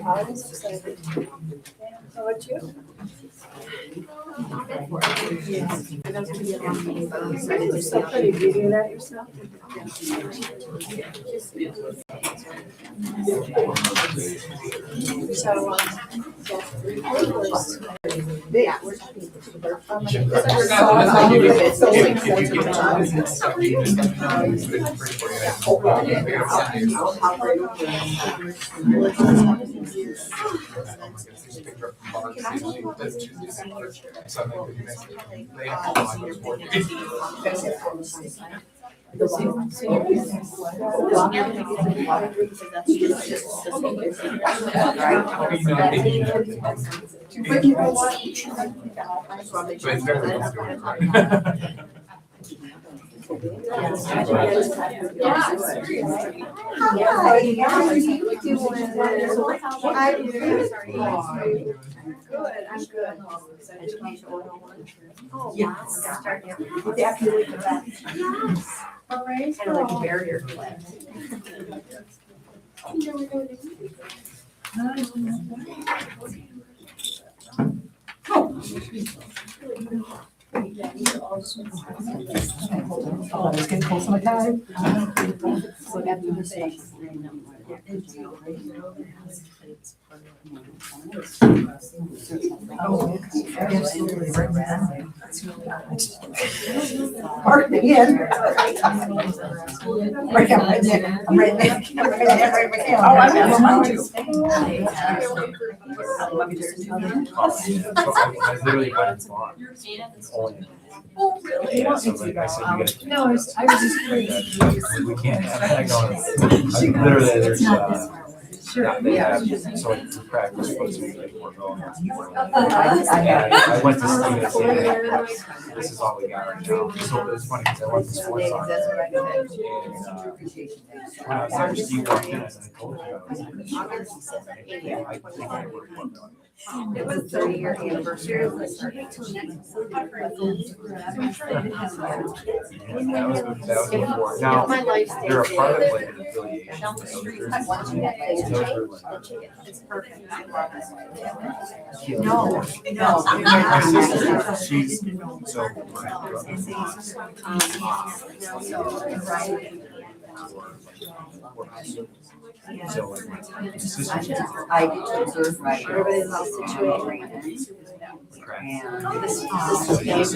I'm excited. How about you? You're so pretty. Do you do that yourself? So, yeah, we're talking. Good, I'm good. Oh, yes. Definitely the best. Kind of like a barrier clip. Oh, let's get close on the time. Oh, absolutely. Mark me in. Right now, I'm right there. Oh, I will mind you. I literally got it on. Oh, really? Yeah, so like I said, you gotta. No, I was just curious. We can't, I go, literally, there's, Sure. they have, so like to practice what's like more going. I I went to see it, this is all we got right now. So it's funny because I went to sports on. That's what I do. When I was there, Steve walked in, I said, I told you I was there. I think I worked one on it. It was 30-year anniversary of the start. That was before. Now, My life they're a stays part of in. like an affiliation. Down the street. Those It's perfect. No, my sister, she's, so. So like my sister. I get to observe right. Everybody's all situated. And this So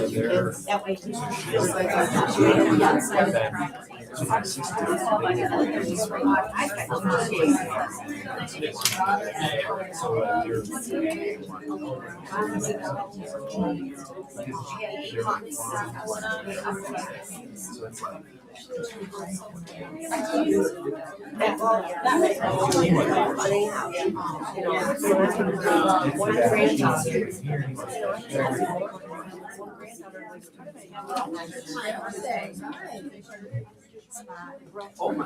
they're. That way. So my sister. So you're. So it's like. oh my.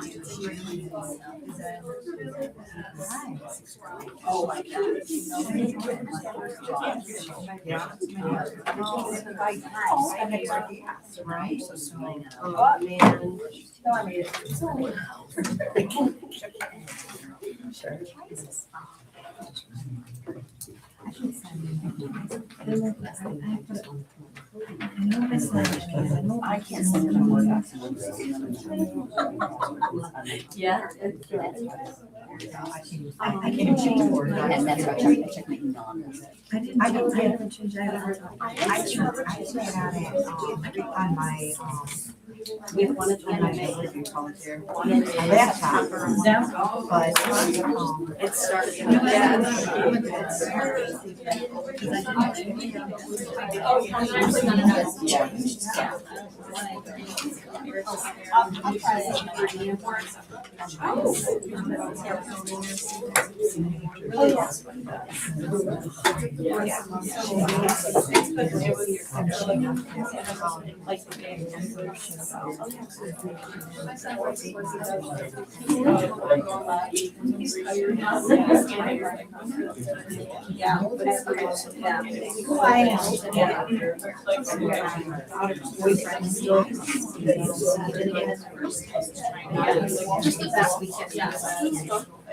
Oh my God. Yeah. Right? Oh, man. No, I made it. Sure. I can't send it on. Yeah. I can't even change the word. And that's what I check my email on this. I haven't changed that. I checked it on my, We have one at on my the review college here. one in My laptop, but, It started.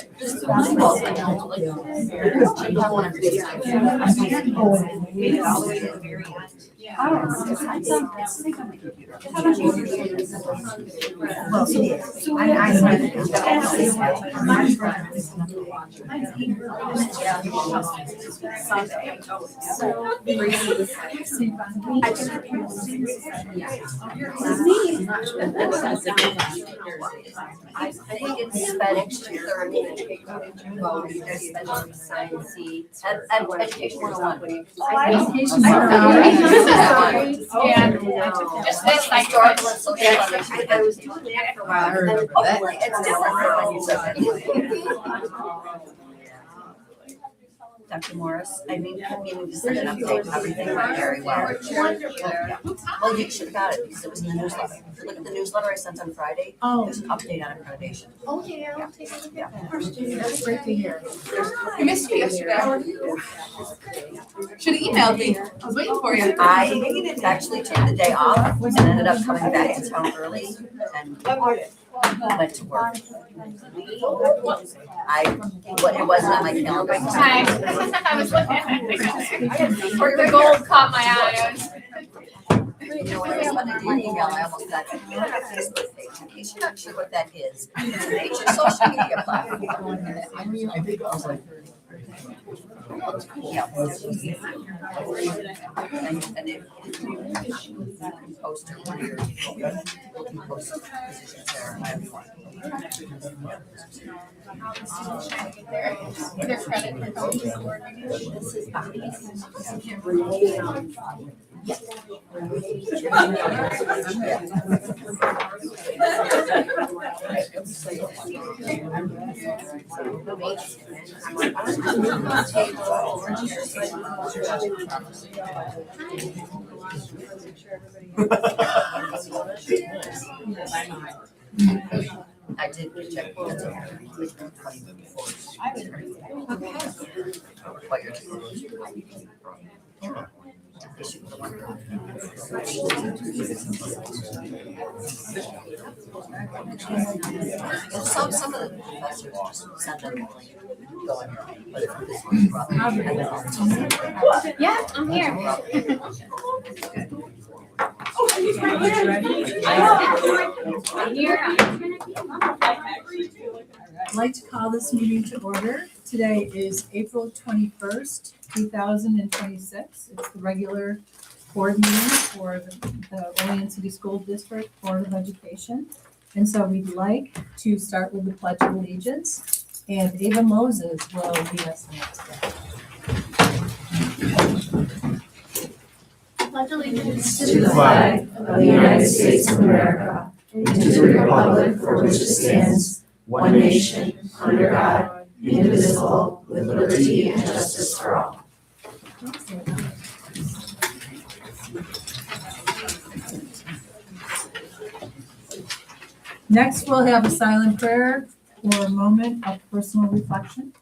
Made it all the way to the very end. Well, I read it. I think it's Spanish third. Well, there's Spanish, science, education 101. Just this, like, Historical and social studies. I was doing that for a while. heard and of then, that. it's different when you Dr. Morris, I mean, you just sent an update of everything went very well. Yeah. Well, you should have got it because it was in the newsletter. If you look at the newsletter I sent on Friday, there's an update on accreditation. Oh, yeah, I'll take a look at that. That's great to hear. I missed you yesterday. Should have emailed me. I was waiting for you. I actually took the day off and ended up coming back to town early and went to work. It wasn't on my calendar. Hi. I was looking at it. The gold caught my eye. You know, when I responded to your email, I almost got it. You have a Facebook page. In case you're not sure what that is, it's a major social media platform. I think I was like. Yeah. And if you can post it one of your, you can post positions there. I have fun. Their credit for going coordinator. This is I did check. That's okay. What you're some of the professors just send them only go in your own, but if this one's probably. Yeah, I'm here. I'm here. I'd like to call this meeting to order. Today is April 21st, 2026. It's the regular board meeting for the Olean City School District Board of Education. And so we'd like to start with the Pledge of Allegiance, and Ava Moses will lead us in it today. Pledge allegiance To the flag of the United States of America, and to the republic for which it stands, one nation, under God, indivisible, with liberty and justice for all. Next, we'll have a silent prayer for a moment of personal reflection.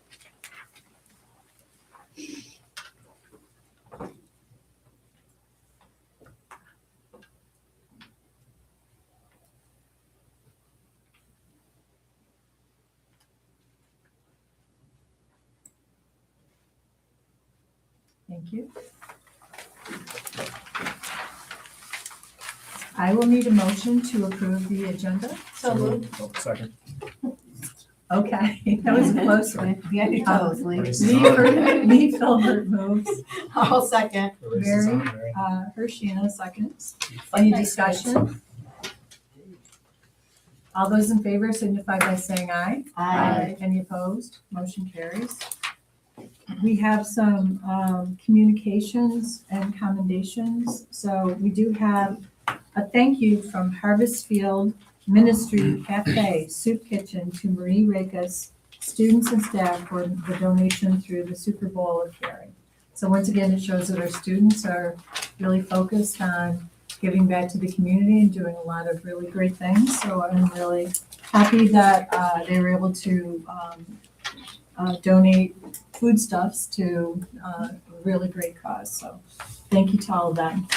Thank you. I will need a motion to approve the agenda. So moved. Second. Okay, that was a close one. Be on your toes, Lee. Lee Philbert moves. I'll second. Mary, Hershina seconds. Any discussion? All those in favor signify by saying aye. Aye. Any opposed? Motion carries. We have some communications and commendations. So we do have a thank you from Harvest Field Ministry Cafe Soup Kitchen to Marie Rakus, students and staff for the donation through the Super Bowl of Caring. So once again, it shows that our students are really focused on giving back to the community and doing a lot of really great things. So I'm really happy that they were able to donate foodstuffs to a really great cause. So thank you to all of them.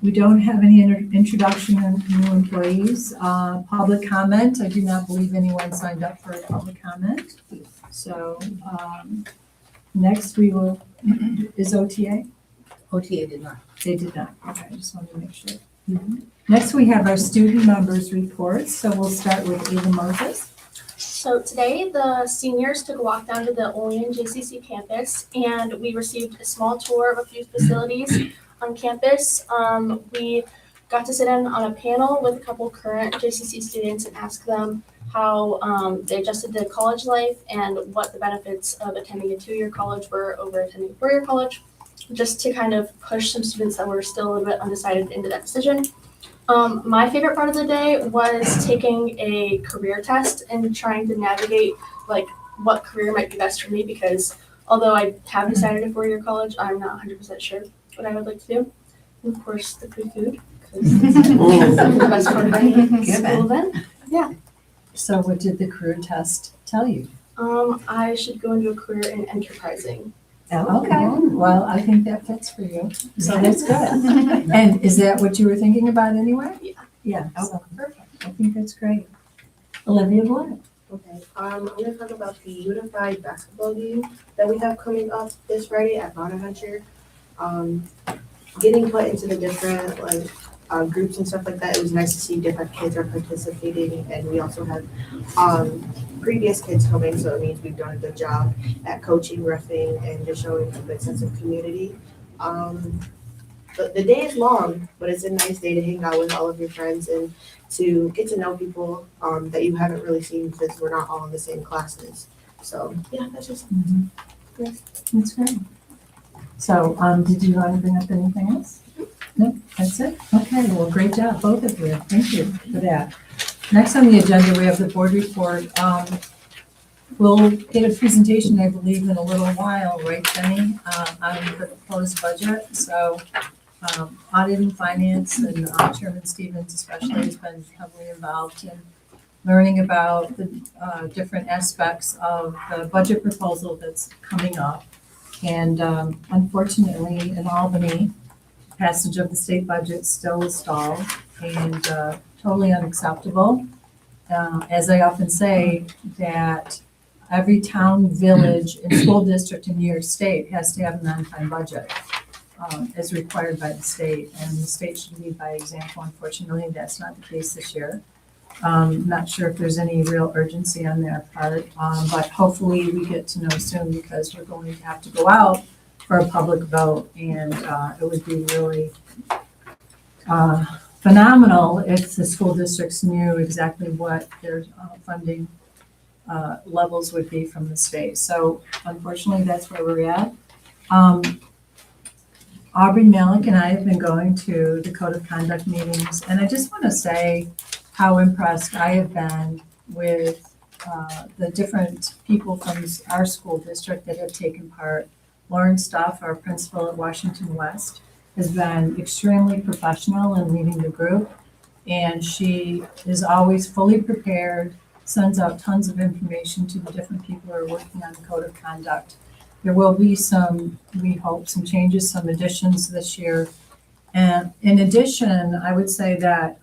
We don't have any introduction of new employees. Public comment, I do not believe anyone signed up for a public comment. So, next we will, is OTA? OTA did not. They did not. Okay, I just wanted to make sure. Next, we have our student members reports. So we'll start with Ava Moses. So today, the seniors took a walk down to the Olean JCC campus, and we received a small tour of a few facilities on campus. We got to sit in on a panel with a couple current JCC students and ask them how they adjusted to college life and what the benefits of attending a 2-year college were over attending a 4-year college, just to kind of push some students that were still a little bit undecided into that decision. My favorite part of the day was taking a career test and trying to navigate like what career might be best for me, because although I have decided a 4-year college, I'm not 100% sure what I would like to do. And of course, the free food, because it's the best part of any school event. Yeah. So what did the career test tell you? I should go into a career in enterprising. Okay, well, I think that fits for you. So that's good. And is that what you were thinking about anyway? Yeah. Yeah, so perfect. I think that's great. Olivia Black. Okay, I'm gonna talk about the unified basketball game that we have coming up this Friday at Bonaventure. Getting put into the different groups and stuff like that, it was nice to see different kids are participating, and we also have previous kids coming, so it means we've done a good job at coaching, reffing, and just showing a good sense of community. But the day is long, but it's a nice day to hang out with all of your friends and to get to know people that you haven't really seen because we're not all in the same classes. So yeah, that's just great. That's great. So, did you want to bring up anything else? No, that's it? Okay, well, great job, both of you. Thank you for that. Next on the agenda, we have the board report. We'll get a presentation, I believe, in a little while, right, Jenny, on the proposed budget. So, audit and finance, and Chairman Stevens especially has been heavily involved in learning about the different aspects of the budget proposal that's coming up. And unfortunately, in Albany, passage of the state budget still is stalled and totally unacceptable. As I often say, that every town, village, and school district in New York State has to have an on-time budget as required by the state, and the state should lead by example. Unfortunately, that's not the case this year. Not sure if there's any real urgency on their part, but hopefully we get to know soon, because we're going to have to go out for a public vote, and it would be really phenomenal if the school districts knew exactly what their funding levels would be from the state. So unfortunately, that's where we're at. Aubrey Malik and I have been going to the Code of Conduct meetings, and I just want to say how impressed I have been with the different people from our school district that have taken part. Lauren Stuff, our principal at Washington West, has been extremely professional in leading the group, and she is always fully prepared, sends out tons of information to the different people who are working on the Code of Conduct. There will be some, we hope, some changes, some additions this year. And in addition, I would say that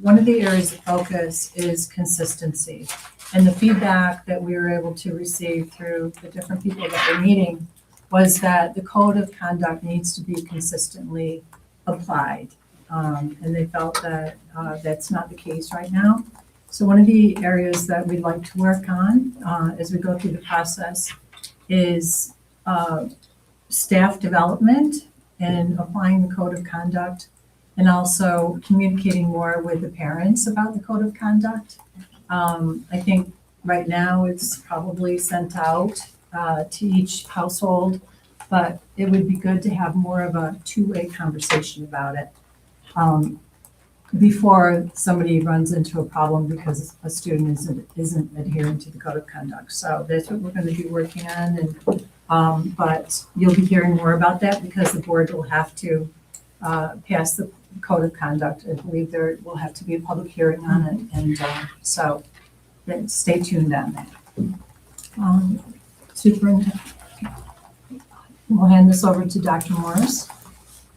one of the areas of focus is consistency. And the feedback that we were able to receive through the different people that we're meeting was that the Code of Conduct needs to be consistently applied. And they felt that that's not the case right now. So one of the areas that we'd like to work on as we go through the process is staff development and applying the Code of Conduct, and also communicating more with the parents about the Code of Conduct. I think right now it's probably sent out to each household, but it would be good to have more of a two-way conversation about it before somebody runs into a problem because a student isn't adhering to the Code of Conduct. So that's what we're going to be working on, and but you'll be hearing more about that because the board will have to pass the Code of Conduct. I believe there will have to be a public hearing on it, and so then stay tuned on that. Superintendent, we'll hand this over to Dr. Morris.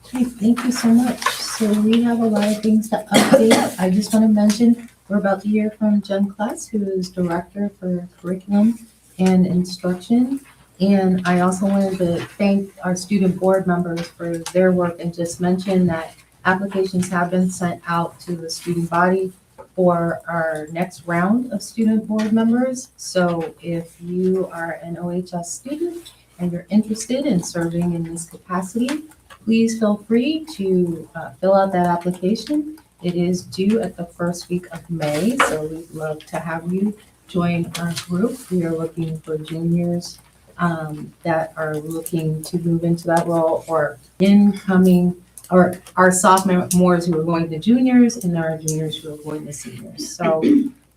Okay, thank you so much. So we have a lot of things to update. I just want to mention, we're about to hear from Jen Kless, who is Director for Curriculum and Instruction. And I also wanted to thank our student board members for their work and just mention that applications have been sent out to the student body for our next round of student board members. So if you are an OHS student and you're interested in serving in this capacity, please feel free to fill out that application. It is due at the first week of May, so we'd love to have you join our group. We are looking for juniors that are looking to move into that role, or incoming, or our sophomores who are going to juniors and our juniors who are going to seniors. So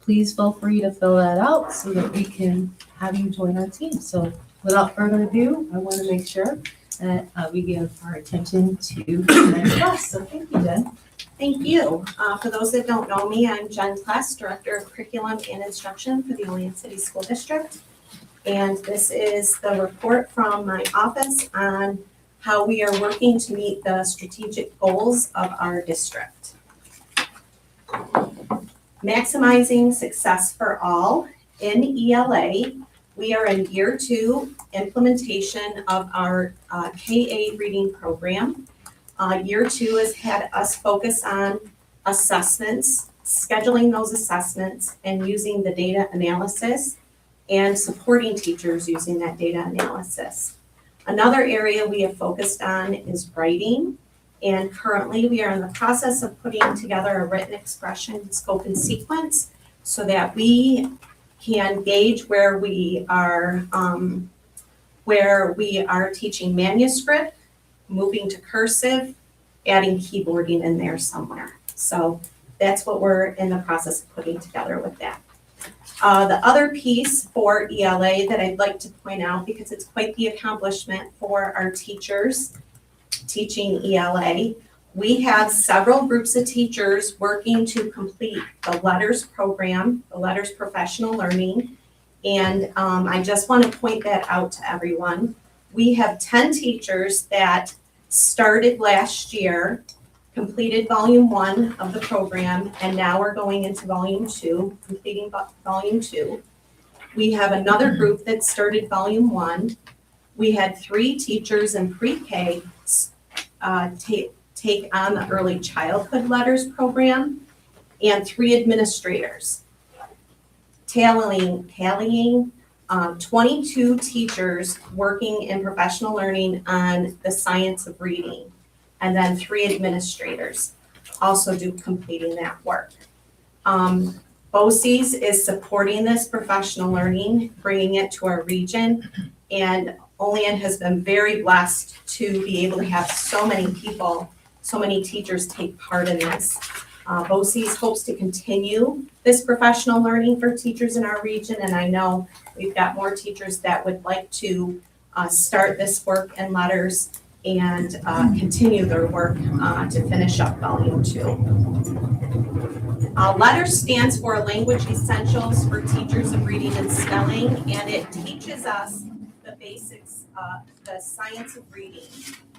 please feel free to fill that out so that we can have you join our team. So without further ado, I want to make sure that we give our attention to the next class. So thank you, Jen. Thank you. For those that don't know me, I'm Jen Kless, Director of Curriculum and Instruction for the Olean City School District. And this is the report from my office on how we are working to meet the strategic goals of our district. Maximizing success for all. In ELA, we are in year 2 implementation of our K-8 reading program. Year 2 has had us focus on assessments, scheduling those assessments, and using the data analysis and supporting teachers using that data analysis. Another area we have focused on is writing, and currently we are in the process of putting together a written expression scope and sequence so that we can gauge where we are teaching manuscript, moving to cursive, adding keyboarding in there somewhere. So that's what we're in the process of putting together with that. The other piece for ELA that I'd like to point out, because it's quite the accomplishment for our teachers teaching ELA, we have several groups of teachers working to complete the LETTERS program, the LETTERS Professional Learning. And I just want to point that out to everyone. We have 10 teachers that started last year, completed volume 1 of the program, and now we're going into volume 2, completing volume 2. We have another group that started volume 1. We had 3 teachers in pre-K take on the early childhood LETTERS program, and 3 administrators. Tallying 22 teachers working in professional learning on the science of reading, and then 3 administrators also completing that work. BOCES is supporting this professional learning, bringing it to our region, and Olean has been very blessed to be able to have so many people, so many teachers take part in this. BOCES hopes to continue this professional learning for teachers in our region, and I know we've got more teachers that would like to start this work in LETTERS and continue their work to finish up volume 2. LETTERS stands for Language Essentials for Teachers of Reading and Spelling, and it teaches us the basics, the science of reading,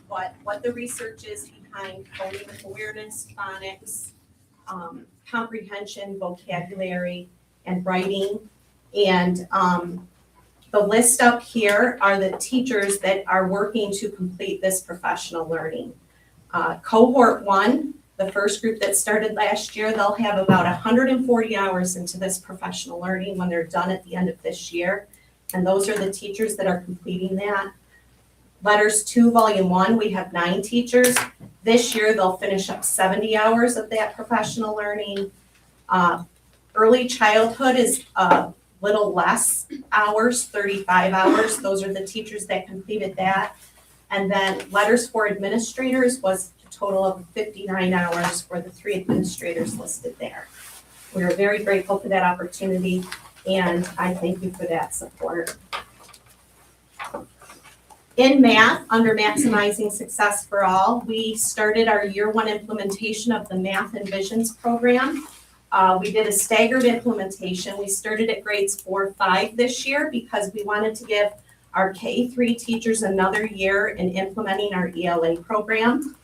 what the research is behind coding, awareness, phonics, comprehension, vocabulary, and writing. And the list up here are the teachers that are working to complete this professional learning. Cohort 1, the first group that started last year, they'll have about 140 hours into this professional learning when they're done at the end of this year. And those are the teachers that are completing that. LETTERS 2, Volume 1, we have 9 teachers. This year, they'll finish up 70 hours of that professional learning. Early childhood is a little less hours, 35 hours. Those are the teachers that completed that. And then LETTERS for administrators was a total of 59 hours for the 3 administrators listed there. We are very grateful for that opportunity, and I thank you for that support. In math, under Maximizing Success for All, we started our year 1 implementation of the Math and Visions program. We did a staggered implementation. We started at grades 4, 5 this year because we wanted to give our K-3 teachers another year in implementing our ELA program.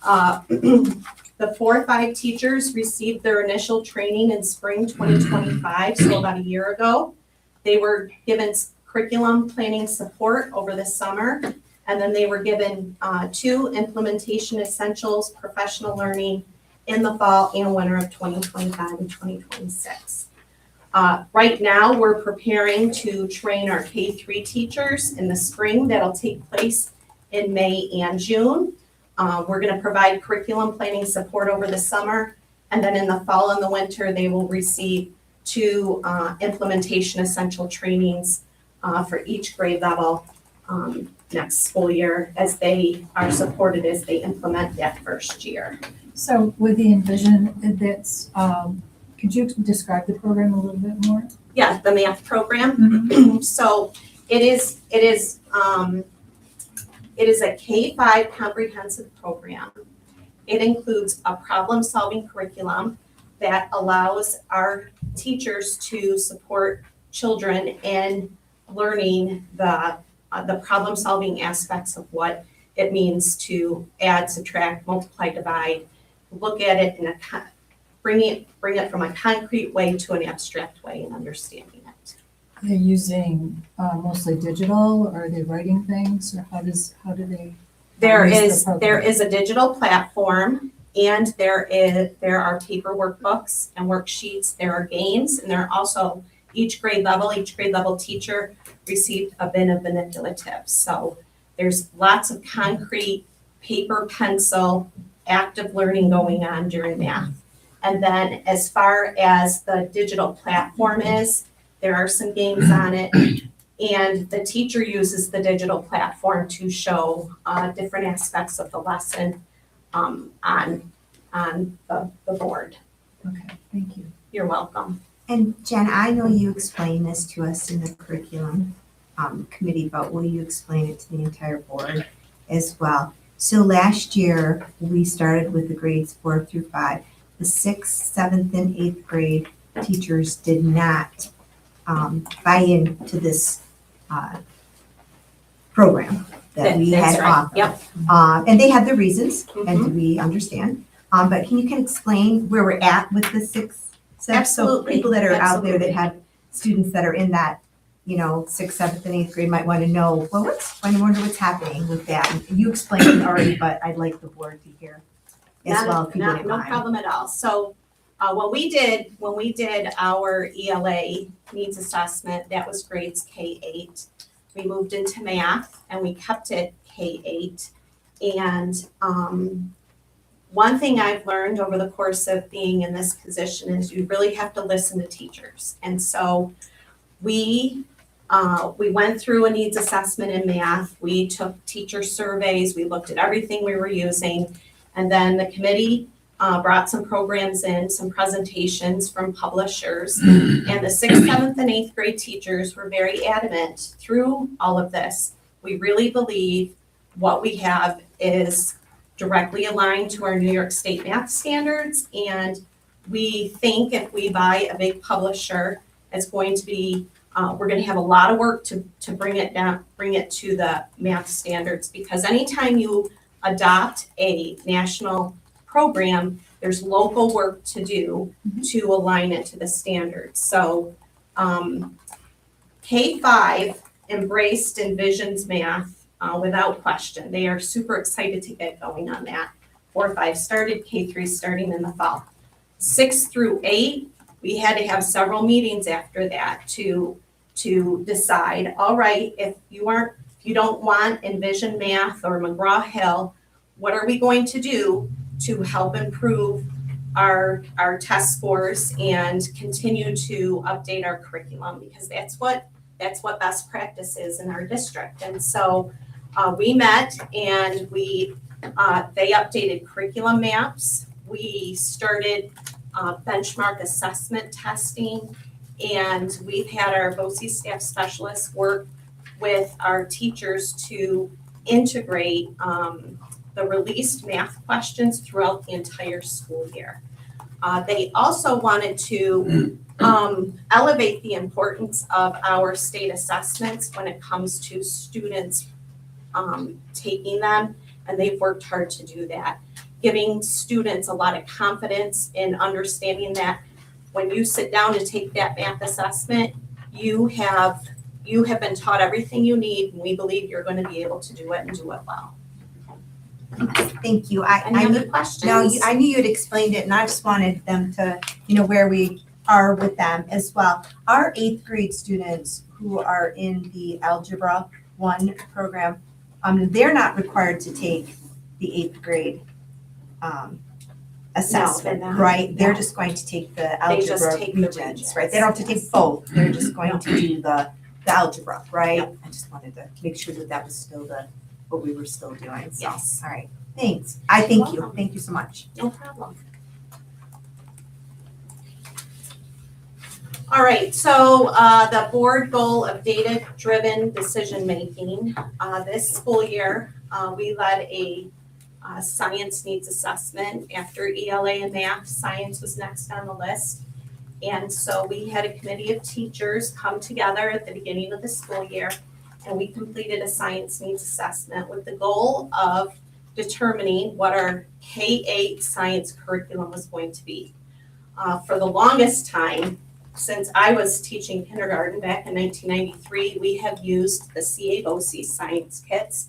The 4-5 teachers received their initial training in spring 2025, so about a year ago. They were given curriculum planning support over the summer, and then they were given 2 implementation essentials professional learning in the fall and winter of 2025 and 2026. Right now, we're preparing to train our K-3 teachers in the spring. That'll take place in May and June. We're going to provide curriculum planning support over the summer, and then in the fall and the winter, they will receive 2 implementation essential trainings for each grade level next school year as they are supported as they implement that first year. So with the Envision, that's, could you describe the program a little bit more? Yeah, the math program. Mm-hmm. So it is a K-5 comprehensive program. It includes a problem-solving curriculum that allows our teachers to support children in learning the problem-solving aspects of what it means to add, subtract, multiply, divide. Look at it in bring it from a concrete way to an abstract way in understanding it. They're using mostly digital, or are they writing things, or how do they? There use the is program? a digital platform, and there are paper workbooks and worksheets. There are games, and there are also each grade level teacher received a bin of manipulatives. So there's lots of concrete paper, pencil, active learning going on during math. And then as far as the digital platform is, there are some games on it, and the teacher uses the digital platform to show different aspects of the lesson on the board. Okay, thank you. You're welcome. And Jen, I know you explained this to us in the curriculum committee, but will you explain it to the entire board as well? So last year, we started with the grades 4 through 5. The 6th, 7th, and 8th grade teachers did not buy into this program that we That's had right. offered. Yep. And they had their reasons, Mhm. and we understand. But can you explain where we're at with the 6th, 7th? Absolutely. So people that are out there that Absolutely. have students that are in that, 6th, 7th, and 8th grade might want to know, well, I wonder what's happening with that. And you explained it already, but I'd like the board to hear as well, if you wouldn't No mind. problem at all. So when we did our ELA needs assessment, that was grades K-8. We moved into math and we kept it K-8. And one thing I've learned over the course of being in this position is you really have to listen to teachers. And so we went through a needs assessment in math. We took teacher surveys. We looked at everything we were using. And then the committee brought some programs in, some presentations from publishers. And the 6th, 7th, and 8th grade teachers were very adamant through all of this. We really believe what we have is directly aligned to our New York State math standards. And we think if we buy a big publisher, it's going to be, we're going to have a lot of work to bring it down, bring it to the math standards, because anytime you adopt a national program, there's local work to do to align it to the standards. So K-5 embraced Envision's math without question. They are super excited to get going on that. 4-5 started, K-3 starting in the fall. 6 through 8, we had to have several meetings after that to decide, all right, if you don't want Envision Math or McGraw-Hill, what are we going to do to help improve our test scores and continue to update our curriculum? Because that's what best practice is in our district. And so we met and they updated curriculum maps. We started benchmark assessment testing, and we've had our BOCE staff specialists work with our teachers to integrate the released math questions throughout the entire school year. They also wanted to elevate the importance of our state assessments when it comes to students taking them, and they've worked hard to do that, giving students a lot of confidence in understanding that when you sit down to take that math assessment, you have been taught everything you need, and we believe you're going to be able to do it and do it well. Thank you. Any I other knew, questions? no, I knew you'd explained it and I just wanted them to, where we are with them as well. Our 8th grade students who are in the Algebra 1 program, they're not required to take the 8th grade assessment, they're not. right? They're No. just going to take the They just algebra take the regions, regions, right? They don't have to take yes. both. They're just going to do the algebra, right? I just wanted to make sure that was still what we were still doing. So, Yes. all right. Thanks. I thank you. welcome. Thank you so much. No problem. All right, so the board goal of data-driven decision-making, this school year, we led a science needs assessment. After ELA and math, science was next on the list. And so we had a committee of teachers come together at the beginning of the school year, and we completed a science needs assessment with the goal of determining what our K-8 science curriculum was going to be. For the longest time, since I was teaching kindergarten back in 1993, we have used the CA BOCE science kits.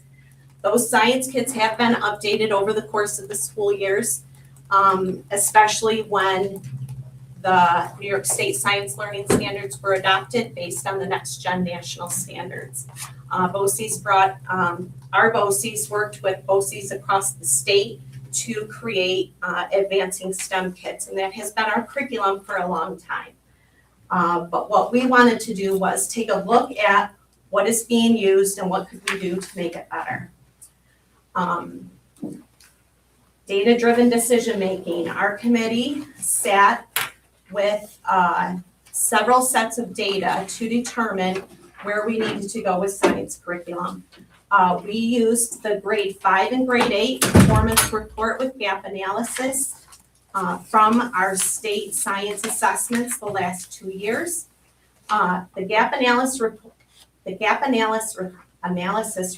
Those science kits have been updated over the course of the school years, especially when the New York State Science Learning Standards were adopted based on the Next Gen National Standards. BOCES brought, our BOCES worked with BOCES across the state to create advancing STEM kits, and that has been our curriculum for a long time. But what we wanted to do was take a look at what is being used and what could we do to make it better. Data-driven decision-making. Our committee sat with several sets of data to determine where we needed to go with science curriculum. We used the grade 5 and grade 8 performance report with gap analysis from our state science assessments the last 2 years. The gap analysis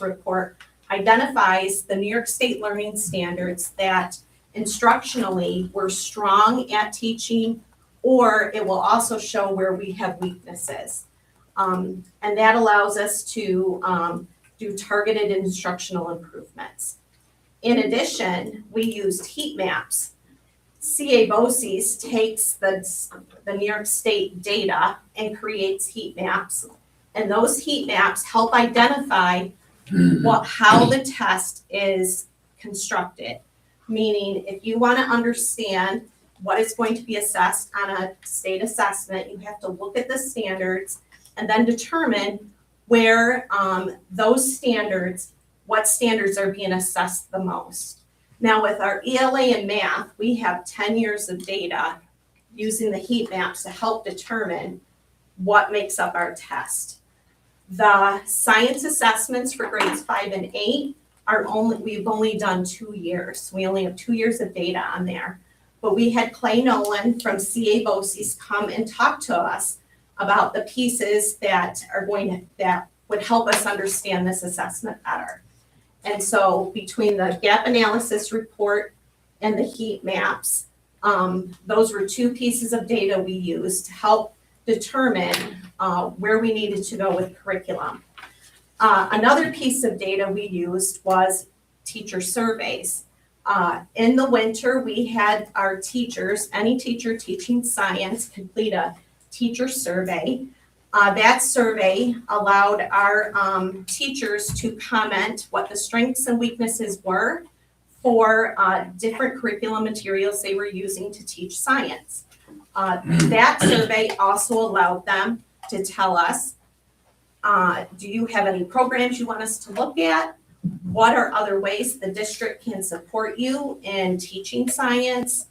report identifies the New York State learning standards that instructionally we're strong at teaching, or it will also show where we have weaknesses. And that allows us to do targeted instructional improvements. In addition, we used heat maps. CA BOCES takes the New York State data and creates heat maps. And those heat maps help identify how the test is constructed. Meaning, if you want to understand what is going to be assessed on a state assessment, you have to look at the standards and then determine where those standards, what standards are being assessed the most. Now with our ELA and math, we have 10 years of data using the heat maps to help determine what makes up our test. The science assessments for grades 5 and 8 we've only done 2 years. We only have 2 years of data on there. But we had Clay Nolan from CA BOCES come and talk to us about the pieces that would help us understand this assessment better. And so between the gap analysis report and the heat maps, those were 2 pieces of data we used to help determine where we needed to go with curriculum. Another piece of data we used was teacher surveys. In the winter, we had our teachers, any teacher teaching science, complete a teacher survey. That survey allowed our teachers to comment what the strengths and weaknesses were for different curriculum materials they were using to teach science. That survey also allowed them to tell us, do you have any programs you want us to look at? What are other ways the district can support you in teaching science?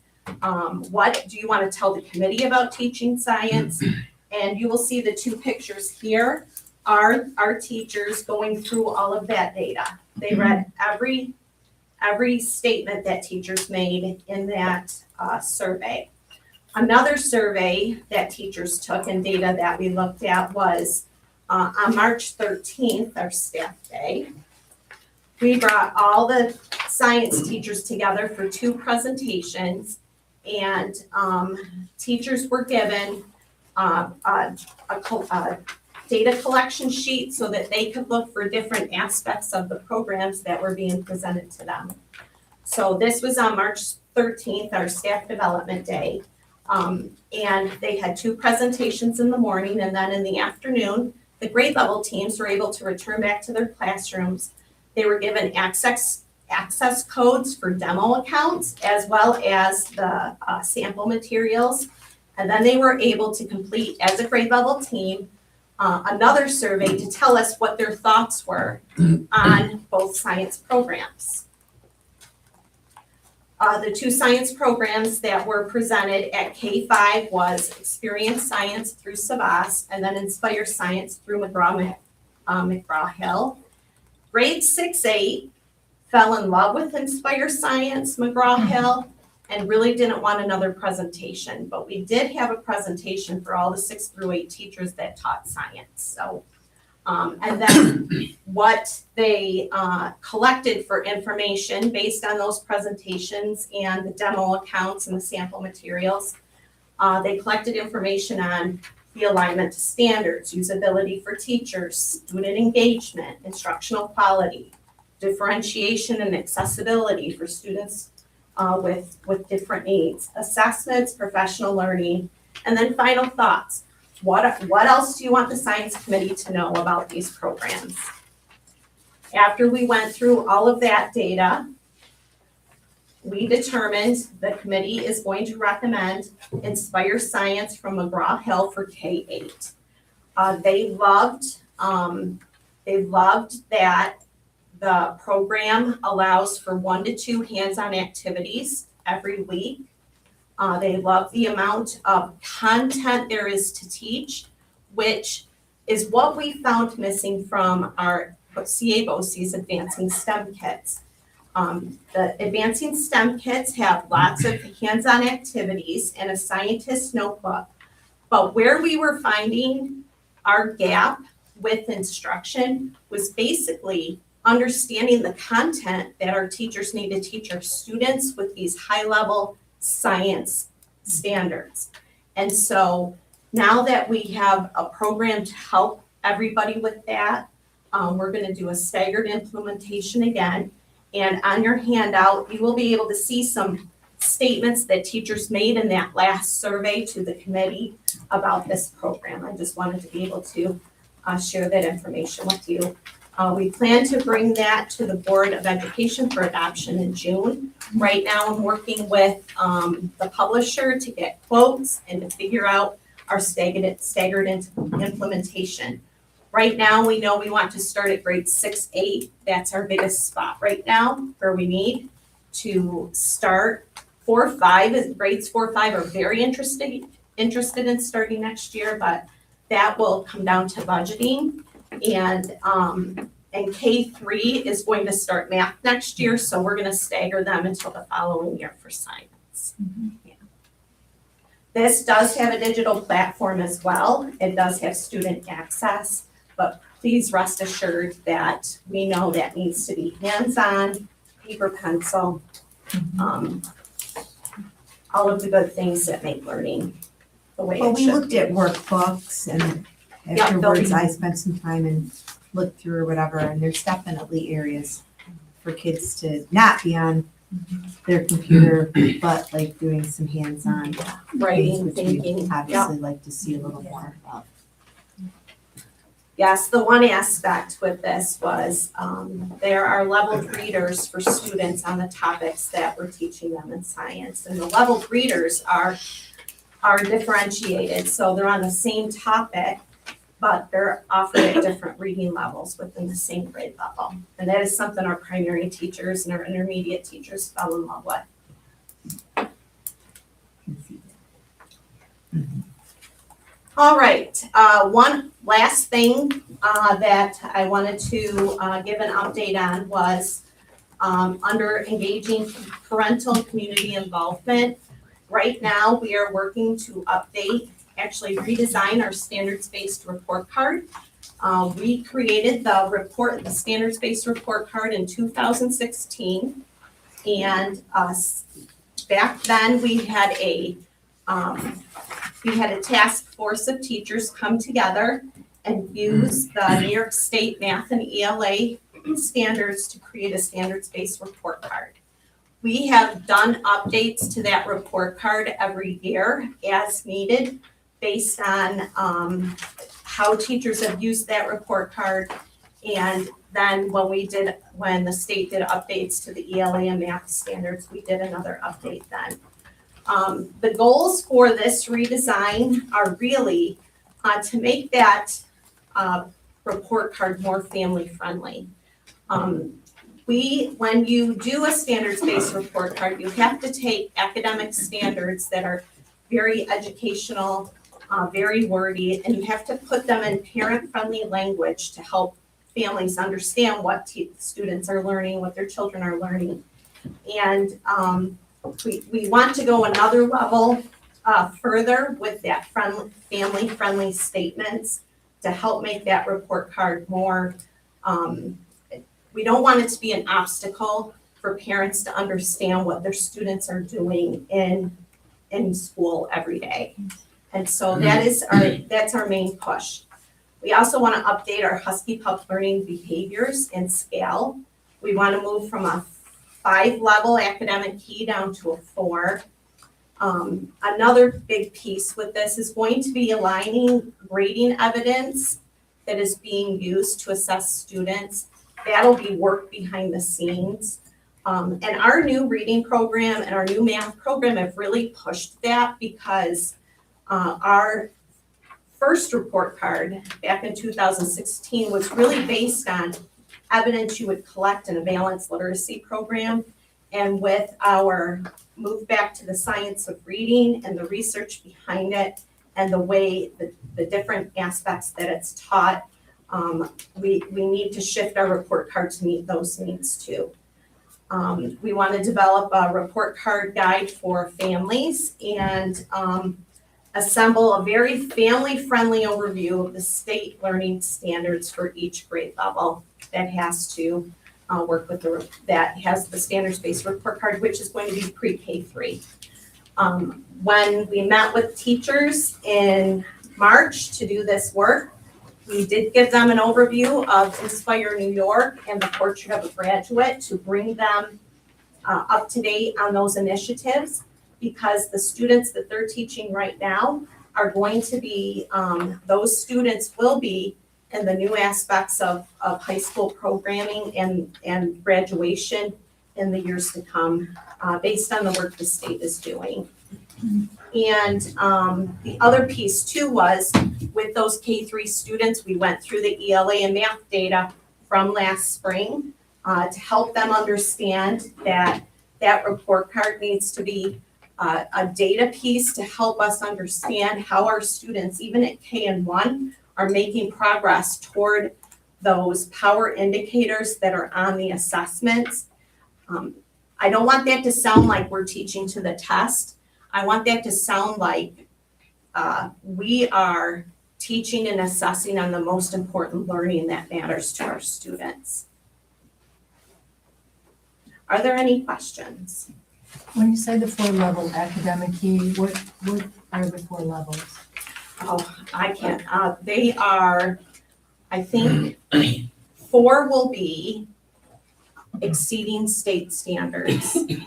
What do you want to tell the committee about teaching science? And you will see the 2 pictures here are our teachers going through all of that data. They read every statement that teachers made in that survey. Another survey that teachers took and data that we looked at was on March 13th, our staff day. we brought all the science teachers together for 2 presentations, and teachers were given a data collection sheet so that they could look for different aspects of the programs that were being presented to them. So this was on March 13th, our staff development day. And they had 2 presentations in the morning, and then in the afternoon, the grade level teams were able to return back to their classrooms. They were given access codes for demo accounts as well as the sample materials. And then they were able to complete, as a grade level team, another survey to tell us what their thoughts were on both science programs. The 2 science programs that were presented at K-5 was Experience Science through Savas and then Inspire Science through McGraw-Hill. Grade 6-8 fell in love with Inspire Science, McGraw-Hill, and really didn't want another presentation. But we did have a presentation for all the 6 through 8 teachers that taught science. So, and then what they collected for information based on those presentations and the demo accounts and the sample materials, they collected information on the alignment to standards, usability for teachers, student engagement, instructional quality, differentiation and accessibility for students with different needs, assessments, professional learning, and then final thoughts. What else do you want the science committee to know about these programs? After we went through all of that data, we determined the committee is going to recommend Inspire Science from McGraw-Hill for K-8. They loved that the program allows for 1 to 2 hands-on activities every week. They love the amount of content there is to teach, which is what we found missing from our CA BOCE's Advancing STEM Kits. The Advancing STEM Kits have lots of hands-on activities and a scientist notebook, but where we were finding our gap with instruction was basically understanding the content that our teachers need to teach our students with these high-level science standards. And so now that we have a program to help everybody with that, we're going to do a staggered implementation again. And on your handout, you will be able to see some statements that teachers made in that last survey to the committee about this program. I just wanted to be able to share that information with you. We plan to bring that to the Board of Education for adoption in June. Right now, I'm working with the publisher to get quotes and to figure out our staggered implementation. Right now, we know we want to start at grade 6-8. That's our biggest spot right now where we need to start. 4-5, grades 4-5 are very interested in starting next year, but that will come down to budgeting. And K-3 is going to start math next year, so we're going to stagger them until the following year for science. Yeah. This does have a digital platform as well. It does have student access, but please rest assured that we know that needs to be hands-on, paper, pencil, all of the good things that make learning the way Well, it we should looked be. at workbooks and Yeah, afterwards they'll be- I spent some time and looked through or whatever, and there's definitely areas for kids to not be on their computer, but like doing some hands-on Writing, things, which we thinking, yeah. obviously like to see a little more of. Yes, the one aspect with this was there are leveled readers for students on the topics that we're teaching them in science. And the leveled readers are differentiated, so they're on the same topic, but they're offered at different reading levels within the same grade level. And that is something our primary teachers and our intermediate teachers fell in love with. All right, one last thing that I wanted to give an update on was under engaging parental and community involvement. Right now, we are working to update, actually redesign our standards-based report card. We created the standards-based report card in 2016. And back then, we had a task force of teachers come together and use the New York State math and ELA standards to create a standards-based report card. We have done updates to that report card every year as needed based on how teachers have used that report card. And then when the state did updates to the ELA and math standards, we did another update then. The goals for this redesign are really to make that report card more family friendly. When you do a standards-based report card, you have to take academic standards that are very educational, very wordy, and you have to put them in parent-friendly language to help families understand what students are learning, what their children are learning. And we want to go another level further with that family-friendly statements to help make that report card more, we don't want it to be an obstacle for parents to understand what their students are doing in school every day. And so that's our main push. We also want to update our Husky Pup learning behaviors and scale. We want to move from a 5-level academic key down to a 4. Another big piece with this is going to be aligning grading evidence that is being used to assess students. That'll be work behind the scenes. And our new reading program and our new math program have really pushed that because our first report card back in 2016 was really based on evidence you would collect in a balanced literacy program. And with our move back to the science of reading and the research behind it and the way the different aspects that it's taught, we need to shift our report card to meet those needs too. We want to develop a report card guide for families and assemble a very family-friendly overview of the state learning standards for each grade level that has to work with that has the standards-based report card, which is going to be pre-K 3. When we met with teachers in March to do this work, we did give them an overview of Inspire New York and the Portrait of a Graduate to bring them up to date on those initiatives, because the students that they're teaching right now are going to be, those students will be in the new aspects of high school programming and graduation in the years to come, based on the work the state is doing. And the other piece too was with those K-3 students, we went through the ELA and math data from last spring to help them understand that that report card needs to be a data piece to help us understand how our students, even at K and 1, are making progress toward those power indicators that are on the assessments. I don't want that to sound like we're teaching to the test. I want that to sound like we are teaching and assessing on the most important learning that matters to our students. Are there any questions? When you say the 4-level academic key, what are the 4 levels? Oh, I can't. They are, I think, 4 will be exceeding state standards. Okay.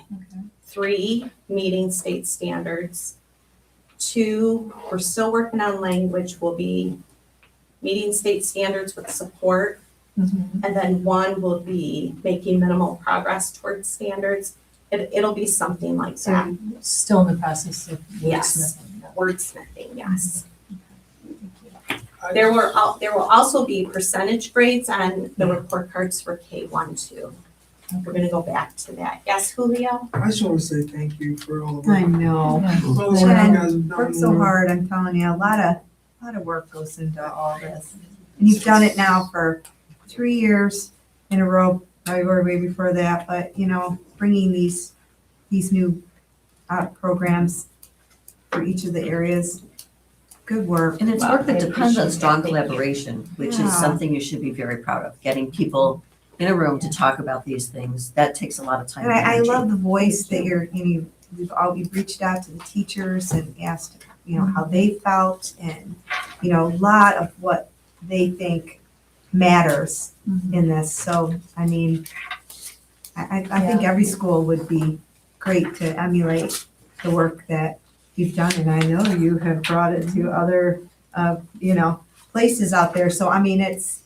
3, meeting state standards. 2, we're still working on language, will be meeting state standards with support. Mm-hmm. And then 1 will be making minimal progress towards standards. It'll be something like So that. still in the process of Yes. wordsmithing. Wordsmithing, yes. Thank you. There will also be percentage grades on the report cards for K1 too. We're gonna go back to that. Yes, Julio? I just want to say thank you for all the I work. know. All the work you Jen, guys have done. Work so hard, I'm telling you, a lot of work goes into all this. And you've done it now for 3 years in a row, I or way before that, but bringing these new programs for each of the areas, good work. And it's Wow, work that I depends on appreciate strong that. Thank you. collaboration, which Yeah. is something you should be very proud of. Getting people in a room to talk about these things, that takes a lot of time And and I energy. love the voice that you've reached out to the teachers and asked, how they felt and, a lot of what they think matters in this. So, I mean, I think every school would be great to emulate the work that you've done. And I know you have brought it to other, places out there. So, I mean, it's,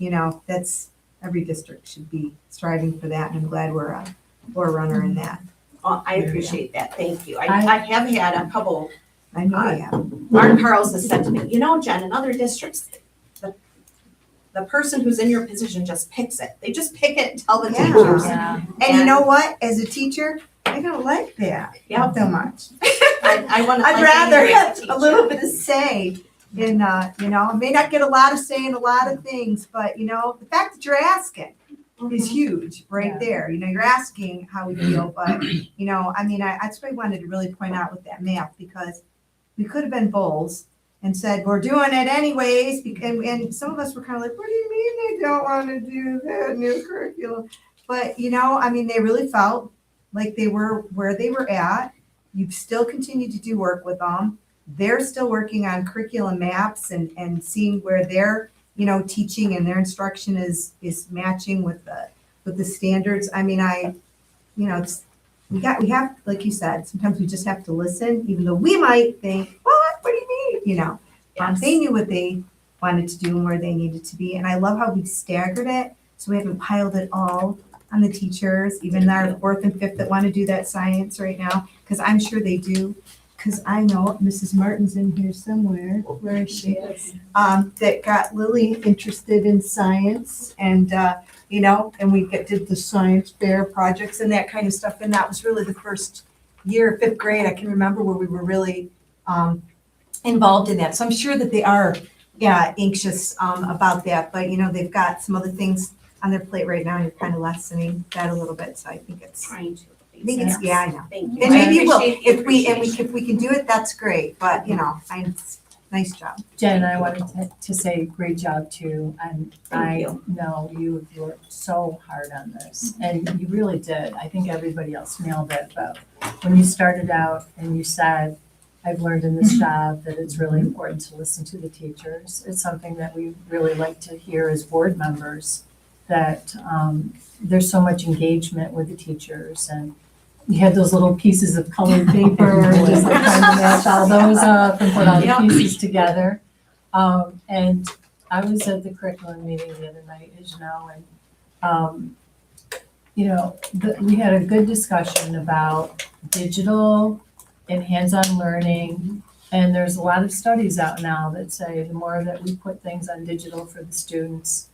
that's, every district should be striving for that. And I'm glad we're a forerunner in that. Oh, I appreciate that, thank you. I have had a couple, I know you have. Mark Carls has said to me, Jen, in other districts, the person who's in your position just picks it. They just pick it and tell the Yeah. teachers. Yeah. And you know what? As a teacher, I don't like that Yeah. so much. I want to. I'd rather have a little bit of say in, I may not get a lot of say in a lot of things, but, the fact that you're asking is huge right Yeah. there. You're asking how we feel, but, I mean, that's what I wanted to really point out with that map, because we could have been bulls and said, we're doing it anyways, and some of us were kind of like, what do you mean they don't want to do the new curriculum? But, I mean, they really felt like they were where they were at. You've still continued to do work with them. They're still working on curriculum maps and seeing where their, teaching and their instruction is matching with the standards. I mean, it's, we have, like you said, sometimes we just have to listen, even though we might think, what do you mean? They knew what they wanted to do and where they needed to be. And I love how we've staggered it. So we haven't piled it all on the teachers, even our fourth and fifth that want to do that science right now, because I'm sure they do. Because I know Mrs. Martin's in here somewhere. Where is she? That got Lily interested in science and, and we did the science fair projects and that kind of stuff. And that was really the first year, fifth grade, I can remember where we were really involved in that. So I'm sure that they are, anxious about that. But, they've got some other things on their plate right now. And you're kind of lessening that a little bit. So I think it's, Trying to. I think it's, I know. Thank you. And maybe you will, I appreciate the if we can do it, that's great, but, nice job. Jen, I wanted to say great job too, and I know you worked so hard on this, and you really did. I think everybody else nailed it, but when you started out and you said, I've learned in this job that it's really important to listen to the teachers. It's something that we really like to hear as board members, that there's so much engagement with the teachers, and you had those little pieces of colored paper, just like trying to match all those up and put all the pieces together. And I was at the curriculum meeting the other night, as you know, and we had a good discussion about digital and hands-on learning. And there's a lot of studies out now that say the more that we put things on digital for the students,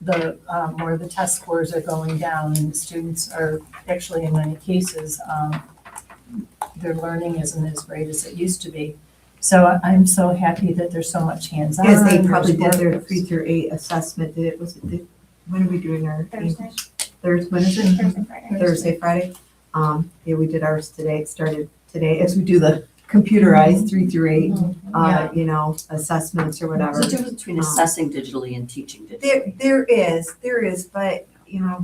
the more the test scores are going down, and the students are actually, in many cases, their learning isn't as great as it used to be. So I'm so happy that there's so much hands-on. Because they probably did there's their work. 3 through 8 assessment, when are we doing our? Thursday. Thursday, when is it? Thursday, Friday. Thursday, Friday. We did ours today, it started today, as we do the computerized 3 through 8, assessments or whatever. There's a difference between assessing digitally and teaching digitally. There is, but,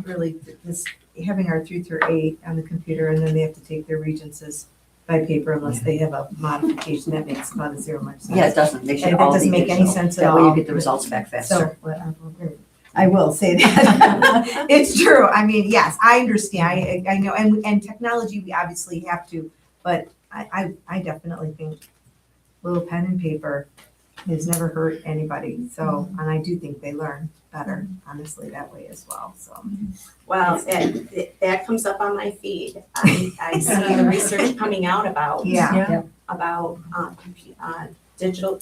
really, this, having our 3 through 8 on the computer, and then they have to take their regencies by paper unless they have a modification, that makes about zero much sense. Yeah, it doesn't. They should And that all be doesn't make any digital. sense at That way all. you get the results back faster. So, I will say that. It's true. I mean, yes, I understand. I know, and technology, we obviously have to, but I definitely think little pen and paper has never hurt anybody. So, and I do think they learn better, honestly, that way as well, so. Well, that comes up on my feed. I see the research coming out about Yeah. digital,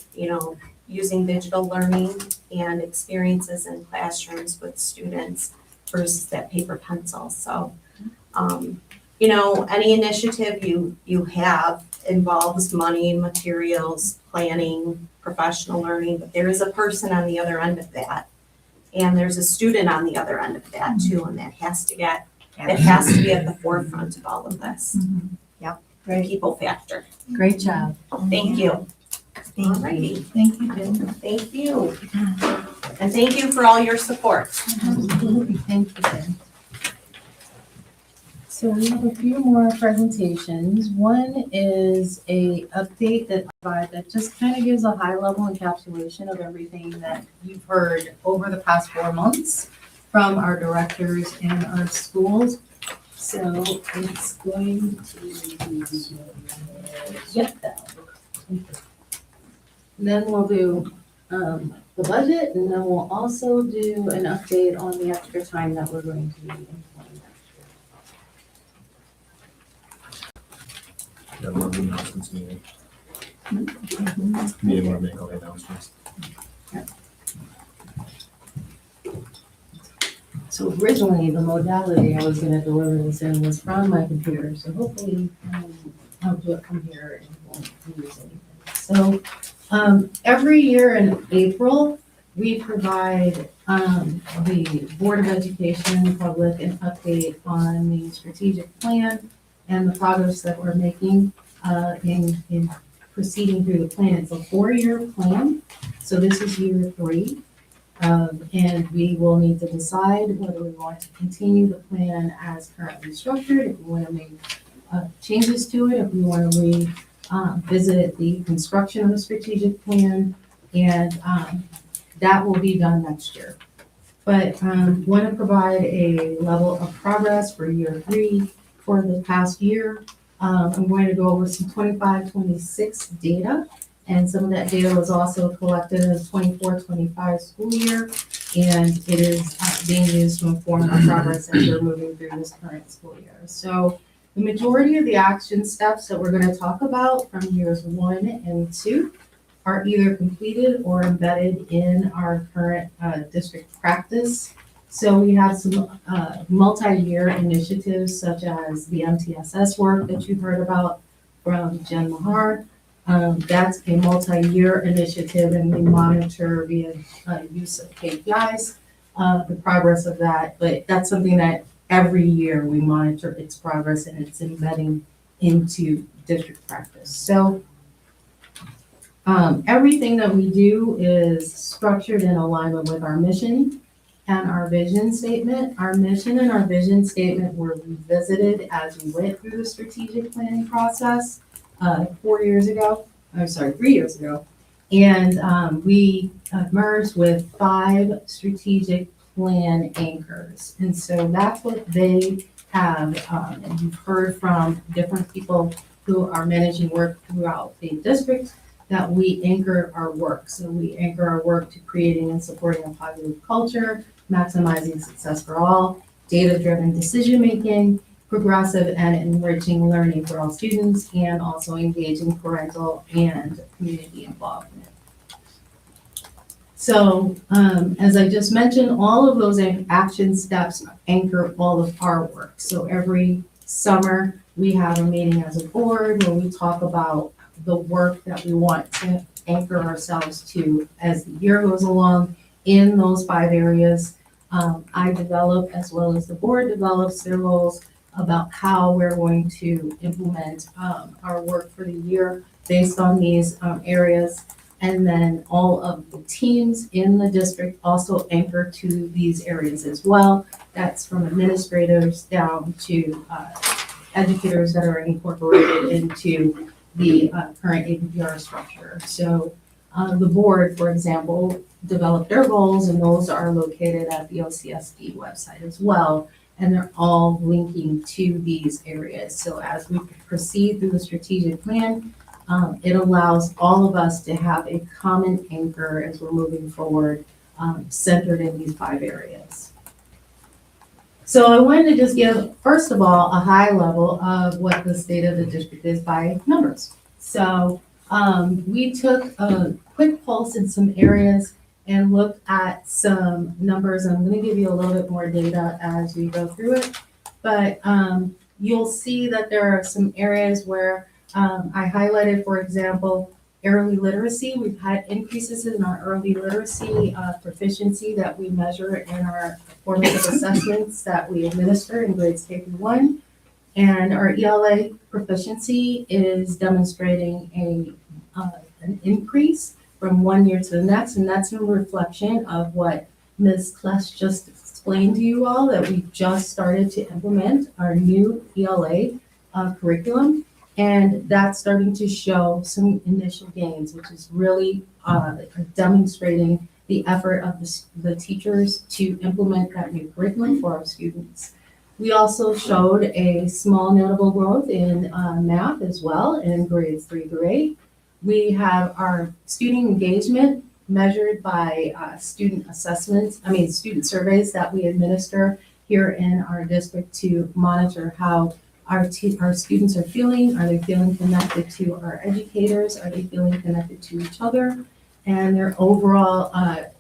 using digital learning and experiences in classrooms with students versus that paper pencil. So, any initiative you have involves money, materials, planning, professional learning, but there is a person on the other end of that. And there's a student on the other end of that too, and that has to be at the forefront of all of this. Yep. The people factor. Great job. Thank you. Alrighty, Thank you, Jen. thank you. And thank you for all your support. Thank you, Jen. So we have a few more presentations. One is a update that just kind of gives a high level encapsulation of everything that you've heard over the past 4 months from our directors and our schools. So it's going to get that. Then we'll do the budget, and then we'll also do an update on the extra time that we're going to be employing. Yeah, one of the announcements meeting. You want to make all the announcements? So originally, the modality I was gonna deliver this in was from my computer, so hopefully, I'll do it from here and won't lose anything. So, every year in April, we provide, the Board of Education public an update on the strategic plan and the progress that we're making, in proceeding through the plan. It's a 4-year plan, so this is year 3. And we will need to decide whether we want to continue the plan as currently structured, if we want to make changes to it, if we want to revisit the construction of the strategic plan, and that will be done next year. But want to provide a level of progress for year 3 for the past year. I'm going to go over some 25-26 data. And some of that data was also collected in the 24-25 school year, and it is being used to inform our progress as we're moving through this current school year. So the majority of the action steps that we're going to talk about from years 1 and 2 are either completed or embedded in our current district practice. So we have some multi-year initiatives such as the MTSS work that you've heard about from Jen Mahar. That's a multi-year initiative, and we monitor via use of KPIs, the progress of that. But that's something that every year we monitor its progress, and it's embedding into district practice. So everything that we do is structured in alignment with our mission and our vision statement. Our mission and our vision statement were revisited as we went through the strategic planning process. 3 years ago. And we merged with 5 strategic plan anchors. And so that's what they have, and you've heard from different people who are managing work throughout the district, that we anchor our work. So we anchor our work to creating and supporting a positive culture, maximizing success for all, data-driven decision-making, progressive and enriching learning for all students, and also engaging parental and community involvement. So, as I just mentioned, all of those action steps anchor all of our work. So every summer, we have a meeting as a board where we talk about the work that we want to anchor ourselves to as the year goes along in those 5 areas. I develop, as well as the board develops, their goals about how we're going to implement our work for the year based on these areas. And then all of the teams in the district also anchor to these areas as well. That's from administrators down to educators that are incorporated into the current APPR structure. So the board, for example, developed their goals, and those are located at the OCSD website as well. And they're all linking to these areas. So as we proceed through the strategic plan, it allows all of us to have a common anchor as we're moving forward, centered in these 5 areas. So I wanted to just give, first of all, a high level of what the state of the district is by numbers. So we took a quick pulse in some areas and look at some numbers. I'm going to give you a little bit more data as we go through it, but you'll see that there are some areas where I highlighted, for example, early literacy. We've had increases in our early literacy proficiency that we measure in our formative assessments that we administer in grades K-1. And our ELA proficiency is demonstrating an increase from one year to the next, and that's a reflection of what Ms. Klesch just explained to you all, that we just started to implement our new ELA curriculum, and that's starting to show some initial gains, which is really demonstrating the effort of the teachers to implement that new curriculum for our students. We also showed a small notable growth in math as well in grades 3 through 8. We have our student engagement measured by student surveys that we administer here in our district to monitor how our students are feeling. Are they feeling connected to our educators? Are they feeling connected to each other? And their overall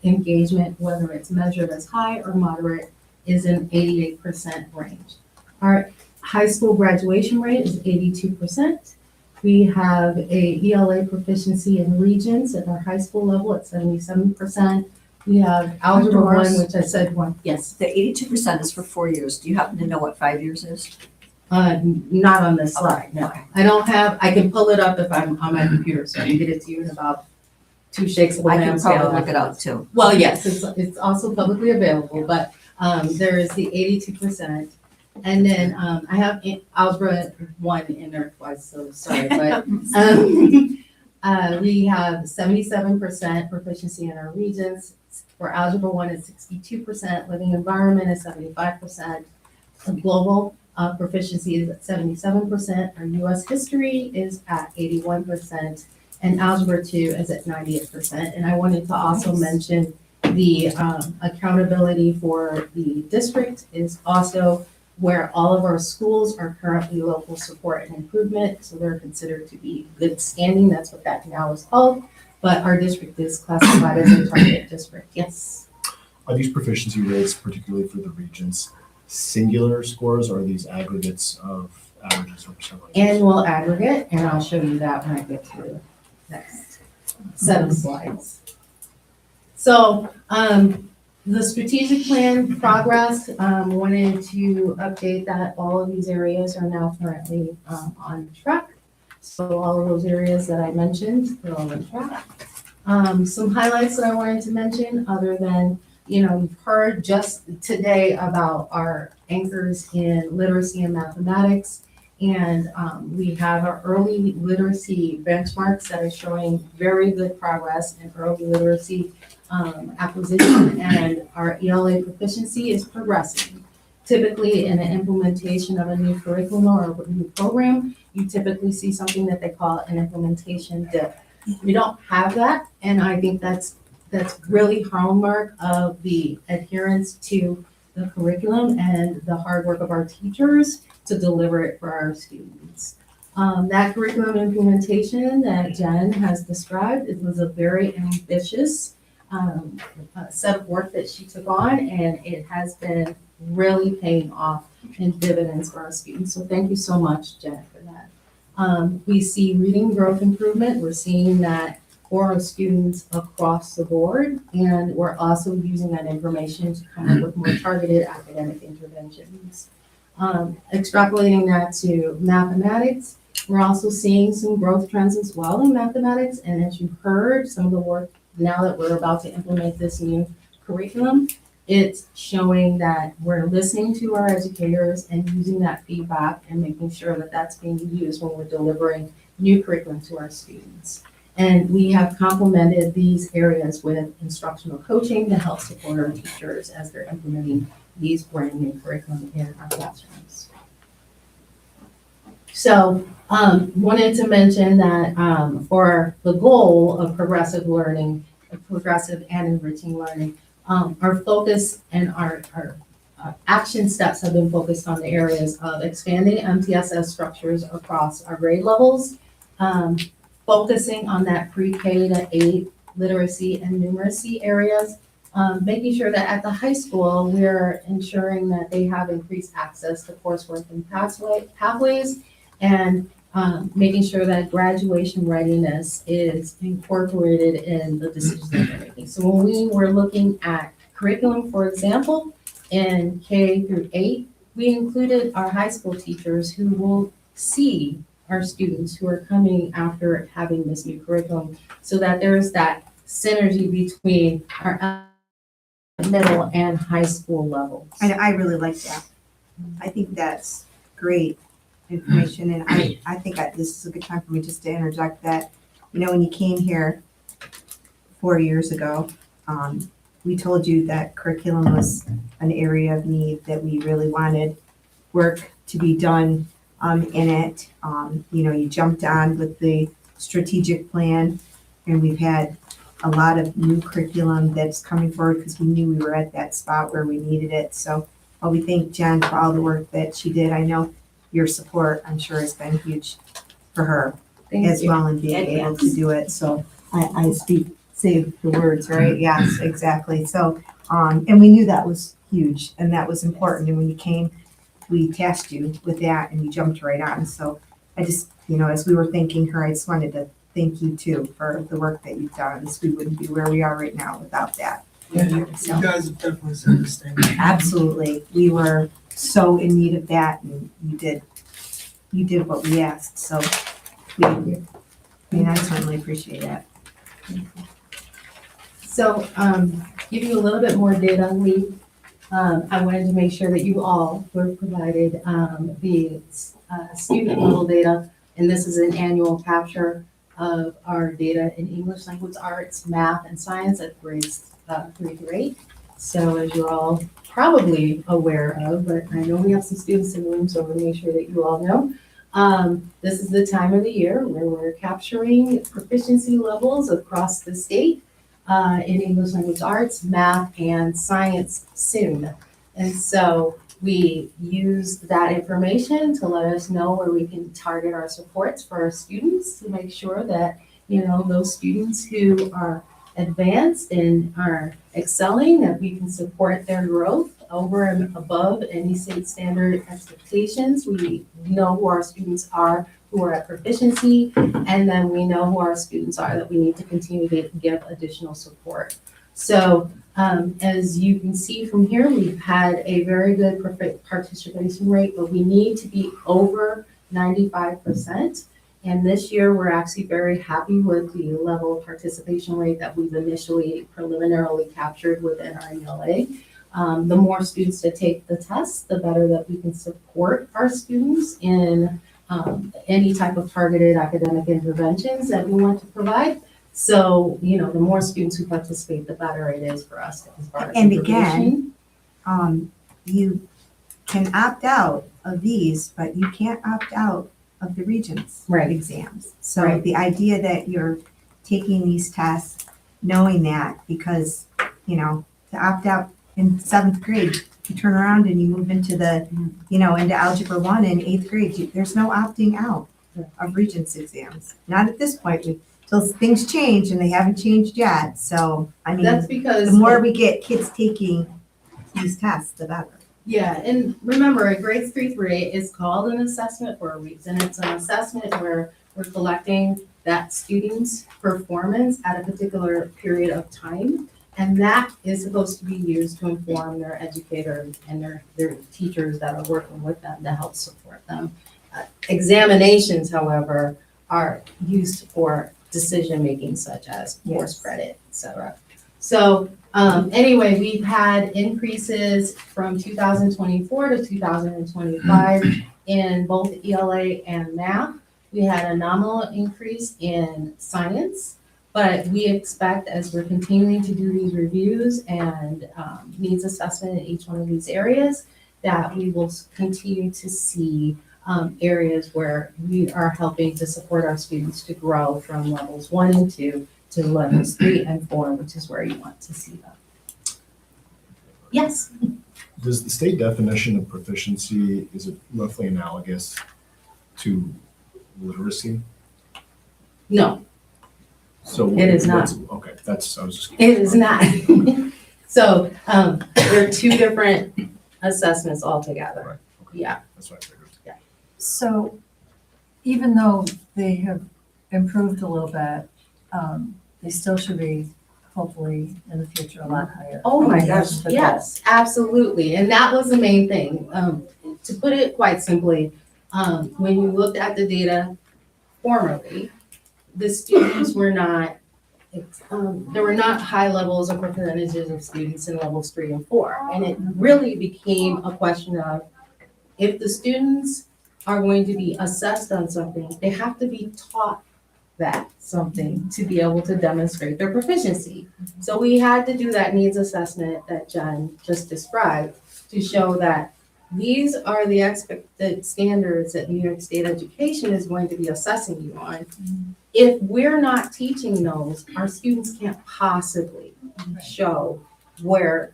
engagement, whether it's measured as high or moderate, is in 88% range. Our high school graduation rate is 82%. We have a ELA proficiency in Regents at our high school level at 77%. We have Algebra 1, which I said one, yes. The 82% is for 4 years. Do you happen to know what 5 years is? Not on this slide, no. Okay. I don't have, I can pull it up if I'm on my computer, so I can get it to you in about 2 shakes of a I can lamb's probably tail. look it up too. Well, yes, it's also publicly available, but there is the 82%. And then I have Algebra 1 in there twice, so sorry, but we have 77% proficiency in our Regents. For Algebra 1 is 62%, living environment is 75%, global proficiency is at 77%, our US history is at 81%, and Algebra 2 is at 98%. And I wanted to also mention the accountability for the district is also where all of our schools are currently local support and improvement, so they're considered to be good standing. That's what that now is called. But our district is classified as a target district. Yes. Are these proficiency rates, particularly for the Regents, singular scores, or are these aggregates of averages over several years? Annual aggregate, and I'll show you that when I get to the next set of slides. So the strategic plan progress, wanted to update that all of these areas are now currently on track. So all of those areas that I mentioned, they're all on track. Some highlights that I wanted to mention, other than, you've heard just today about our anchors in literacy and mathematics. And we have our early literacy benchmarks that are showing very good progress in early literacy acquisition, and our ELA proficiency is progressing. Typically, in an implementation of a new curriculum or a new program, you typically see something that they call an implementation dip. We don't have that, and I think that's really hallmark of the adherence to the curriculum and the hard work of our teachers to deliver it for our students. That curriculum implementation that Jen has described, it was a very ambitious set of work that she took on, and it has been really paying off in dividends for our students. So thank you so much, Jen, for that. We see reading growth improvement. We're seeing that for our students across the board, and we're also using that information to come up with more targeted academic interventions. Extrapolating that to mathematics, we're also seeing some growth trends as well in mathematics, and as you've heard, some of the work now that we're about to implement this new curriculum, it's showing that we're listening to our educators and using that feedback and making sure that that's being used when we're delivering new curriculum to our students. And we have complemented these areas with instructional coaching to help support our teachers as they're implementing these brand new curriculum in our classrooms. So wanted to mention that for the goal of progressive learning, progressive and enriching learning, our focus and our action steps have been focused on the areas of expanding MTSS structures across our grade levels, focusing on that pre-K to 8 literacy and numeracy areas, making sure that at the high school, we're ensuring that they have increased access to coursework and pathways, and making sure that graduation readiness is incorporated in the decisions that they're making. So when we were looking at curriculum, for example, in K through 8, we included our high school teachers who will see our students who are coming after having this new curriculum, so that there's that synergy between our middle and high school levels. I really like that. I think that's great information, and I think this is a good time for me just to interject that, you know, when you came here 4 years ago, we told you that curriculum was an area of need, that we really wanted work to be done in it. You know, you jumped on with the strategic plan, and we've had a lot of new curriculum that's coming forward because we knew we were at that spot where we needed it. So we thank Jen for all the work that she did. I know your support, I'm sure, has been huge for her as well in being able to do it. So I say the words, right? Yes, exactly. So, and we knew that was huge and that was important. And when you came, we tasked you with that and you jumped right on. So I just, you know, as we were thanking her, I just wanted to thank you too for the work that you've done. So we wouldn't be where we are right now without that. Yeah, you guys have definitely said this thing. Absolutely. We were so in need of that, and you did what we asked. So I certainly appreciate that. So, give you a little bit more data on LEAP. I wanted to make sure that you all were provided, the student level data, and this is an annual capture of our data in English language arts, math, and science at grades 3 through 8. So as you're all probably aware of, but I know we have some students in the room, so I want to make sure that you all know. This is the time of the year where we're capturing proficiency levels across the state in English language arts, math, and science soon. And so we use that information to let us know where we can target our supports for our students to make sure that, you know, those students who are advanced and are excelling, that we can support their growth over and above any state standard expectations. We know who our students are who are at proficiency, and then we know who our students are that we need to continue to give additional support. So as you can see from here, we've had a very good participation rate, but we need to be over 95%. And this year, we're actually very happy with the level of participation rate that we've initially preliminarily captured within our ELA. The more students that take the test, the better that we can support our students in any type of targeted academic interventions that we want to provide. So, you know, the more students who participate, the better it is for us as far as And information. again, you can opt out of these, but you can't opt out of the Regents exams. So Right. the idea that you're taking these tests, knowing that, because, you know, to opt out in 7th grade, you turn around and you move into the, you know, into Algebra 1 in 8th grade, there's no opting out of Regents exams. Not at this point, until things change, and they haven't changed yet. So, I mean, That's because the more we get kids taking these tests, the better. yeah, and remember, a grades 3 through 8 is called an assessment for a reason. It's an assessment where we're collecting that student's performance at a particular period of time. And that is supposed to be used to inform their educators and their teachers that are working with them to help support them. Examinations, however, are used for decision-making such as course credit, et cetera. So anyway, we've had increases from 2024 to 2025 in both ELA and math. We had a nominal increase in science, but we expect, as we're continuing to do these reviews and needs assessment in each one of these areas, that we will continue to see areas where we are helping to support our students to grow from levels 1 and 2 to levels 3 and 4, which is where you want to see them. Yes? Does the state definition of proficiency, is it roughly analogous to literacy? No, So it is not. Okay, I was just. It is not. So there are two different assessments altogether. Right, okay. Yeah. That's what I figured. So even though they have improved a little bit, they still should be hopefully in the future a lot higher. Oh my That's gosh, the yes, absolutely. And that was the main thing. To put it quite simply, when you looked at the data formerly, the students were not, there were not high levels or percentages of students in levels 3 and 4. And it really became a question of, if the students are going to be assessed on something, they have to be taught that something to be able to demonstrate their proficiency. So we had to do that needs assessment that Jen just described to show that these are the expected standards that New York State Education is going to be assessing you on. If we're not teaching those, our students can't possibly show where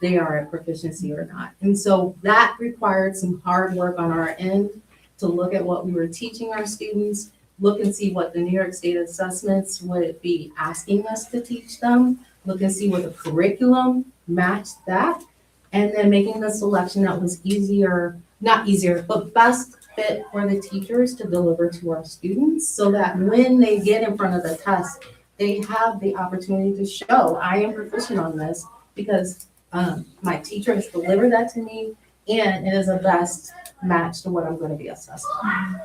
they are at proficiency or not. And so that required some hard work on our end to look at what we were teaching our students, look and see what the New York State assessments would be asking us to teach them, look and see what the curriculum matched that, and then making the selection that was not easier, but best fit for the teachers to deliver to our students, so that when they get in front of the test, they have the opportunity to show, I am proficient on this because my teacher has delivered that to me, and it is a best match to what I'm going to be assessed on.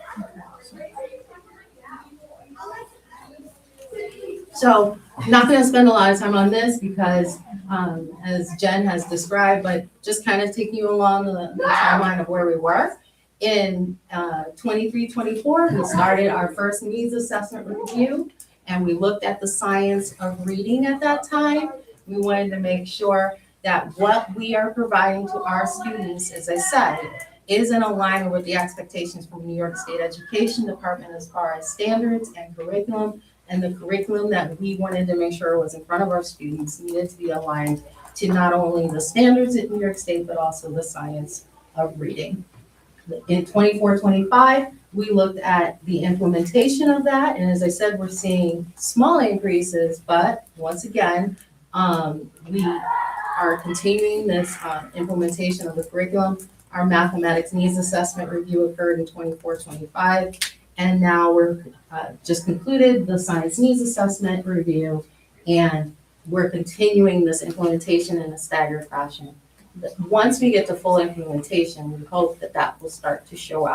So not going to spend a lot of time on this because, as Jen has described, but just kind of taking you along the timeline of where we were. In 23-24, we started our first needs assessment review, and we looked at the science of reading at that time. We wanted to make sure that what we are providing to our students, as I said, is in alignment with the expectations from New York State Education Department as far as standards and curriculum. And the curriculum that we wanted to make sure was in front of our students needed to be aligned to not only the standards at New York State, but also the science of reading. In 24-25, we looked at the implementation of that. And as I said, we're seeing small increases, but once again, we are continuing this implementation of the curriculum. Our mathematics needs assessment review occurred in 24-25. And now we're just concluded the science needs assessment review, and we're continuing this implementation in a staggered fashion. Once we get to full implementation, we hope that that will start to show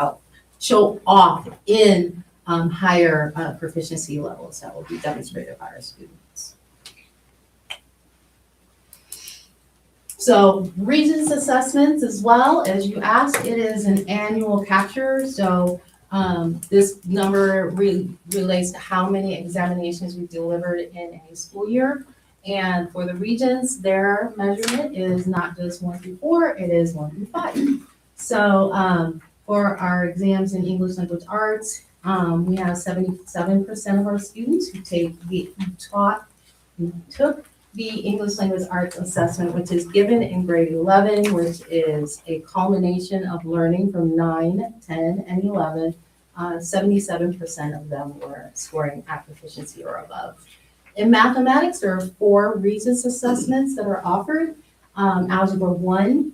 off in higher proficiency levels that will be demonstrated by our students. So Regents assessments as well, as you asked, it is an annual capture. So this number relates to how many examinations we delivered in a school year. And for the Regents, their measurement is not just 1 through 4, it is 1 through 5. So for our exams in English Language Arts, we have 77% of our students who took the English Language Arts assessment, which is given in grade 11, which is a culmination of learning from 9, 10, and 11. 77% of them were scoring at proficiency or above. In mathematics, there are 4 Regents assessments that are offered. Algebra 1,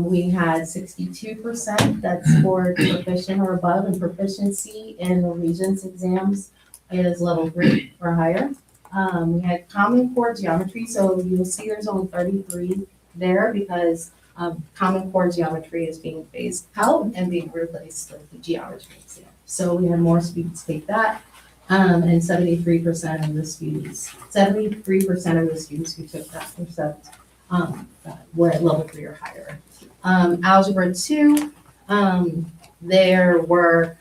we had 62% that scored proficient or above, and proficiency in the Regents exams is level 3 or higher. We had Common Core geometry, so you'll see there's only 33 there because Common Core geometry is being phased out and being replaced with the geometry exam. So we had more students take that, and 73% of the students who took that were at level 3 or higher. Algebra 2, there were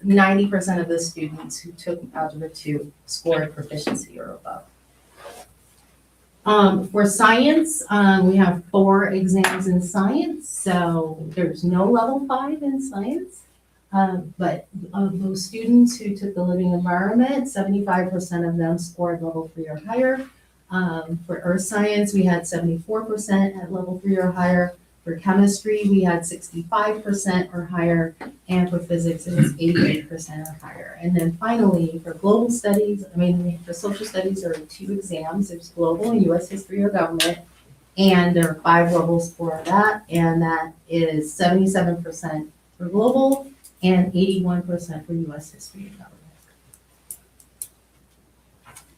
90% of the students who took Algebra 2 scored proficiency or above. For science, we have 4 exams in science, so there's no level 5 in science. But of those students who took the living environment, 75% of them scored level 3 or higher. For earth science, we had 74% at level 3 or higher. For chemistry, we had 65% or higher, and for physics, it was 88% or higher. And then finally, for global studies, for social studies, there are 2 exams. There's global and U.S. history or government, and there are 5 levels for that, and that is 77% for global and 81% for U.S. history and government.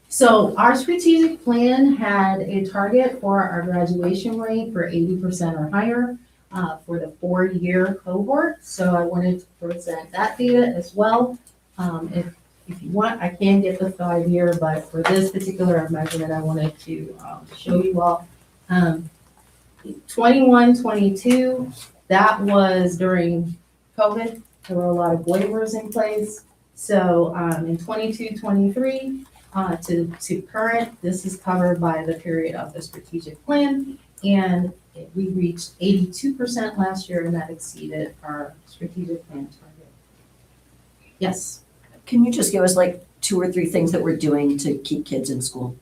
So our strategic plan had a target for our graduation rate for 80% or higher for the 4-year cohort. So I wanted to present that data as well. If you want, I can get the 5-year, but for this particular measurement, I wanted to show you all. 21, 22, that was during COVID. There were a lot of waivers in place. So in 22, 23, to current, this is covered by the period of the strategic plan. And we reached 82% last year, and that exceeded our strategic plan target. Yes. Can you just give us like 2 or 3 things that we're doing to keep kids in school?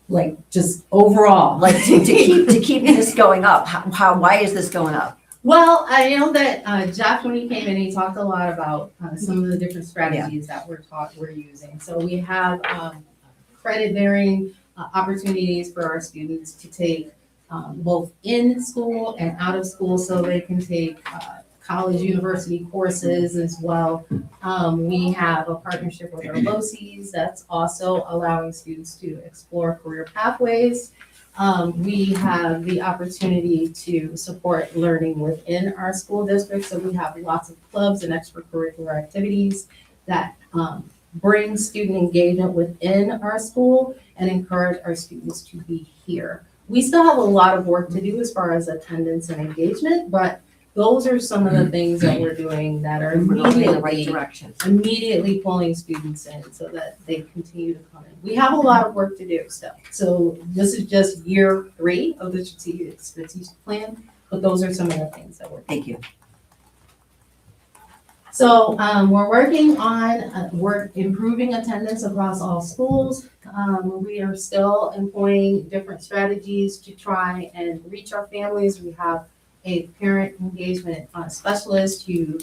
Like just overall. Like to keep this going up, why is this going up? Well, I know that Jeff, when he came in, he talked a lot about some of the different strategies that we're using. So we have credit bearing opportunities for our students to take both in school and out of school, so they can take college, university courses as well. We have a partnership with our LOCs that's also allowing students to explore career pathways. We have the opportunity to support learning within our school district. So we have lots of clubs and extracurricular activities that bring student engagement within our school and encourage our students to be here. We still have a lot of work to do as far as attendance and engagement, but those are some of the things that we're doing that are We're going in the right direction. immediately pulling students in so that they continue to come in. We have a lot of work to do still. So this is just year 3 of the strategic plan, but those are some of the things that we're doing. Thank you. So we're working on improving attendance across all schools. We are still employing different strategies to try and reach our families. We have a parent engagement specialist who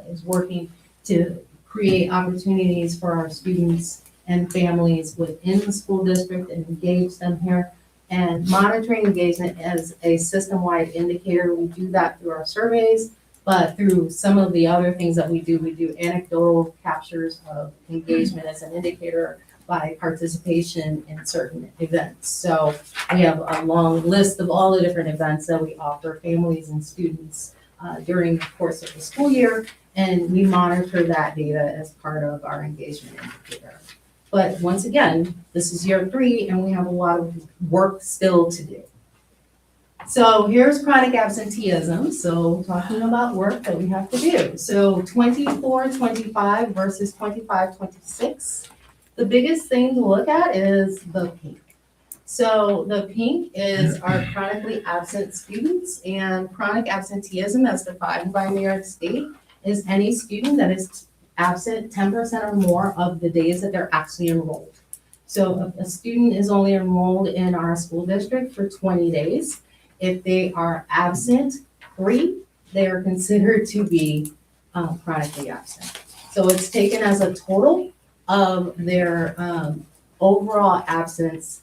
is working to create opportunities for our students and families within the school district and engage them here. And monitoring engagement as a system-wide indicator, we do that through our surveys, but through some of the other things that we do anecdotal captures of engagement as an indicator by participation in certain events. So we have a long list of all the different events that we offer families and students during the course of the school year, and we monitor that data as part of our engagement indicator. But once again, this is year 3, and we have a lot of work still to do. So here's chronic absenteeism. So talking about work that we have to do. So 24-25 versus 25-26. The biggest thing to look at is the pink. So the pink is our chronically absent students, and chronic absenteeism as defined by New York State is any student that is absent 10% or more of the days that they're actually enrolled. So a student is only enrolled in our school district for 20 days. If they are absent 3, they are considered to be chronically absent. So it's taken as a total of their overall absence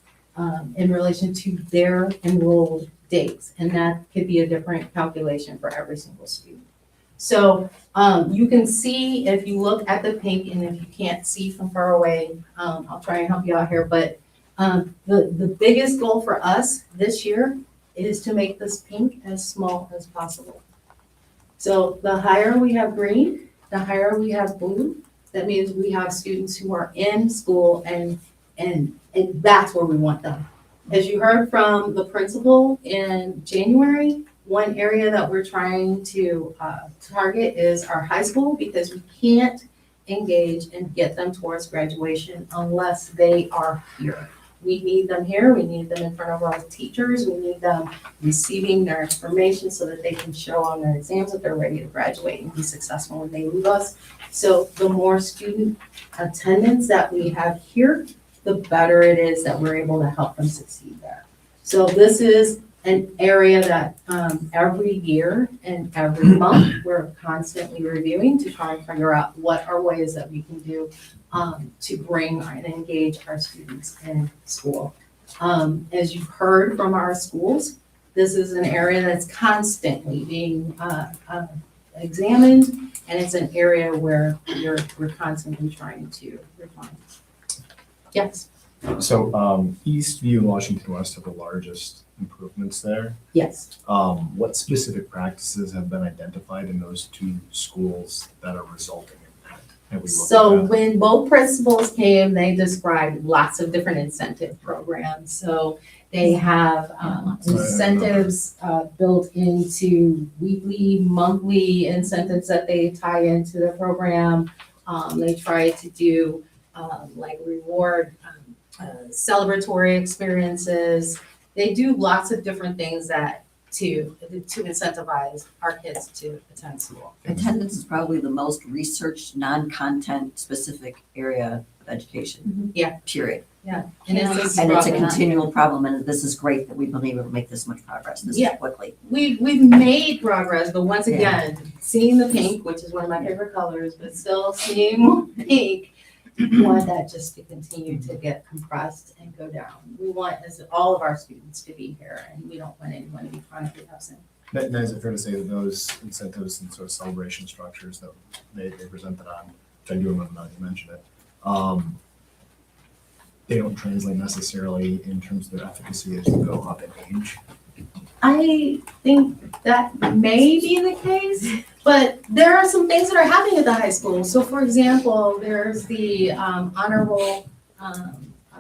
in relation to their enrolled days. And that could be a different calculation for every single student. So you can see if you look at the pink, and if you can't see from far away, I'll try and help you out here. But the biggest goal for us this year is to make this pink as small as possible. So the higher we have green, the higher we have blue. That means we have students who are in school, and that's where we want them. As you heard from the principal in January, one area that we're trying to target is our high school, because we can't engage and get them towards graduation unless they are here. We need them here, we need them in front of our teachers, we need them receiving their information so that they can show on their exams that they're ready to graduate and be successful when they leave us. So the more student attendance that we have here, the better it is that we're able to help them succeed there. So this is an area that every year and every month, we're constantly reviewing to try and figure out what are ways that we can do to bring and engage our students in school. As you've heard from our schools, this is an area that's constantly being examined, and it's an area where we're constantly trying to refine. Yes? So Eastview and Washington West have the largest improvements there. Yes. What specific practices have been identified in those 2 schools that are resulting in that? Have we looked at So that? when both principals came, they described lots of different incentive programs. So they have incentives built into weekly, monthly incentives that they tie into the program. They try to do like reward celebratory experiences. They do lots of different things that to incentivize our kids to attend school. Attendance is probably the most researched, non-content specific area of education. Yeah. Period. Yeah. And it's And it's a problem. continual problem, and this is great that we've been able to make this much progress this Yeah. quickly. We've made progress, but once again, seeing the pink, which is one of my favorite colors, but still seeing more pink, we want that just to continue to get compressed and go down. We want all of our students to be here, and we don't want anyone to be chronically absent. Now, is it fair to say that those incentives and sort of celebration structures that they presented on, which I do remember now you mentioned it, they don't translate necessarily in terms of their efficacy as you go up in age? I think that may be the case, but there are some things that are happening at the high school. So for example, there's the honorable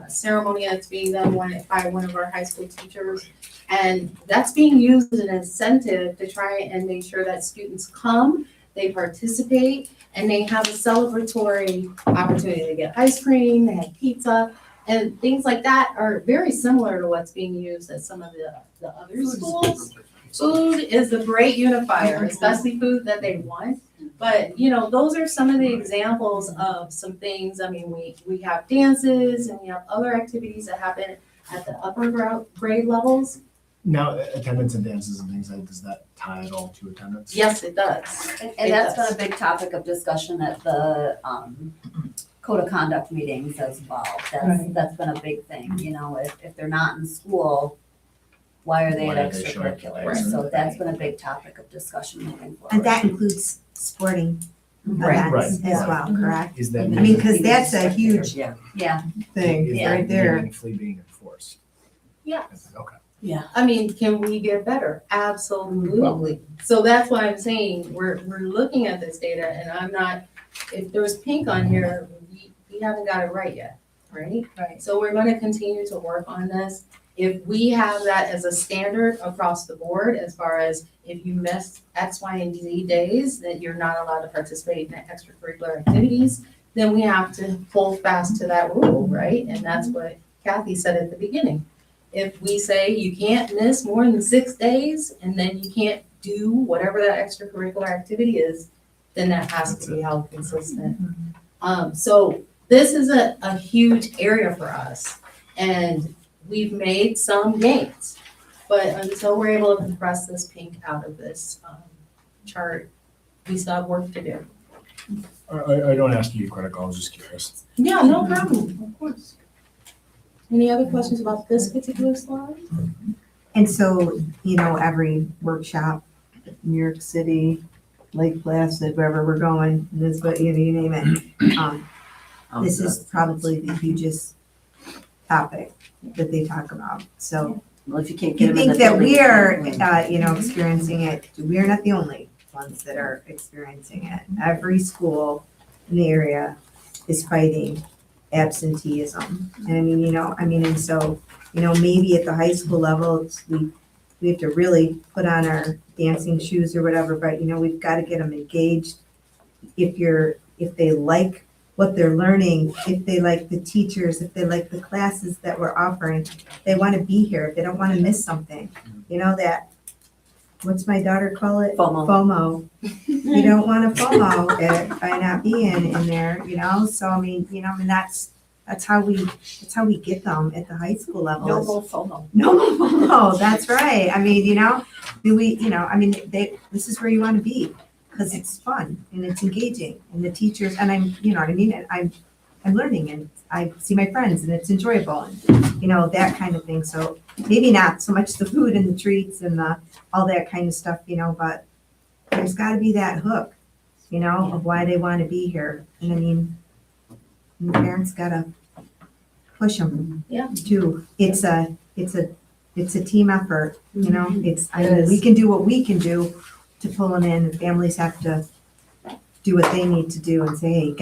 ceremony that's being done by one of our high school teachers. And that's being used as an incentive to try and make sure that students come, they participate, and they have a celebratory opportunity to get ice cream, they have pizza, and things like that are very similar to what's being used at some of the other schools. Food is a great unifier, especially food that they want. But, you know, those are some of the examples of some things. I mean, we have dances and we have other activities that happen at the upper grade levels. Now, attendance and dances and things like, does that tie at all to attendance? Yes, it does. And that's been a big topic of discussion at the code of conduct meetings as well. That's been a big thing, you know, if they're not in school, why are they Why at are they showing up? extracurriculars? So that's been a big topic of discussion moving forward. And that includes sporting Right. events as Right. well, correct? Is that? I mean, because that's a huge Yeah. thing Is right that there. meaningfully being enforced? Yes. Okay. I mean, can we get better? Absolutely. So that's why I'm saying we're looking at this data and I'm not, if there's pink on here, we haven't got it right yet, right? Right. So we're gonna continue to work on this. If we have that as a standard across the board, as far as if you miss X, Y, and Z days, that you're not allowed to participate in extracurricular activities, then we have to hold fast to that rule, right? And that's what Kathy said at the beginning. If we say you can't miss more than 6 days and then you can't do whatever that extracurricular activity is, then that has to be held consistent. So this is a huge area for us and we've made some gains. But until we're able to compress this pink out of this chart, we still have work to do. I don't ask you critical, I was just curious. Yeah, no problem, of course. Any other questions about this particular slide? And so, you know, every workshop, New York City, Lake Placid, wherever we're going, this, but you name it. This is probably the hugest topic that they talk about. So Well, if you can't you get them in think the that building, we are, you can't win. you know, experiencing it. We are not the only ones that are experiencing it. Every school in the area is fighting absenteeism. And I mean, you know, and so, you know, maybe at the high school level, we have to really put on our dancing shoes or whatever, but you know, we've got to get them engaged. If they like what they're learning, if they like the teachers, if they like the classes that we're offering, they want to be here. They don't want to miss something. You know that, what's my daughter call it? FOMO. You don't want to FOMO it by not being in there, you know? So I mean, you know, I mean, that's how we get them at the high school level. No more FOMO. No more FOMO, that's right. I mean, you know, this is where you want to be because it's fun and it's engaging and the teachers, and I'm, you know what I mean? And I'm learning and I see my friends and it's enjoyable and, you know, that kind of thing. So maybe not so much the food and the treats and all that kind of stuff, you know, but there's got to be that hook, you know, of why they want to be here. And I mean, the parents got to push them too. It's a team effort, you know, I mean, we can do what we can do to pull them in. The families have to do what they need to do and say, hey, you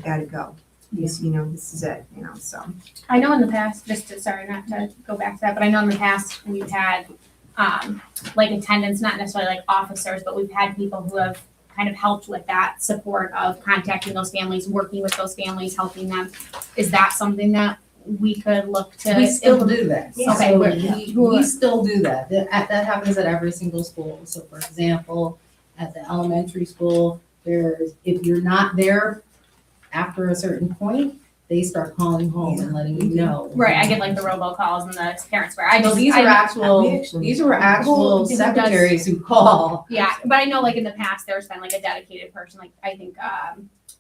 gotta go. This is it, so. I know in the past, sorry, not to go back to that, but I know in the past we've had, like attendants, not necessarily like officers, but we've had people who have kind of helped with that support of contacting those families, working with those families, helping them. Is that something that we could look to? We still do that. Yeah. So Okay. we still do that. That happens at every single school. So for example, at the elementary school, if you're not there after a certain point, they start calling home and letting you know. Right, I get like the robocalls and the parents where So these were actual secretaries who call. Yeah, but I know like in the past, there's been like a dedicated person, like I think,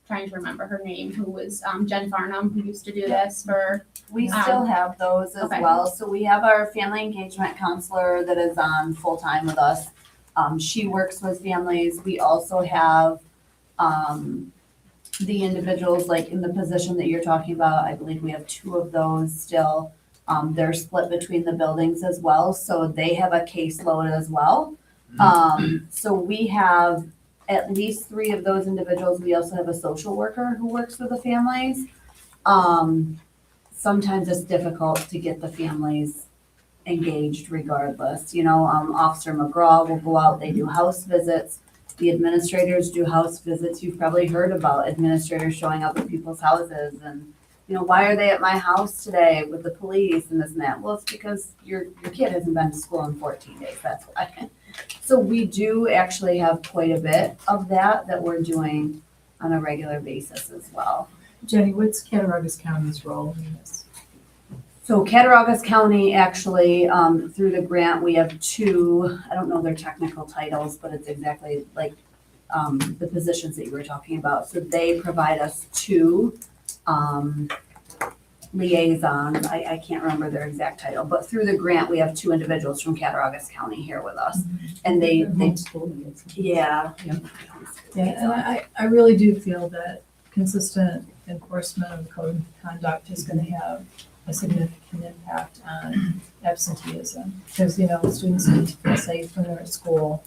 trying to remember her name, who was Jen Farnham, who used to do this for. We still have those as okay. well. So we have our family engagement counselor that is on full-time with us. She works with families. We also have, the individuals like in the position that you're talking about. I believe we have 2 of those still. They're split between the buildings as well, so they have a caseload as well. So we have at least 3 of those individuals. We also have a social worker who works with the families. Sometimes it's difficult to get the families engaged regardless. Officer McGraw will go out, they do house visits. The administrators do house visits. You've probably heard about administrators showing up at people's houses and, why are they at my house today with the police and this and that? Well, it's because your kid hasn't been to school in 14 days, that's why. So we do actually have quite a bit of that we're doing on a regular basis as well. Jenny, what's Cattaraugus County's role in this? So Cattaraugus County actually, through the grant, we have 2, I don't know their technical titles, but it's exactly like the positions that you were talking about. So they provide us 2 liaisons. I can't remember their exact title, but through the grant, we have 2 individuals from Cattaraugus County here with us. And they yeah. Yeah, and I really do feel that consistent enforcement of the code of conduct is gonna have a significant impact on absenteeism. Because, students need to feel safe when they're at school,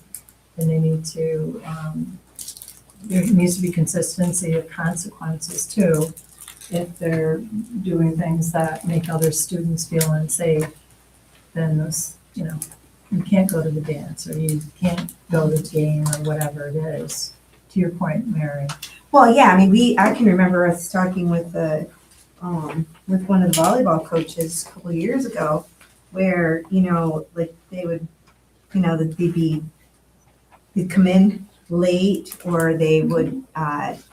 and they need to, there needs to be consistency of consequences too, if they're doing things that make other students feel unsafe. Then this, you can't go to the dance, or you can't go to the game, or whatever it is. To your point, Mary. Well, yeah, I can remember us talking with one of the volleyball coaches a couple of years ago, where, like they would, they'd come in late, or they would, have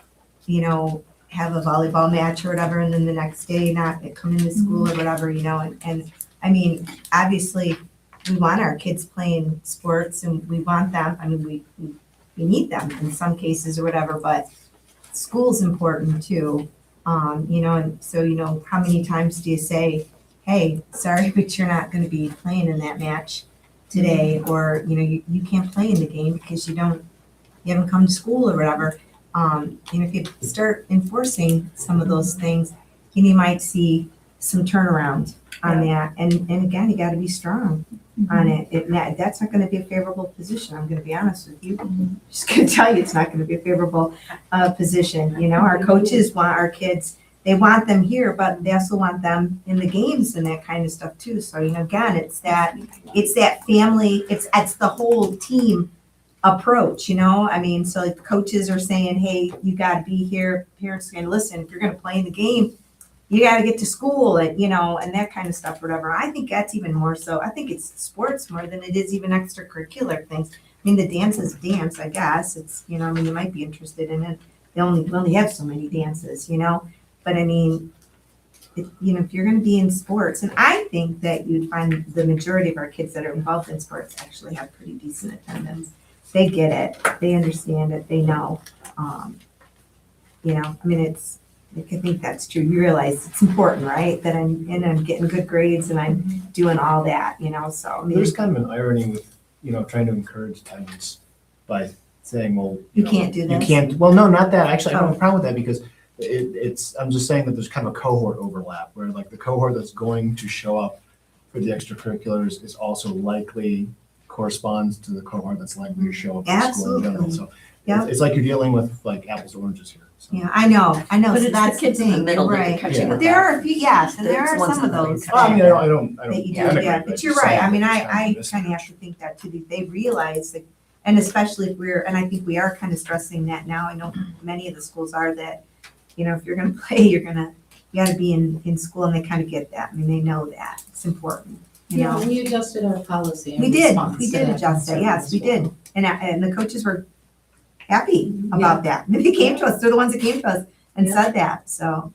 a volleyball match or whatever, and then the next day not come into school or whatever, and obviously we want our kids playing sports, and we want them, we need them in some cases or whatever, but school's important too. And so, how many times do you say, hey, sorry, but you're not gonna be playing in that match today, or, you can't play in the game because you haven't come to school or whatever. If you start enforcing some of those things, you might see some turnaround on that. And again, you gotta be strong on it. That's not gonna be a favorable position, I'm gonna be honest with you. Just gonna tell you, it's not gonna be a favorable position. Our coaches want our kids, they want them here, but they also want them in the games and that kind of stuff too. So, again, it's that family, it's the whole team approach, so like the coaches are saying, hey, you gotta be here, parents are gonna listen, if you're gonna play in the game, you gotta get to school, and and that kind of stuff, whatever. I think that's even more so, I think it's sports more than it is even extracurricular things. The dance is dance, I guess, it's, you might be interested in it, we only have so many dances, but if you're gonna be in sports, and I think that you'd find the majority of our kids that are involved in sports actually have pretty decent attendance. They get it, they understand it, they know. I think that's true. You realize it's important, right? That I'm getting good grades and I'm doing all that, so. There's kind of an irony with, trying to encourage attendance by saying, well, You can't do you this? can't, well, no, not that. Actually, I don't have a problem with that, because I'm just saying that there's kind of a cohort overlap, where like the cohort that's going to show up for the extracurriculars is also likely corresponds to the cohort that's likely to show up in school in general. Absolutely. So Yep. it's like you're dealing with like apples to oranges here. So. Yeah, I know, But so it's the that's the kids in the thing, middle you're that you're right. catching But with there that. are a few, yes, and there There's are ones some in of the those. Well, I mean, I don't That you do, denigrate, yeah, but but just you're right, I saying mean, that I this kind of have to think that too, they realize that, and especially if we're, and I think we are kind of stressing that now, I know many of the schools are that, you know, if you're gonna play, you gotta be in school, and they kind of get that, I mean, they know that, it's important, you Yeah, know? we adjusted our policy in We did response to that adjust it, concern yes, as we well. did, and the coaches were happy about that, they came to us, they're the ones that came to us and Yeah. said that, so.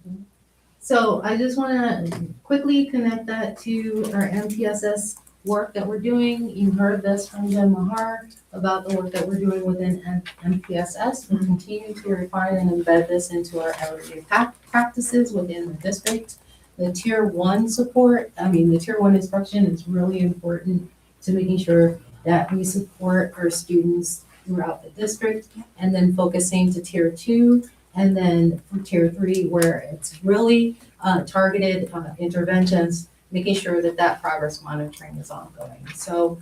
So I just want to quickly connect that to our MTSS work that we're doing. You heard this from Jen Mahar about the work that we're doing within MTSS. We're continuing to refine and embed this into our everyday practices within the district. The tier one support, the tier one instruction is really important to making sure that we support our students throughout the district, and then focusing to tier two, and then for tier three, where it's really targeted interventions, making sure that that progress monitoring is ongoing. So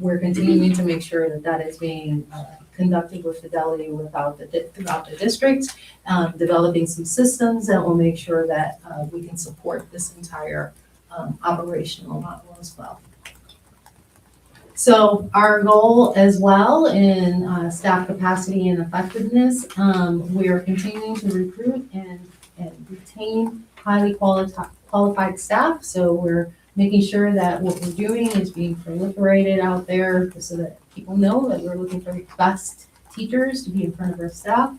we're continuing to make sure that that is being conducted with fidelity throughout the district, developing some systems that will make sure that we can support this entire operational model as well. So our goal as well in staff capacity and effectiveness, we are continuing to recruit and retain highly qualified staff. So we're making sure that what we're doing is being proliferated out there so that people know that we're looking for the best teachers to be in front of our staff.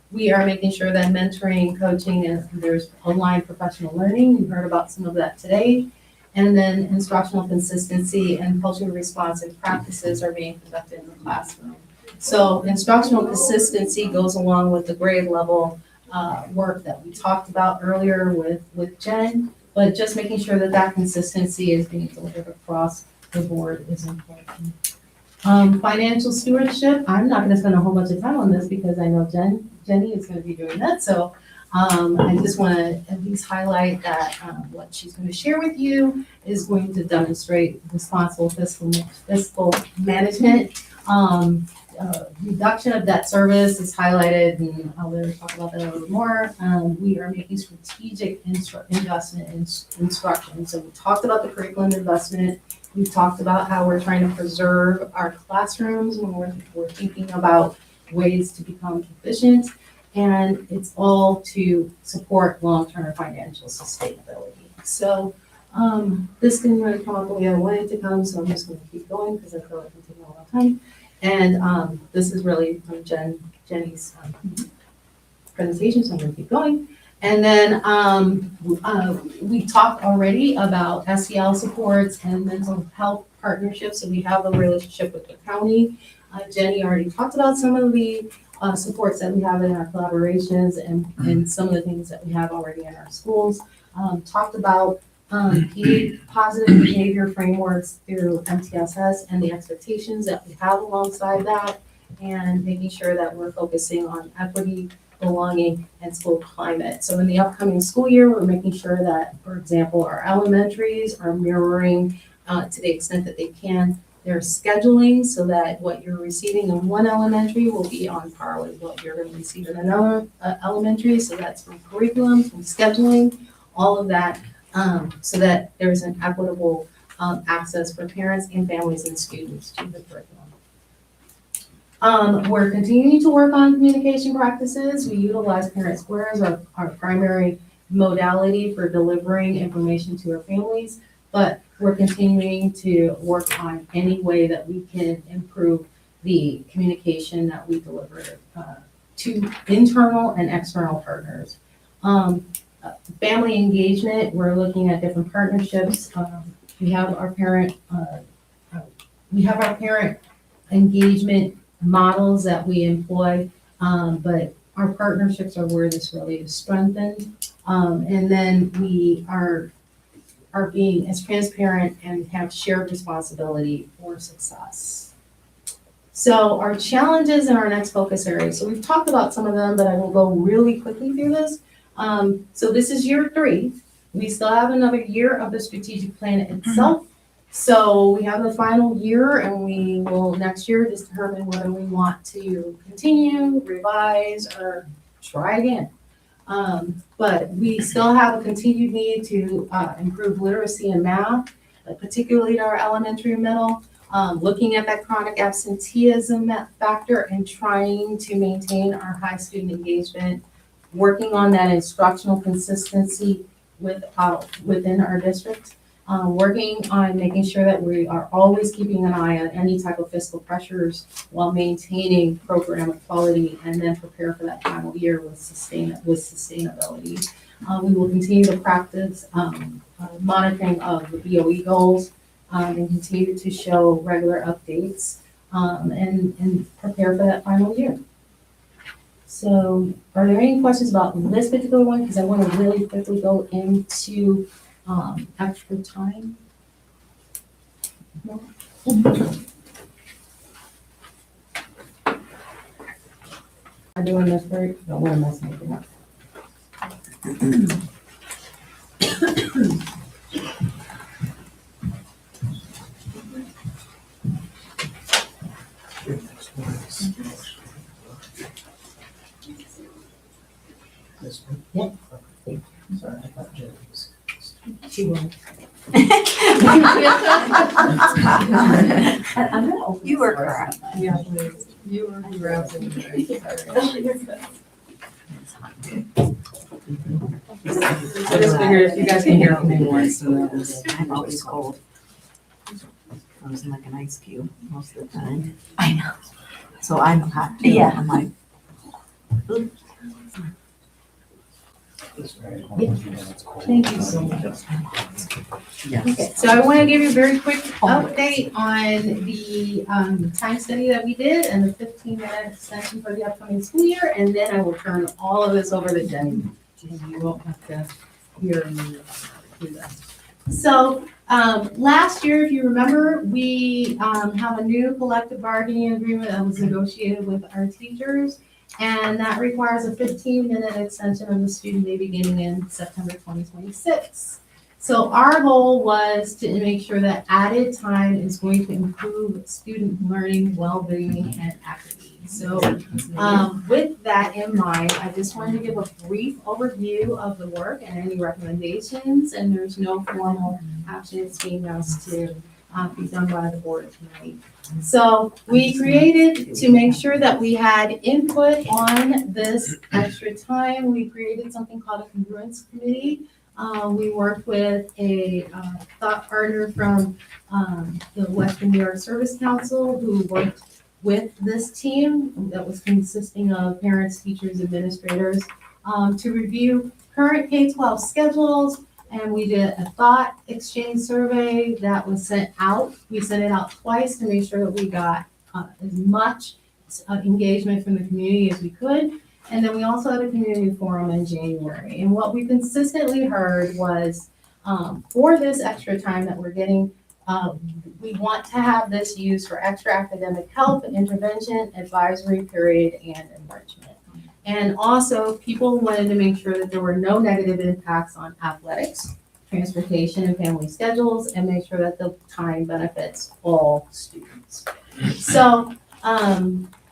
We are making sure that mentoring, coaching, and there's online professional learning. You heard about some of that today. And then instructional consistency and culturally responsive practices are being conducted in the classroom. So instructional consistency goes along with the grade level work that we talked about earlier with Jen, but just making sure that that consistency is being delivered across the board is important. Financial stewardship, I'm not gonna spend a whole bunch of time on this because I know Jenny is gonna be doing that, so I just wanna at least highlight that what she's gonna share with you is going to demonstrate responsible fiscal management. Reduction of debt service is highlighted, and I'll later talk about that a little more. We are making strategic investment in instruction. So we talked about the curriculum investment. We've talked about how we're trying to preserve our classrooms when we're thinking about ways to become efficient. And it's all to support long-term financial sustainability. So this didn't really come up the way I wanted it to come, so I'm just gonna keep going because I feel like I'm taking a lot of time. And this is really from Jenny's presentation, so I'm gonna keep going. And then we talked already about SEL supports and mental health partnerships, so we have a relationship with the county. Jenny already talked about some of the supports that we have in our collaborations and some of the things that we have already in our schools. Talked about positive behavior frameworks through MTSS and the expectations that we have alongside that, and making sure that we're focusing on equity, belonging, and school climate. So in the upcoming school year, we're making sure that, for example, our elementaries are mirroring to the extent that they can their scheduling, so that what you're receiving in one elementary will be on par with what you're going to receive in another elementary. So that's from curriculum, from scheduling, all of that, so that there's an equitable access for parents and families and students to the curriculum. We're continuing to work on communication practices. We utilize Parent Square as our primary modality for delivering information to our families, but we're continuing to work on any way that we can improve the communication that we deliver to internal and external partners. Family engagement, we're looking at different partnerships. We have our parent engagement models that we employ, but our partnerships are where this really is strengthened. And then we are being as transparent and have shared responsibility for success. So our challenges and our next focus areas. So we've talked about some of them, but I will go really quickly through this. So this is year 3. We still have another year of the strategic plan itself. So we have the final year and we will next year just determine whether we want to continue, revise, or try again. But we still have a continued need to improve literacy and math, particularly at our elementary and middle. Looking at that chronic absenteeism factor and trying to maintain our high student engagement, working on that instructional consistency within our district. Working on making sure that we are always keeping an eye on any type of fiscal pressures while maintaining program quality and then prepare for that final year with sustainability. We will continue to practice monitoring of the BOE goals and continue to show regular updates and prepare for that final year. So are there any questions about this particular one? Because I want to really quickly go into extra time. No? I'm doing this right. Don't want to mess anything up. Yep. Sorry, I thought Jen was. She will. You were correct. Yeah, you were absolutely right. I just figured if you guys can hear me more, so that was. I'm always cold. Frozen like an ice cube most of the time. I know. So I'm hot too. Yeah. I'm like, Thank you so much. yes. Okay, so I want to give you a very quick update on the time study that we did and the 15-minute extension for the upcoming school year, and then I will turn all of this over to Jenny. Jenny, you won't have to hear me do that. So last year, if you remember, we have a new collective bargaining agreement that was negotiated with our teachers. And that requires a 15-minute extension of the student day beginning in September 2026. So our goal was to make sure that added time is going to improve student learning, well-being, and equity. So with that in mind, I just wanted to give a brief overview of the work and any recommendations, and there's no formal action that's being asked to be done by the board tonight. So we created, to make sure that we had input on this extra time, we created something called a congruence committee. We worked with a thought partner from the Western New York Service Council who worked with this team that was consisting of parents, teachers, administrators, to review current K-12 schedules. And we did a thought exchange survey that was sent out. We sent it out twice to make sure that we got as much engagement from the community as we could. And then we also had a community forum in January. And what we consistently heard was for this extra time that we're getting, we want to have this used for extra academic help, intervention, advisory period, and enrichment. And also, people wanted to make sure that there were no negative impacts on athletics, transportation, and family schedules, and make sure that the time benefits all students. So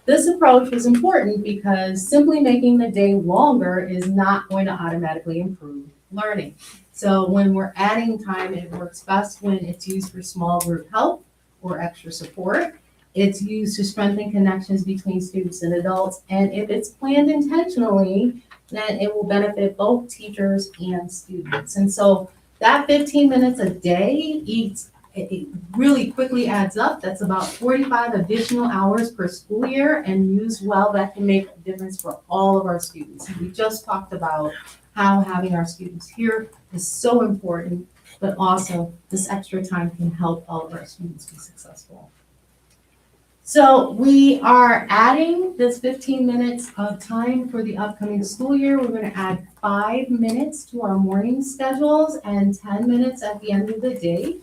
this approach was important because simply making the day longer is not going to automatically improve learning. So when we're adding time, it works best when it's used for small group help or extra support. It's used to strengthen connections between students and adults, and if it's planned intentionally, then it will benefit both teachers and students. And so that 15 minutes a day, it really quickly adds up. That's about 45 additional hours per school year, and used well, that can make a difference for all of our students. And we just talked about how having our students here is so important, but also this extra time can help all of our students be successful. So we are adding this 15 minutes of time for the upcoming school year. We're going to add 5 minutes to our morning schedules and 10 minutes at the end of the day.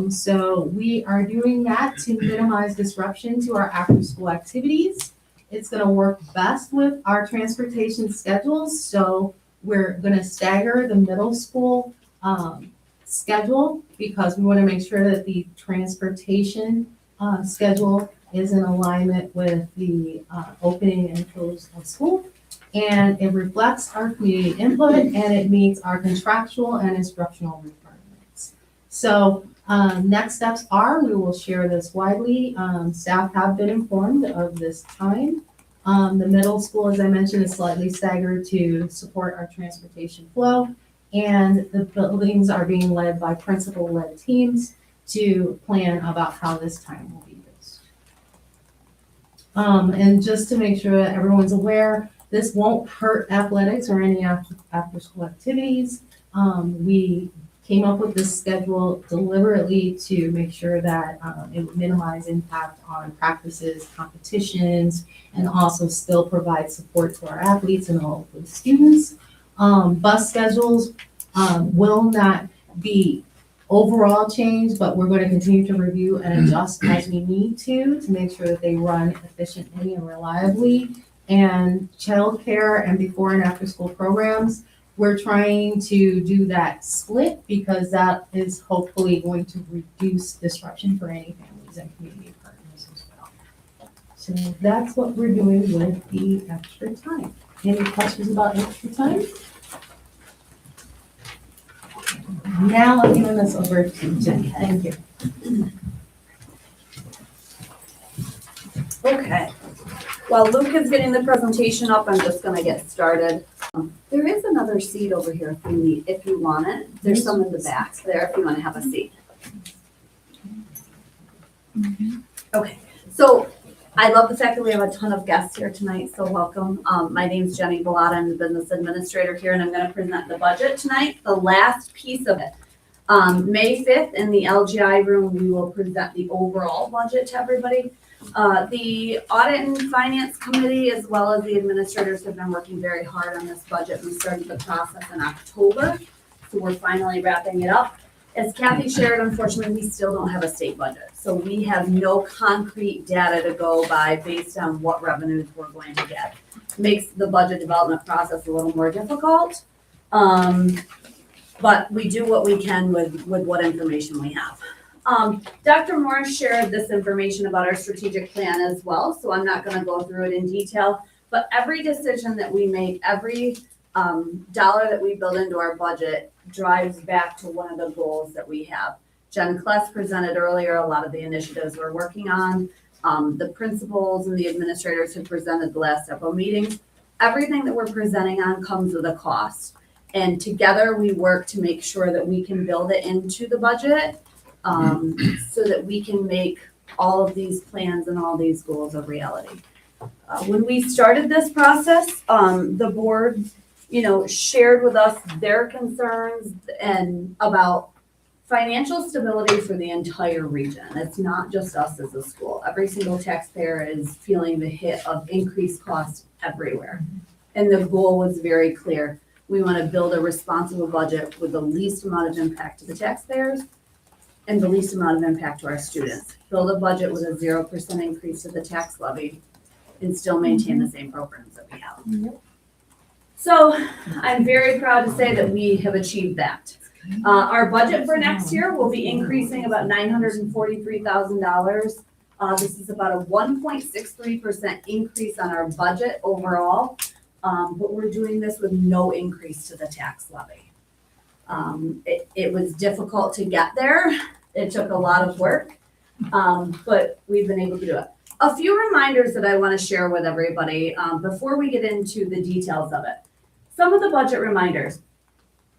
So we are doing that to minimize disruption to our after-school activities. It's going to work best with our transportation schedules. So we're going to stagger the middle school schedule because we want to make sure that the transportation schedule is in alignment with the opening and close of school. And it reflects our community input and it meets our contractual and instructional requirements. So next steps are we will share this widely. Staff have been informed of this time. The middle school, as I mentioned, is slightly staggered to support our transportation flow. And the buildings are being led by principal-led teams to plan about how this time will be used. And just to make sure that everyone's aware, this won't hurt athletics or any after-school activities. We came up with this schedule deliberately to make sure that it would minimize impact on practices, competitions, and also still provide support to our athletes and all of the students. Bus schedules will not be overall changed, but we're going to continue to review and adjust as we need to make sure that they run efficiently and reliably. And childcare and before and after school programs, we're trying to do that split because that is hopefully going to reduce disruption for any families and community partners as well. So that's what we're doing with the extra time. Any questions about extra time? Now I'm giving this over to Jen. Thank you. Okay. While Luke is getting the presentation up, I'm just gonna get started. There is another seat over here if you want it. There's some in the back there if you wanna have a seat. Okay, so I love the fact that we have a ton of guests here tonight, so welcome. My name's Jenny Bellata, I'm the business administrator here, and I'm gonna present the budget tonight, the last piece of it. May 5th in the LGI room, we will present the overall budget to everybody. The audit and finance committee, as well as the administrators, have been working very hard on this budget. We started the process in October, so we're finally wrapping it up. As Kathy shared, unfortunately, we still don't have a state budget. So we have no concrete data to go by based on what revenues we're going to get. Makes the budget development process a little more difficult. But we do what we can with what information we have. Dr. Morris shared this information about our strategic plan as well, so I'm not gonna go through it in detail, but every decision that we make, every dollar that we build into our budget drives back to one of the goals that we have. Jen Kless presented earlier a lot of the initiatives we're working on. The principals and the administrators have presented the last several meetings. Everything that we're presenting on comes with a cost. And together we work to make sure that we can build it into the budget so that we can make all of these plans and all these goals a reality. When we started this process, the board, shared with us their concerns and about financial stability for the entire region. It's not just us as a school. Every single taxpayer is feeling the hit of increased costs everywhere. And the goal was very clear. We want to build a responsible budget with the least amount of impact to the taxpayers and the least amount of impact to our students. Build a budget with a 0% increase to the tax levy and still maintain the same programs that we have. Yep. So I'm very proud to say that we have achieved that. Our budget for next year will be increasing about $943,000. This is about a 1.63% increase on our budget overall, but we're doing this with no increase to the tax levy. It was difficult to get there. It took a lot of work, but we've been able to do it. A few reminders that I want to share with everybody before we get into the details of it. Some of the budget reminders.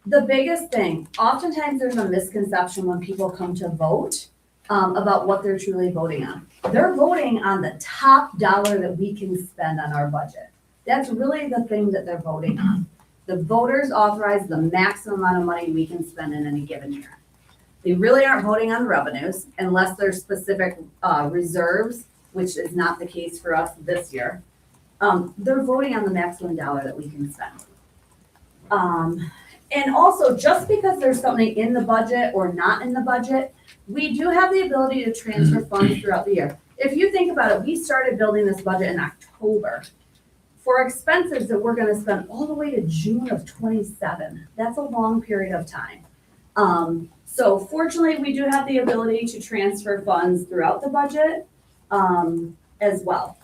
The biggest thing, oftentimes there's a misconception when people come to vote about what they're truly voting on. They're voting on the top dollar that we can spend on our budget. That's really the thing that they're voting on. The voters authorize the maximum amount of money we can spend in any given year. They really aren't voting on revenues unless there's specific reserves, which is not the case for us this year. They're voting on the maximum dollar that we can spend. And also, just because there's something in the budget or not in the budget, we do have the ability to transfer funds throughout the year. If you think about it, we started building this budget in October for expenses that we're gonna spend all the way to June of 27. That's a long period of time. So fortunately, we do have the ability to transfer funds throughout the budget, as well.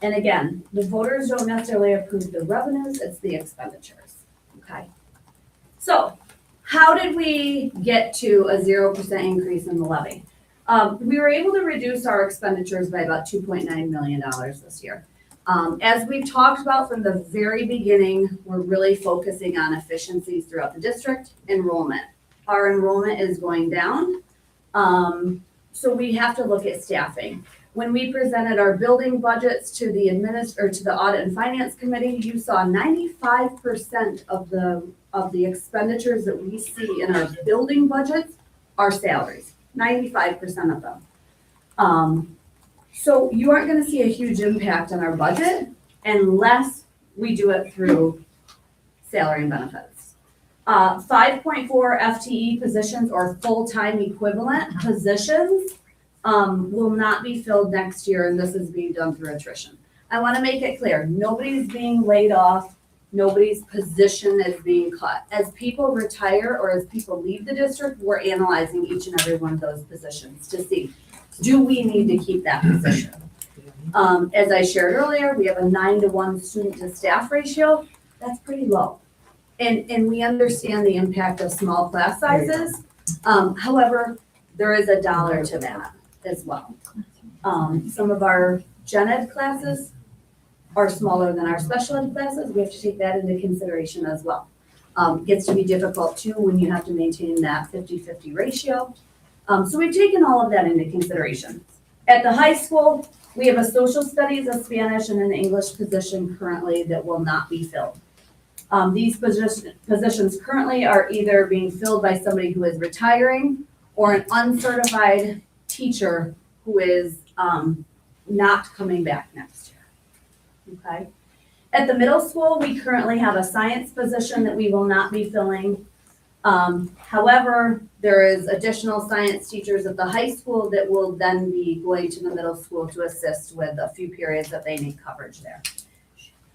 And again, the voters don't necessarily approve the revenues, it's the expenditures, okay? So, how did we get to a 0% increase in the levy? We were able to reduce our expenditures by about $2.9 million this year. As we've talked about from the very beginning, we're really focusing on efficiencies throughout the district. Enrollment. Our enrollment is going down, so we have to look at staffing. When we presented our building budgets to the to the Audit and Finance Committee, you saw 95% of the expenditures that we see in our building budgets are salaries, 95% of them. So you aren't gonna see a huge impact on our budget unless we do it through salary and benefits. 5.4 FTE positions or full-time equivalent positions will not be filled next year, and this is being done through attrition. I wanna make it clear, nobody's being laid off, nobody's position is being cut. As people retire or as people leave the district, we're analyzing each and every one of those positions to see, do we need to keep that position? As I shared earlier, we have a 9-to-1 student to staff ratio, that's pretty low. And we understand the impact of small class sizes. However, there is a dollar to that as well. Some of our gen ed classes are smaller than our special ed classes. We have to take that into consideration as well. Gets to be difficult too when you have to maintain that 50-50 ratio. So we've taken all of that into consideration. At the high school, we have a social studies, a Spanish, and an English position currently that will not be filled. These positions currently are either being filled by somebody who is retiring or an uncertified teacher who is not coming back next year, okay? At the middle school, we currently have a science position that we will not be filling. However, there is additional science teachers at the high school that will then be going to the middle school to assist with a few periods that they need coverage there.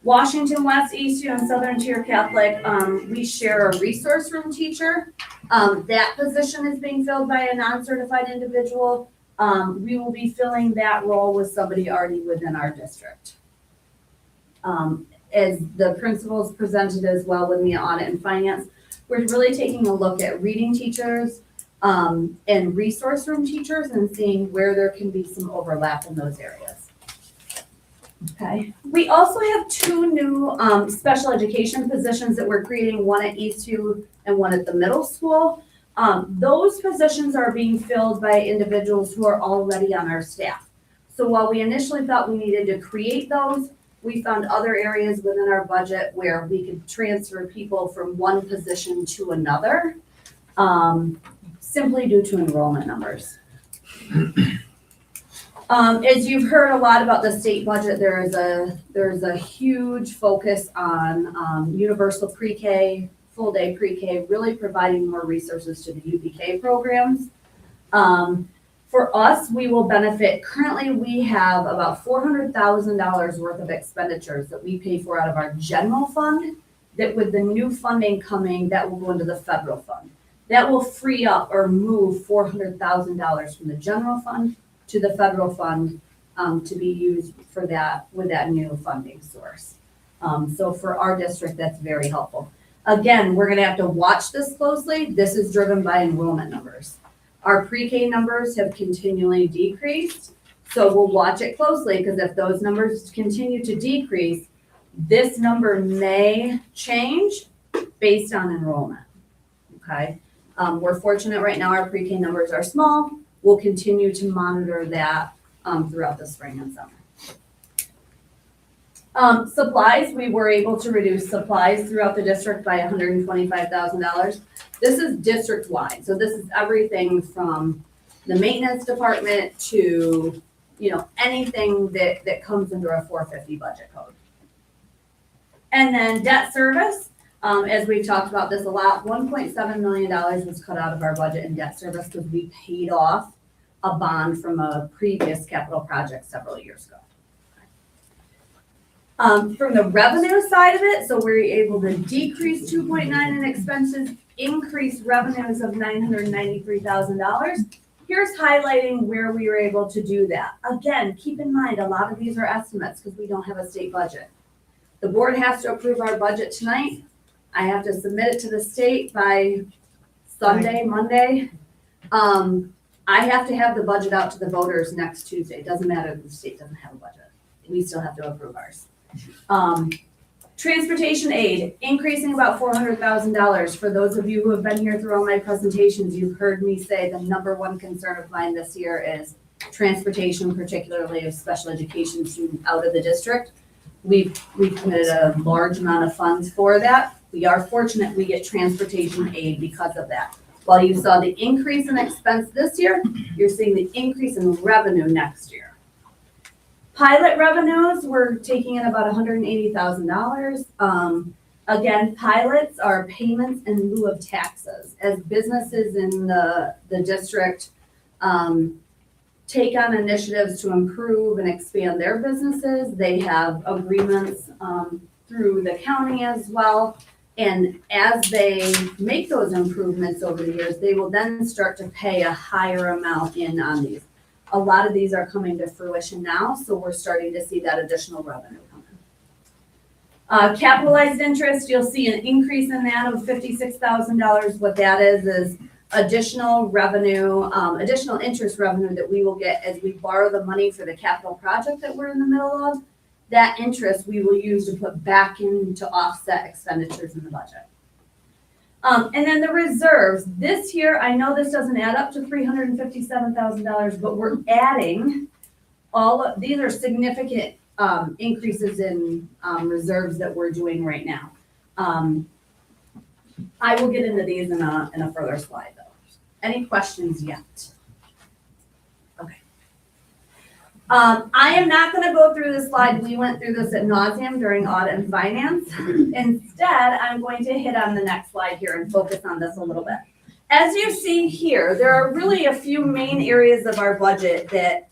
Washington West, Eastview, and Southern Tier Catholic, we share a resource room teacher. That position is being filled by a non-certified individual. We will be filling that role with somebody already within our district. As the principals presented as well with me Audit and Finance, we're really taking a look at reading teachers and resource room teachers and seeing where there can be some overlap in those areas. Okay, we also have 2 new special education positions that we're creating, one at Eastview and one at the middle school. Those positions are being filled by individuals who are already on our staff. So while we initially thought we needed to create those, we found other areas within our budget where we could transfer people from one position to another, simply due to enrollment numbers. As you've heard a lot about the state budget, there's a huge focus on universal pre-K, full day pre-K, really providing more resources to the UPK programs. For us, we will benefit, currently we have about $400,000 worth of expenditures that we pay for out of our general fund, that with the new funding coming, that will go into the federal fund. That will free up or move $400,000 from the general fund to the federal fund to be used for that, with that new funding source. So for our district, that's very helpful. Again, we're gonna have to watch this closely. This is driven by enrollment numbers. Our pre-K numbers have continually decreased, so we'll watch it closely, because if those numbers continue to decrease, this number may change based on enrollment, okay? We're fortunate right now, our pre-K numbers are small. We'll continue to monitor that throughout the spring and summer. Supplies, we were able to reduce supplies throughout the district by $125,000. This is district-wide, so this is everything from the maintenance department to, you know, anything that comes under a 450 budget code. And then debt service, as we've talked about this a lot, $1.7 million was cut out of our budget in debt service because we paid off a bond from a previous capital project several years ago. From the revenue side of it, so we're able to decrease 2.9 in expenses, increase revenues of $993,000. Here's highlighting where we were able to do that. Again, keep in mind, a lot of these are estimates because we don't have a state budget. The board has to approve our budget tonight. I have to submit it to the state by Sunday, Monday. I have to have the budget out to the voters next Tuesday. It doesn't matter if the state doesn't have a budget. We still have to approve ours. Transportation aid, increasing about $400,000. For those of you who have been here through all my presentations, you've heard me say the number one concern of mine this year is transportation, particularly of special education students out of the district. We've committed a large amount of funds for that. We are fortunate we get transportation aid because of that. While you saw the increase in expense this year, you're seeing the increase in revenue next year. Pilot revenues, we're taking in about $180,000. Again, pilots are payments in lieu of taxes. As businesses in the district take on initiatives to improve and expand their businesses, they have agreements through the county as well. And as they make those improvements over the years, they will then start to pay a higher amount in on these. A lot of these are coming to fruition now, so we're starting to see that additional revenue come in. Capitalized interest, you'll see an increase in that of $56,000. What that is additional revenue, additional interest revenue that we will get as we borrow the money for the capital project that we're in the middle of. That interest we will use to put back in to offset expenditures in the budget. And then the reserves. This year, I know this doesn't add up to $357,000, but we're adding these are significant increases in reserves that we're doing right now. I will get into these in a further slide though. Any questions yet? Okay. I am not going to go through this slide. We went through this ad nauseam during audit and finance. Instead, I'm going to hit on the next slide here and focus on this a little bit. As you see here, there are really a few main areas of our budget that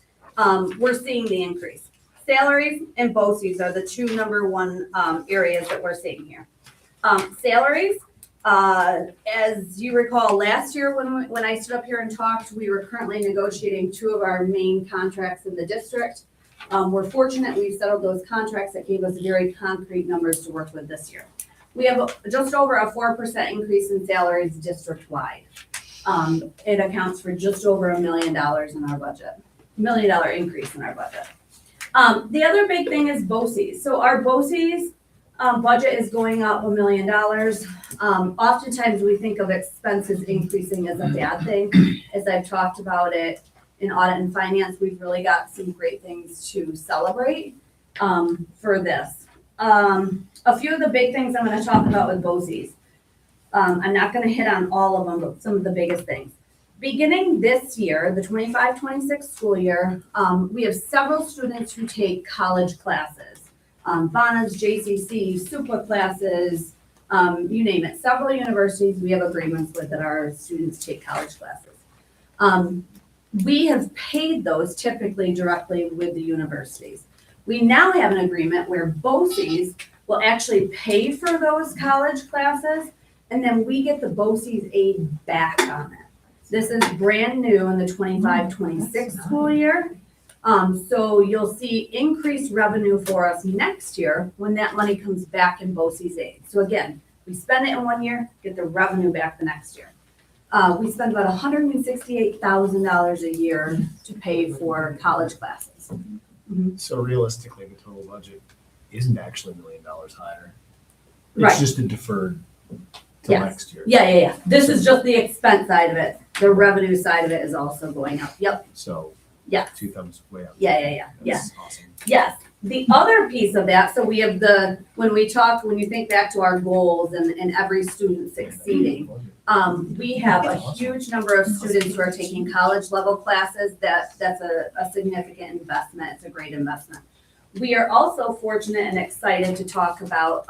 we're seeing the increase. Salaries and BOCES are the two number one areas that we're seeing here. Salaries, as you recall, last year when I stood up here and talked, we were currently negotiating two of our main contracts in the district. We're fortunate we've settled those contracts that gave us very concrete numbers to work with this year. We have just over a 4% increase in salaries district-wide. It accounts for just over $1 million in our budget, $1 million increase in our budget. The other big thing is BOCES. So our BOCES budget is going up $1 million. Oftentimes we think of expenses increasing as a bad thing. As I've talked about it in audit and finance, we've really got some great things to celebrate for this. A few of the big things I'm going to talk about with BOCES. I'm not going to hit on all of them, but some of the biggest things. Beginning this year, the 25-26 school year, we have several students who take college classes. BONAs, JCC, SUPA classes, you name it. Several universities we have agreements with that our students take college classes. We have paid those typically directly with the universities. We now have an agreement where BOCES will actually pay for those college classes, and then we get the BOCES aid back on it. This is brand new in the 25-26 school year. So you'll see increased revenue for us next year when that money comes back in BOCES aid. So again, we spend it in 1 year, get the revenue back the next year. We spend about $168,000 a year to pay for college classes. So realistically, the total budget isn't actually $1 million higher. It's Right. just a deferred till Yes. next year. Yeah. This is just the expense side of it. The revenue side of it is also going up. Yep. So Yeah. 2 thumbs way up. Yeah. That's awesome. Yes. The other piece of that, so we have when you think back to our goals and every student succeeding, we have a huge number of students who are taking college level classes. That's a significant investment. It's a great investment. We are also fortunate and excited to talk about,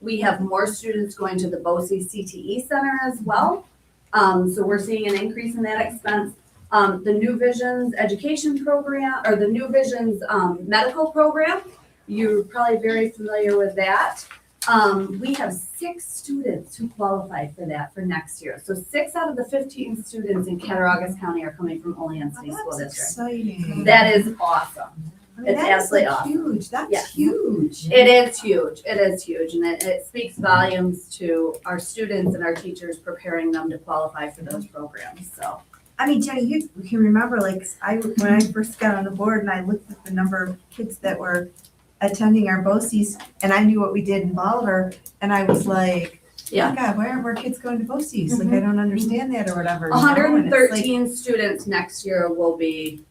we have more students going to the BOCES CTE Center as well. So we're seeing an increase in that expense. The New Visions education program, or the New Visions medical program, You're probably very familiar with that. We have 6 students who qualified for that for next year. So 6 out of the 15 students in Cattaraugus County are coming from Olean City School That's District. exciting. That is awesome. I mean, It's that is, absolutely like, awesome. huge. That's Yes. huge. It is huge. It is huge. And it speaks volumes to our students and our teachers preparing them to qualify for those programs, so. I mean, Jenny, you can remember, like, when I first got on the board and I looked at the number of kids that were attending our BOCES, and I knew what we did in Bolivar, and I was like, oh my God, why aren't more kids going to BOCES? Like, I don't understand that or whatever. you know, and it's like, 113 students next year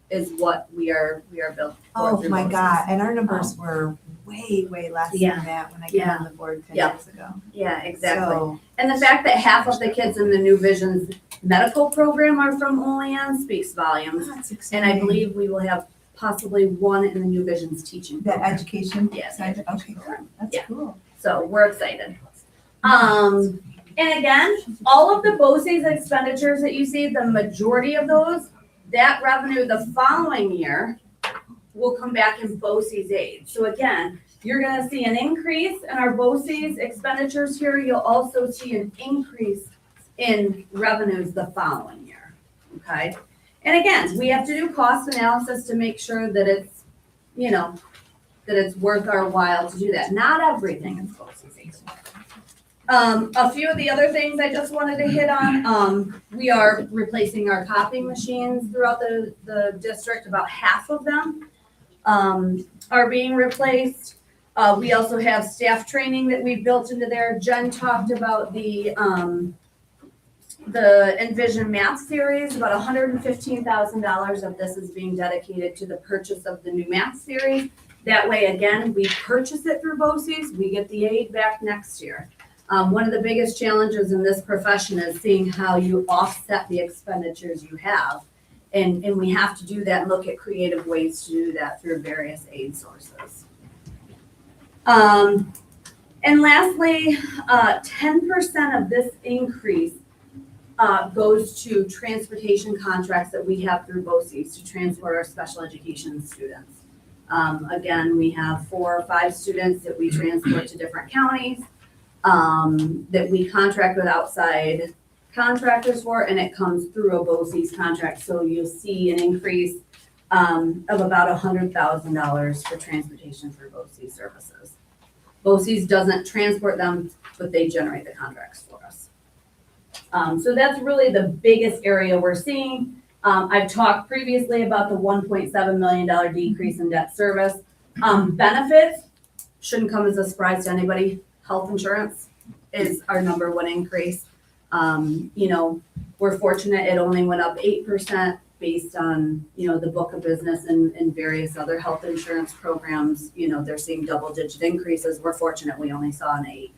is what we are built for. oh through my BOCES. God, and our numbers were way less Yeah. than that when I Yeah. got on the board 10 Yeah. years ago. Yeah, exactly. So, And the fact that half of the kids in the New Visions medical program are from Olean speaks volumes. that's And exciting. I believe we will have possibly one in the New Visions teaching That program. education Yes. side, okay, good. That's Yeah. cool. So we're excited. And again, all of the BOCES expenditures that you see, the majority of those, that revenue the following year will come back in BOCES aid. So again, you're gonna see an increase in our BOCES expenditures here. You'll also see an increase in revenues the following year, okay? And again, we have to do cost analysis to make sure that it's, that it's worth our while to do that. Not everything is BOCES aid. A few of the other things I just wanted to hit on, we are replacing our copying machines throughout the district. About half of them are being replaced. We also have staff training that we've built into there. Jen talked about the Envision Math Series. About $115,000 of this is being dedicated to the purchase of the new math series. That way, again, we purchase it through BOCES, we get the aid back next year. One of the biggest challenges in this profession is seeing how you offset the expenditures you have. And we have to do that and look at creative ways to do that through various aid sources. And lastly, 10% of this increase goes to transportation contracts that we have through BOCES to transport our special education students. Again, we have 4 or 5 students that we transport to different counties, that we contract with outside contractors for, and it comes through a BOCES contract. So you'll see an increase of about $100,000 for transportation for BOCES services. BOCES doesn't transport them, but they generate the contracts for us. So that's really the biggest area we're seeing. I've talked previously about the $1.7 million decrease in debt service. Benefits shouldn't come as a surprise to anybody. Health insurance is our number one increase. We're fortunate it only went up 8% based on, the book of business and various other health insurance programs. They're seeing double-digit increases. We're fortunate we only saw an 8.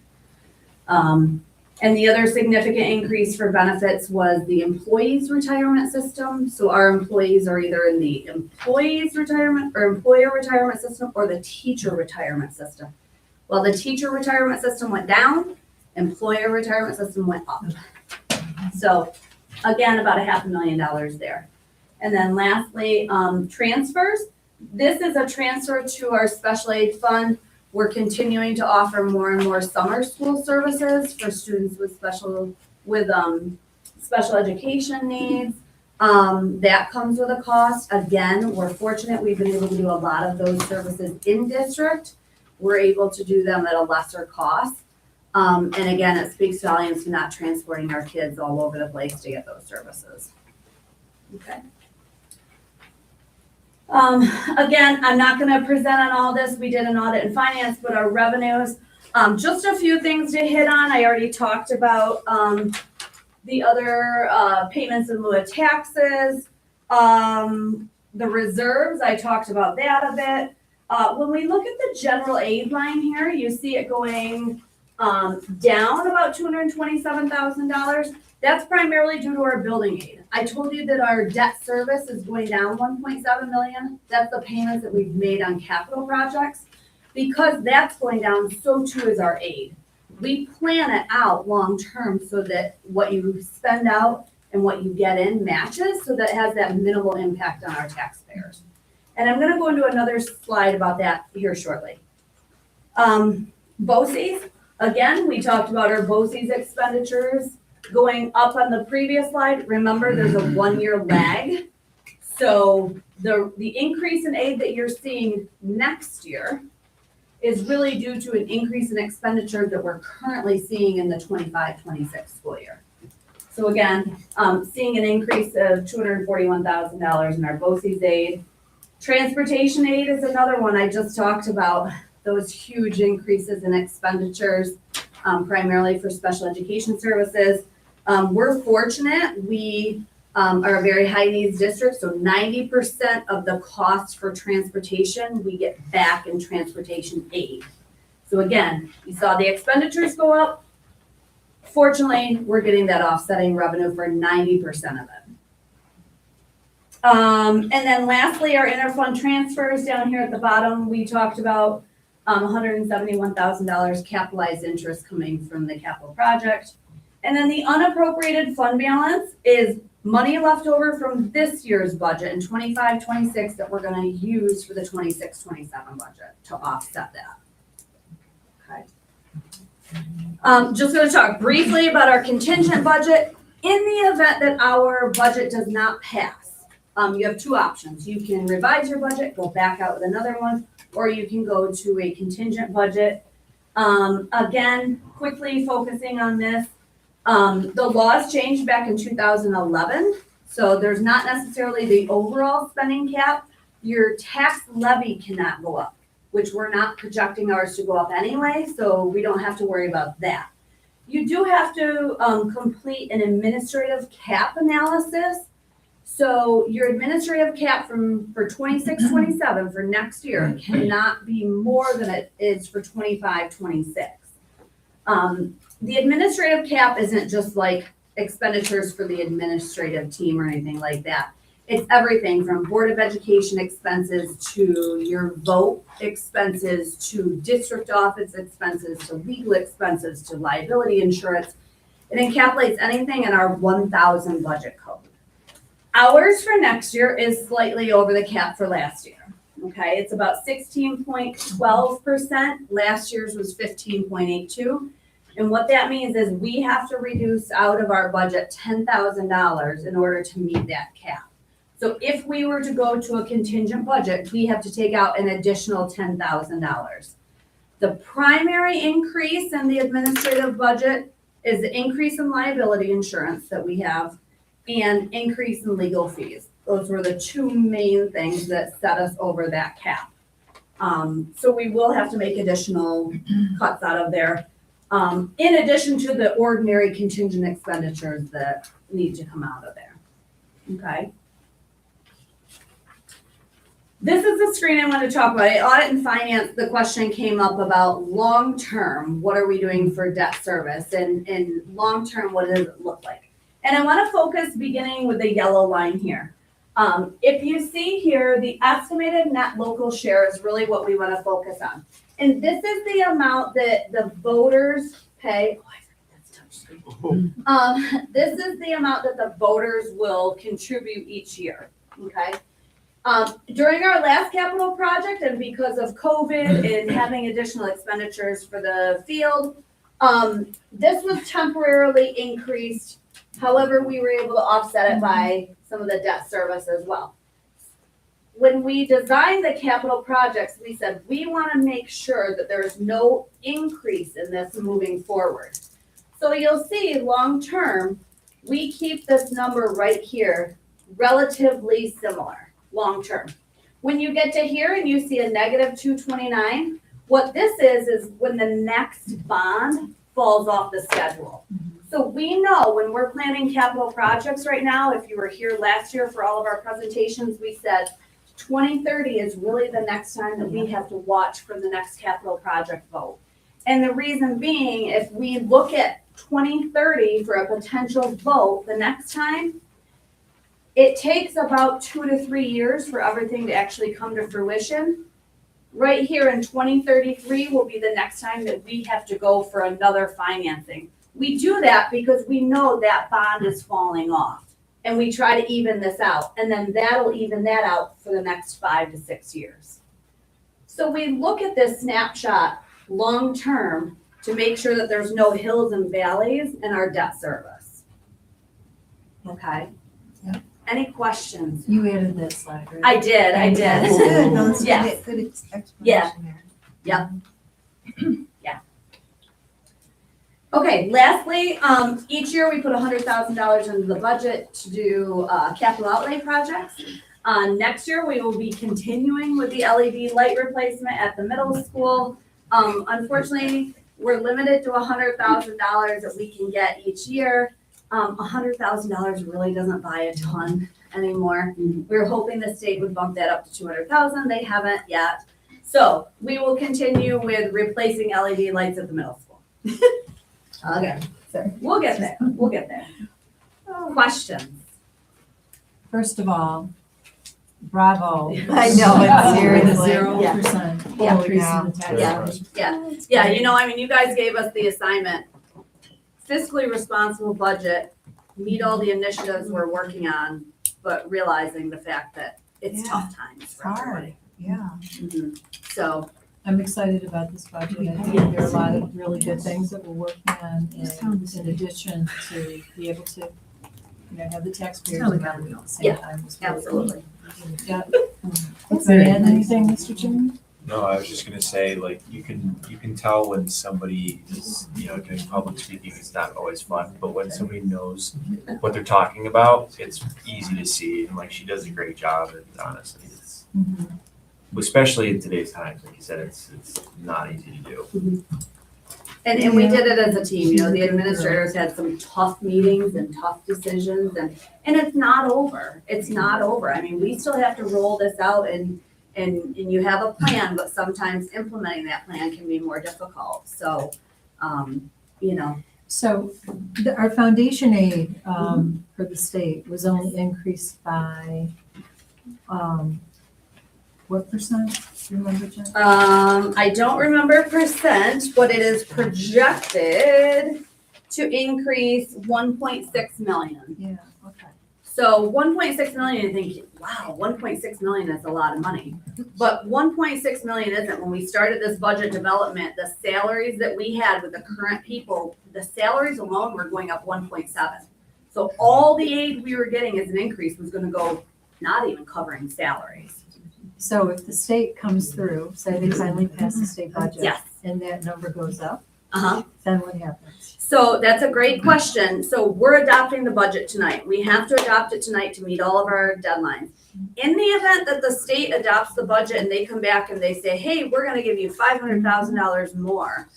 And the other significant increase for benefits was the employees' retirement system. So our employees are either in the employees' retirement or employer retirement system or the teacher retirement system. Well, the teacher retirement system went down, employer retirement system went up. So again, about $500,000 there. And then lastly, transfers. This is a transfer to our special aid fund. We're continuing to offer more and more summer school services for students with special education needs. That comes with a cost. Again, we're fortunate we've been able to do a lot of those services in district. We're able to do them at a lesser cost. And again, it speaks volumes to not transporting our kids all over the place to get those services. Okay. Again, I'm not going to present on all this. We did an audit in finance, but our revenues, just a few things to hit on. I already talked about the other payments in lieu of taxes. The reserves, I talked about that a bit. When we look at the general aid line here, you see it going down about $227,000. That's primarily due to our building aid. I told you that our debt service is going down $1.7 million. That's the payments that we've made on capital projects. Because that's going down, so too is our aid. We plan it out long-term so that what you spend out and what you get in matches so that it has that minimal impact on our taxpayers. And I'm gonna go into another slide about that here shortly. BOCES, again, we talked about our BOCES expenditures going up on the previous slide. Remember, there's a 1-year lag. So the increase in aid that you're seeing next year is really due to an increase in expenditure that we're currently seeing in the 25-26 school year. So again, seeing an increase of $241,000 in our BOCES aid. Transportation aid is another one I just talked about, those huge increases in expenditures, primarily for special education services. We're fortunate, we are a very high needs district, so 90% of the cost for transportation, we get back in transportation aid. So again, you saw the expenditures go up. Fortunately, we're getting that offsetting revenue for 90% of it. And then lastly, our interfund transfers down here at the bottom, we talked about $171,000 capitalized interest coming from the capital project. And then the unappropriated fund balance is money left over from this year's budget in 25-26 that we're gonna use for the 26-27 budget to offset that. Okay. Just gonna talk briefly about our contingent budget. In the event that our budget does not pass, you have two options. You can revise your budget, go back out with another one, or you can go to a contingent budget. Again, quickly focusing on this, the laws changed back in 2011, so there's not necessarily the overall spending cap. Your tax levy cannot go up, which we're not projecting ours to go up anyway, so we don't have to worry about that. You do have to complete an administrative cap analysis. So your administrative cap for 26-27 for next year cannot be more than it is for 25-26. The administrative cap isn't just like expenditures for the administrative team or anything like that. It's everything from Board of Education expenses to your vote expenses to district office expenses to legal expenses to liability insurance. It encapsulates anything in our 1,000 budget code. Ours for next year is slightly over the cap for last year. Okay, it's about 16.12%. Last year's was 15.82. And what that means is we have to reduce out of our budget $10,000 in order to meet that cap. So if we were to go to a contingent budget, we have to take out an additional $10,000. The primary increase in the administrative budget is the increase in liability insurance that we have and increase in legal fees. Those were the two main things that set us over that cap. So we will have to make additional cuts out of there, in addition to the ordinary contingent expenditures that need to come out of there. Okay. This is the screen I want to talk about. Audit and finance, the question came up about long-term, what are we doing for debt service? And long-term, what does it look like? And I want to focus beginning with the yellow line here. If you see here, the estimated net local share is really what we want to focus on. And this is the amount that the voters pay. Oh, I forget that's touchscreen. This is the amount that the voters will contribute each year, okay? During our last capital project, and because of COVID and having additional expenditures for the field, this was temporarily increased. However, we were able to offset it by some of the debt service as well. When we designed the capital projects, we said we want to make sure that there's no increase in this moving forward. So you'll see long-term, we keep this number right here relatively similar long-term. When you get to here and you see a negative 229, what this is when the next bond falls off the schedule. So we know when we're planning capital projects right now, if you were here last year for all of our presentations, we said 2030 is really the next time that we have to watch for the next capital project vote. And the reason being, if we look at 2030 for a potential vote the next time, it takes about 2 to 3 years for everything to actually come to fruition. Right here in 2033 will be the next time that we have to go for another financing. We do that because we know that bond is falling off. And we try to even this out. And then that'll even that out for the next 5 to 6 years. So we look at this snapshot long-term to make sure that there's no hills and valleys in our debt service. Okay? Yep. Any questions? You added that slide, right? I did. That's good, no, it's Yes. good explanation Yeah. there. Okay, lastly, each year we put $100,000 into the budget to do capital outlay projects. Next year, we will be continuing with the LED light replacement at the middle school. Unfortunately, we're limited to $100,000 that we can get each year. $100,000 really doesn't buy a ton anymore. We were hoping the state would bump that up to 200,000. They haven't yet. So we will continue with replacing LED lights at the middle school. Okay, so we'll get there. We'll get there. Questions? First of all, bravo. I know, it's seriously. 0% Yeah. increase in the tax Yeah. rate. Yeah, you know, I mean, you guys gave us the assignment, fiscally responsible budget, meet all the initiatives we're working on, but realizing the fact that it's Yeah. tough times for everybody. Yeah. Mhm. So, I'm excited about this budget. I think there are a lot of really good things that we're working on in addition to be able to, have the taxpayers in mind at the same Yeah, time. It's really absolutely. Yeah. Want to add anything, Mr. Chairman? No, I was just gonna say, like, you can tell when somebody is, doing public speaking, it's not always fun, but when somebody knows what they're talking about, it's easy to see, and like, she does a great job, and honestly, it's, especially in today's times, like you said, it's not easy to do. and we did it as a team, the administrators had some tough meetings and tough decisions, and it's not over. It's not over. I mean, we still have to roll this out and you have a plan, but sometimes implementing that plan can be more difficult. So, So our foundation aid for the state was only increased by, what percent? Do you remember, Jen? I don't remember percent, but it is projected to increase 1.6 million. Yeah, okay. So 1.6 million, you think, wow, 1.6 million is a lot of money. But 1.6 million isn't. When we started this budget development, the salaries that we had with the current people, the salaries alone were going up 1.7. So all the aid we were getting as an increase was gonna go, not even covering salaries. So if the state comes through, say they finally pass the state budget. Yes. And that number goes up, Uh-huh. then what happens? So that's a great question. So we're adopting the budget tonight. We have to adopt it tonight to meet all of our deadlines. In the event that the state adopts the budget and they come back and they say, hey, we're gonna give you $500,000 more,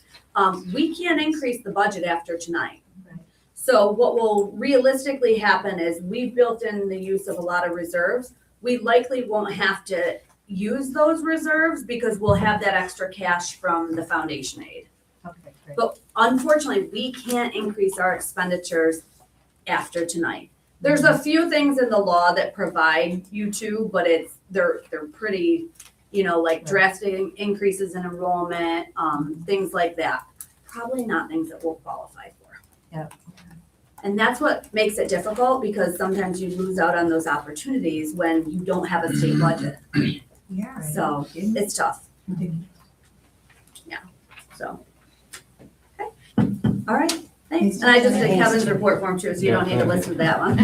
we can't increase the budget after tonight. Right. So what will realistically happen is we've built in the use of a lot of reserves. We likely won't have to use those reserves because we'll have that extra cash from the foundation aid. Okay, great. But unfortunately, we can't increase our expenditures after tonight. There's a few things in the law that provide you to, but they're pretty, like drastic increases in enrollment, things like that. Probably not things that we'll qualify for. Yep. And that's what makes it difficult because sometimes you lose out on those opportunities when you don't have a state budget. Yeah. So it's tough. Yeah, so. Okay, all right, thanks. And I just did Kevin's report form too, so you don't need to listen to that one.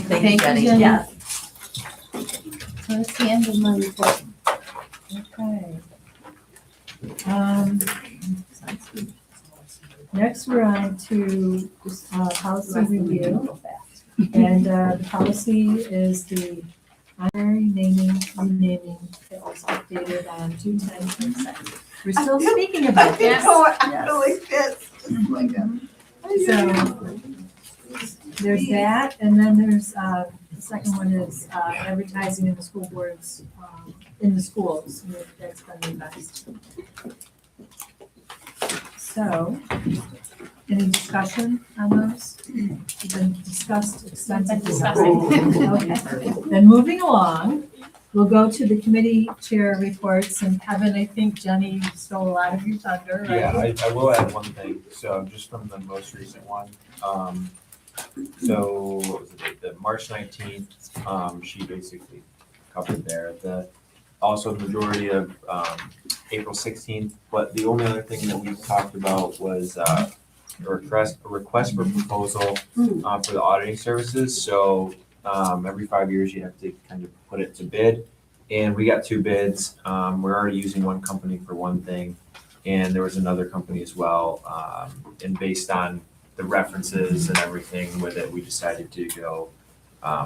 Thank you, Jenny. Yes. So that's the end of my report. Okay. Next, we're on to policy review. And the policy is the honorary naming, renaming that was updated on June 10th. We're still speaking about this. So there's that, and then there's, the second one is advertising in the school boards, in the schools, and that's been revised. So, any discussion on those? It's been discussed extensively. Okay. Then moving along, we'll go to the committee chair reports, and Kevin, I think Jenny stole a lot of your thunder, right? Yeah, I will add one thing, so just from the most recent one, so what was it, the March 19th, she basically covered there, also the majority of April 16th. But the only other thing that we talked about was a request for proposal for the auditing services. So every 5 years you have to kind of put it to bid. And we got 2 bids. We're already using one company for one thing, and there was another company as well. And based on the references and everything with it, we decided to go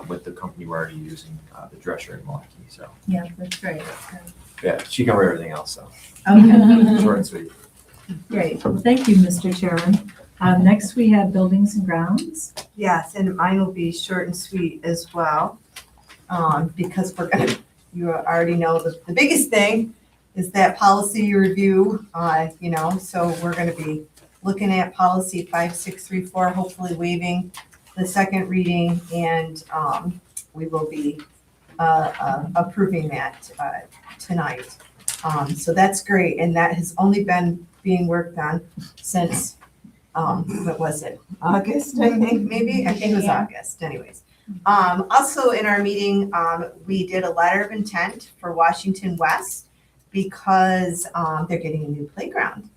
with the company we're already using, the Drescher in Milwaukee. So Yeah, that's great. yeah, she covered everything else. So Okay, short and sweet. great. Well, thank you, Mr. Chairman. Next, we have buildings and grounds. Yes, and mine will be short and sweet as well. Because you already know the biggest thing is that policy review, so we're gonna be looking at policy 5634, hopefully waiving the second reading, and we will be approving that tonight. So that's great, and that has only been being worked on since, what was it, August, I think, maybe? I think it was August, anyways. Also in our meeting, we did a letter of intent for Washington West because they're getting a new playground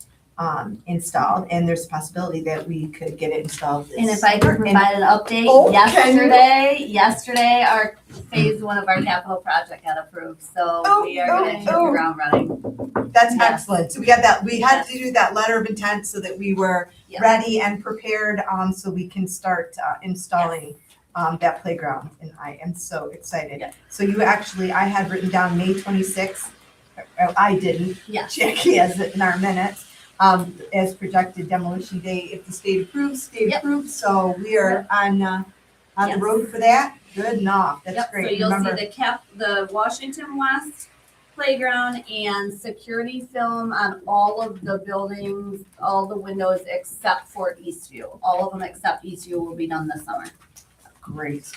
installed, and there's a possibility that we could get it installed this And if I could provide an update, Oh, can you? yesterday, our phase 1 of our capital project got approved, so we are gonna hit the ground running. That's Yes. excellent. So we got that, we had to do that letter of intent so that we were Yes. ready and prepared, so we can start installing that playground, and I am so excited. Yes. So you actually, I had written down May 26th. I didn't. Yes. Jackie has it in our minutes, as projected demolition date. If the state approves, state Yep. approves. So we are on the Yes. road for that. Good enough. That's Yep, great. so you'll Remember, see the Washington West playground and security film on all of the buildings, all the windows except for Eastview. All of them except Eastview will be done this summer. great.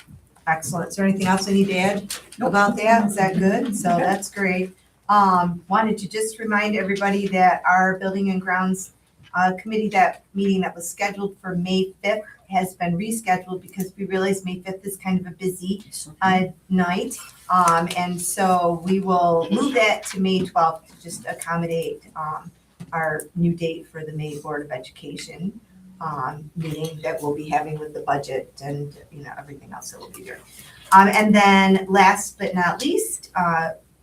Excellent. Is there anything else I need to add about that? Is that good? So that's great. Wanted to just remind everybody that our Building and Grounds Committee, that meeting that was scheduled for May 5th has been rescheduled because we realized May 5th is kind of a busy night. And so we will move that to May 12th to just accommodate our new date for the May Board of Education meeting that we'll be having with the budget and, everything else that we'll be doing. And then last but not least,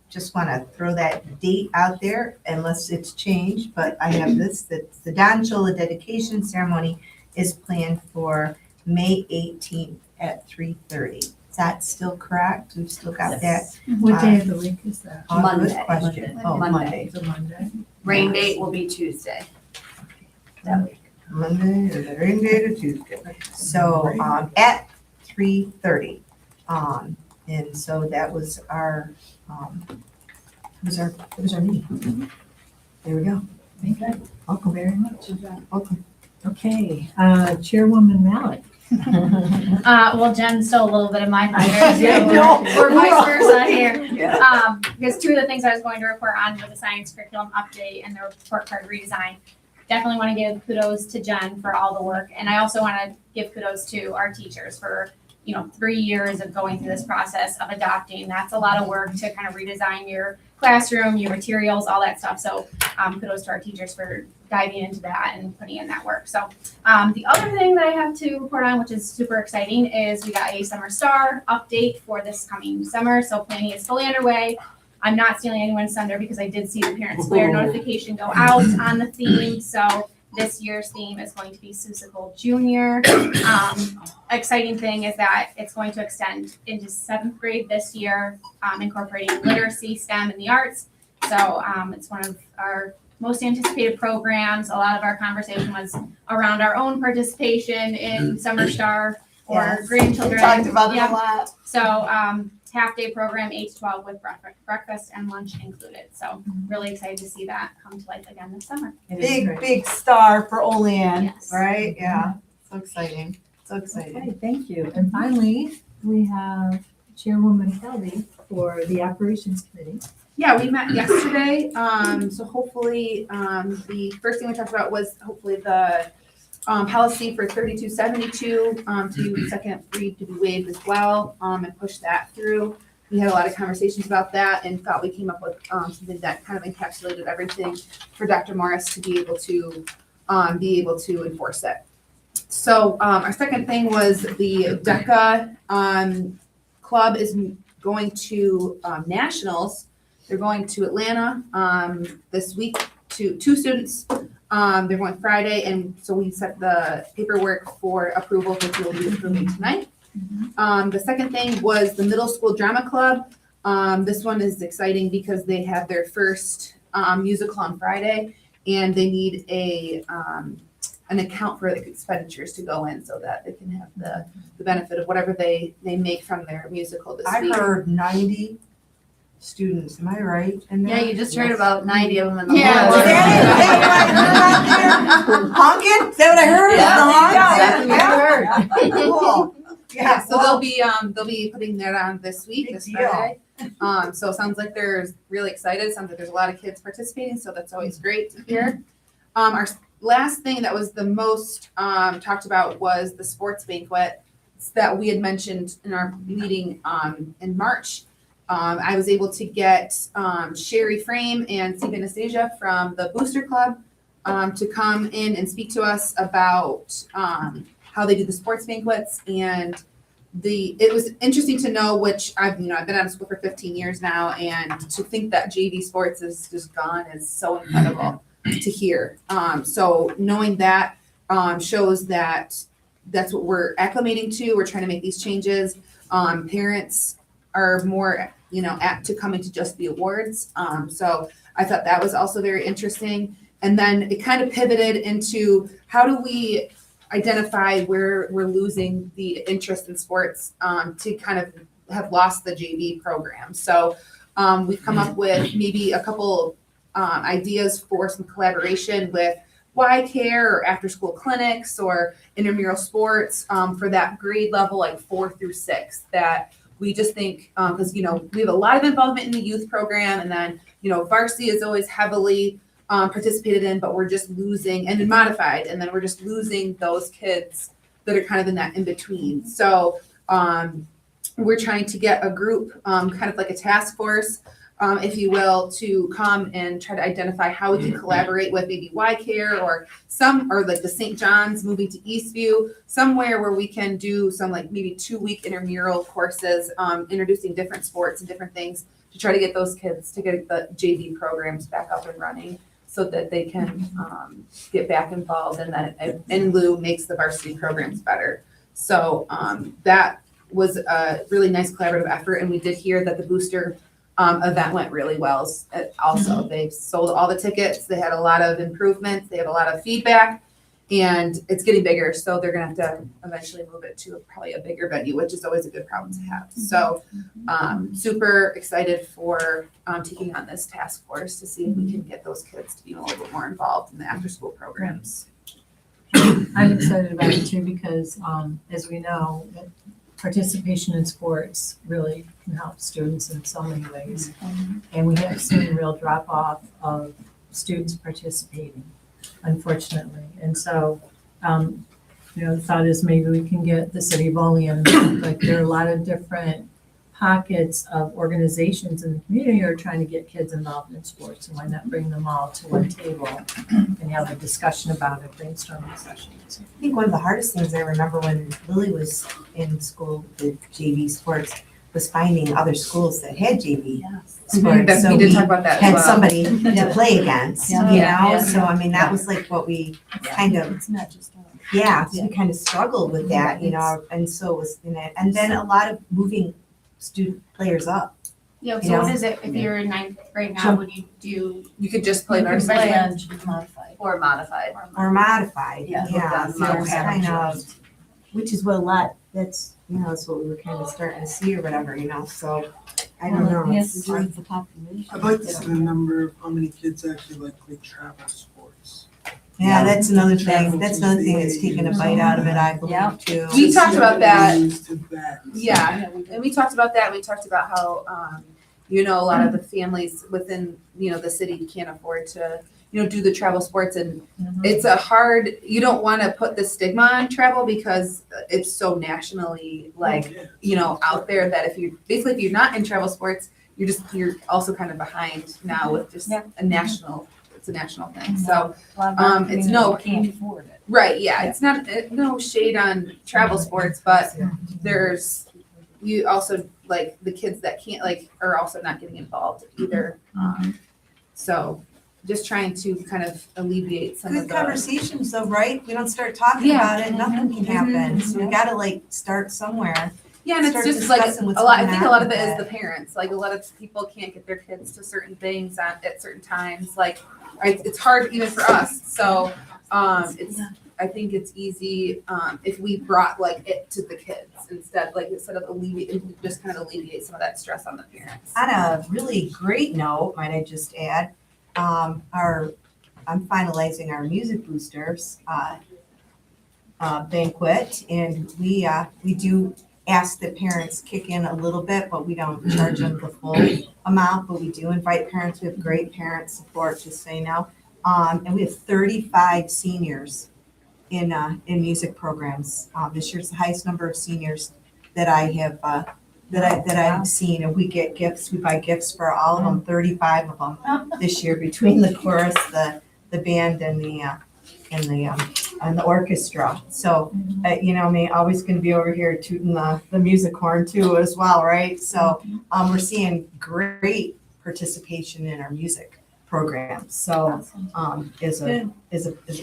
just want to throw that date out there unless it's changed, but I have this, that the Don Chola dedication ceremony is planned for May 18th at 3:30. Is that still correct? We've still got that? What day of the week is that? Oh, good Monday. question. Oh, Monday. It's a Monday. Rain date will be Tuesday. That week. Monday or the rain day to Tuesday. So, at 3:30. And so that was our, it was our meeting. There we go. Okay, Welcome. very much. Welcome. Okay, Chairwoman Malik. Well, Jen stole a little bit of my thunder, Yeah, so no. we're vice versa here. Yeah. Because 2 of the things I was going to report on were the science curriculum update and the report card redesign. Definitely want to give kudos to Jen for all the work, and I also want to give kudos to our teachers for 3 years of going through this process of adopting. That's a lot of work to kind of redesign your classroom, your materials, all that stuff. So kudos to our teachers for diving into that and putting in that work. So the other thing that I have to report on, which is super exciting, is we got a Summer Star update for this coming summer. So planning is fully underway. I'm not stealing anyone's thunder because I did see the Parent Square notification go out on the theme. So this year's theme is going to be Seussical Junior. Exciting thing is that it's going to extend into 7th grade this year, incorporating literacy, STEM, and the arts. So it's one of our most anticipated programs. A lot of our conversation was around our own participation in Summer Star or Yes. grandchildren. We talked about it Yeah. a lot. So half-day program, 8 to 12 with breakfast and lunch included. So really excited to see that come to life again this summer. Big star for Olean, Yes. right? Yeah. So exciting. So exciting. Okay, thank you. And finally, we have Chairwoman Kelly for the Operations Committee. Yeah, we met yesterday, so hopefully, the first thing we talked about was hopefully the policy for 3272 to second read to be waived as well, and push that through. we had a lot of conversations about that and thought we came up with something that kind of encapsulated everything for Dr. Morris to be able to enforce it. So our second thing was the DECA club is going to nationals. They're going to Atlanta this week to two students. They're going Friday, and so we set the paperwork for approval, which we'll be approving tonight. The second thing was the middle school drama club. This one is exciting because they have their first musical on Friday, and they need an account for the expenditures to go in so that they can have the benefit of whatever they make from their musical this week. I heard 90 students, am I right? Yeah, you just heard about 90 of them in the Yeah. hall. Is that what I heard out there? Honking? Is that what I heard? Yeah, The honk? Cool. Yeah, so well, they'll be putting that on this week, Big this deal. Friday. So it sounds like they're really excited. Sounds like there's a lot of kids participating, so that's always great to hear. Our last thing that was the most talked about was the sports banquet that we had mentioned in our meeting in March. I was able to get Sherry Frame and Steve Anastasia from the Booster Club to come in and speak to us about how they do the sports banquets, and it was interesting to know, which I've been out of school for 15 years now, and to think that JV sports is just gone is so incredible to hear. So knowing that shows that that's what we're acclimating to. We're trying to make these changes. Parents are more apt to coming to just the awards. So I thought that was also very interesting. And then it kind of pivoted into how do we identify where we're losing the interest in sports to kind of have lost the JV program. So we've come up with maybe a couple ideas for some collaboration with Y-Care or after-school clinics or intramural sports for that grade level, like 4 through 6, that we just think, because, we have a lot of involvement in the youth program, and then, varsity is always heavily participated in, but we're just losing, and then modified, and then we're just losing those kids that are kind of in that in-between. So we're trying to get a group, kind of like a task force, if you will, to come and try to identify how we can collaborate with maybe Y-Care or like the St. John's moving to Eastview, somewhere where we can do some like maybe 2-week intramural courses, introducing different sports and different things to try to get those kids to get the JV programs back up and running so that they can get back involved, and that in lieu makes the varsity programs better. So that was a really nice collaborative effort, and we did hear that the booster event went really well. Also, they've sold all the tickets. They had a lot of improvements. They had a lot of feedback, and it's getting bigger. So they're gonna have to eventually move it to probably a bigger venue, which is always a good problem to have. So super excited for taking on this task force to see if we can get those kids to be a little bit more involved in the after-school programs. I'm excited about it too because, as we know, participation in sports really can help students in so many ways. And we have seen a real drop off of students participating, unfortunately. And so, the thought is maybe we can get the city of Olean, like there are a lot of different pockets of organizations in the community who are trying to get kids involved in sports, and why not bring them all to one table and have a discussion about it, brainstorming sessions. I think one of the hardest things I remember when Lily was in school with JV sports was finding other schools that had JV sports. So we did we talk about that as had well. somebody to play against, Yeah. So I mean, that was like what we kind of, It's not just so we kind of struggled with that, and so it was, and then a lot of moving student players up. Yeah, You so what know? is it, if you're in 9th grade now, So- would you do? You could just play You can varsity. play on modified. Or modified. Or modified, Yeah, so it's modified. kind of, which is what a lot, that's what we were kind of starting to see or whatever, so, I don't know. It has to do with the population. I'd like to see the number of how many kids actually like play travel sports. Yeah, that's another thing, that's taking a bite out of it, I Yeah. believe, too. We talked about that. Used to that. Yeah, and we talked about that. We talked about how a lot of the families within, the city can't afford to, do the travel sports, and it's you don't want to put the stigma on travel because it's so nationally out there that if you're not in travel sports, you're also kind of behind now with just a national thing. So it's Can't afford it. right, yeah, it's not no shade on travel sports, but there's you also the kids that can't are also not getting involved either. So just trying to kind of alleviate some of Good the conversations though, right? We don't start talking Yeah. about it, nothing can happen. So we gotta start somewhere. Yeah, and it's Start just discussing what's a lot. I going think a on lot of with it is that. the parents. A lot of people can't get their kids to certain things at certain times. It's hard even for us. So I think it's easy if we brought it to the kids instead of alleviate, just kind of alleviate some of that stress on the parents. On a really great note, might I just add, I'm finalizing our Music Boosters banquet, and we do ask that parents kick in a little bit, but we don't charge them the full amount, but we do invite parents. We have great parent support, just so you know. And we have 35 seniors in music programs. This year's the highest number of seniors that I have that I've seen, and we get gifts. We buy gifts for all of them, 35 of them this year between the chorus, the band, and the orchestra. So always going to be over here tooting the music horn too as well, right? So we're seeing great participation in our music programs. So is a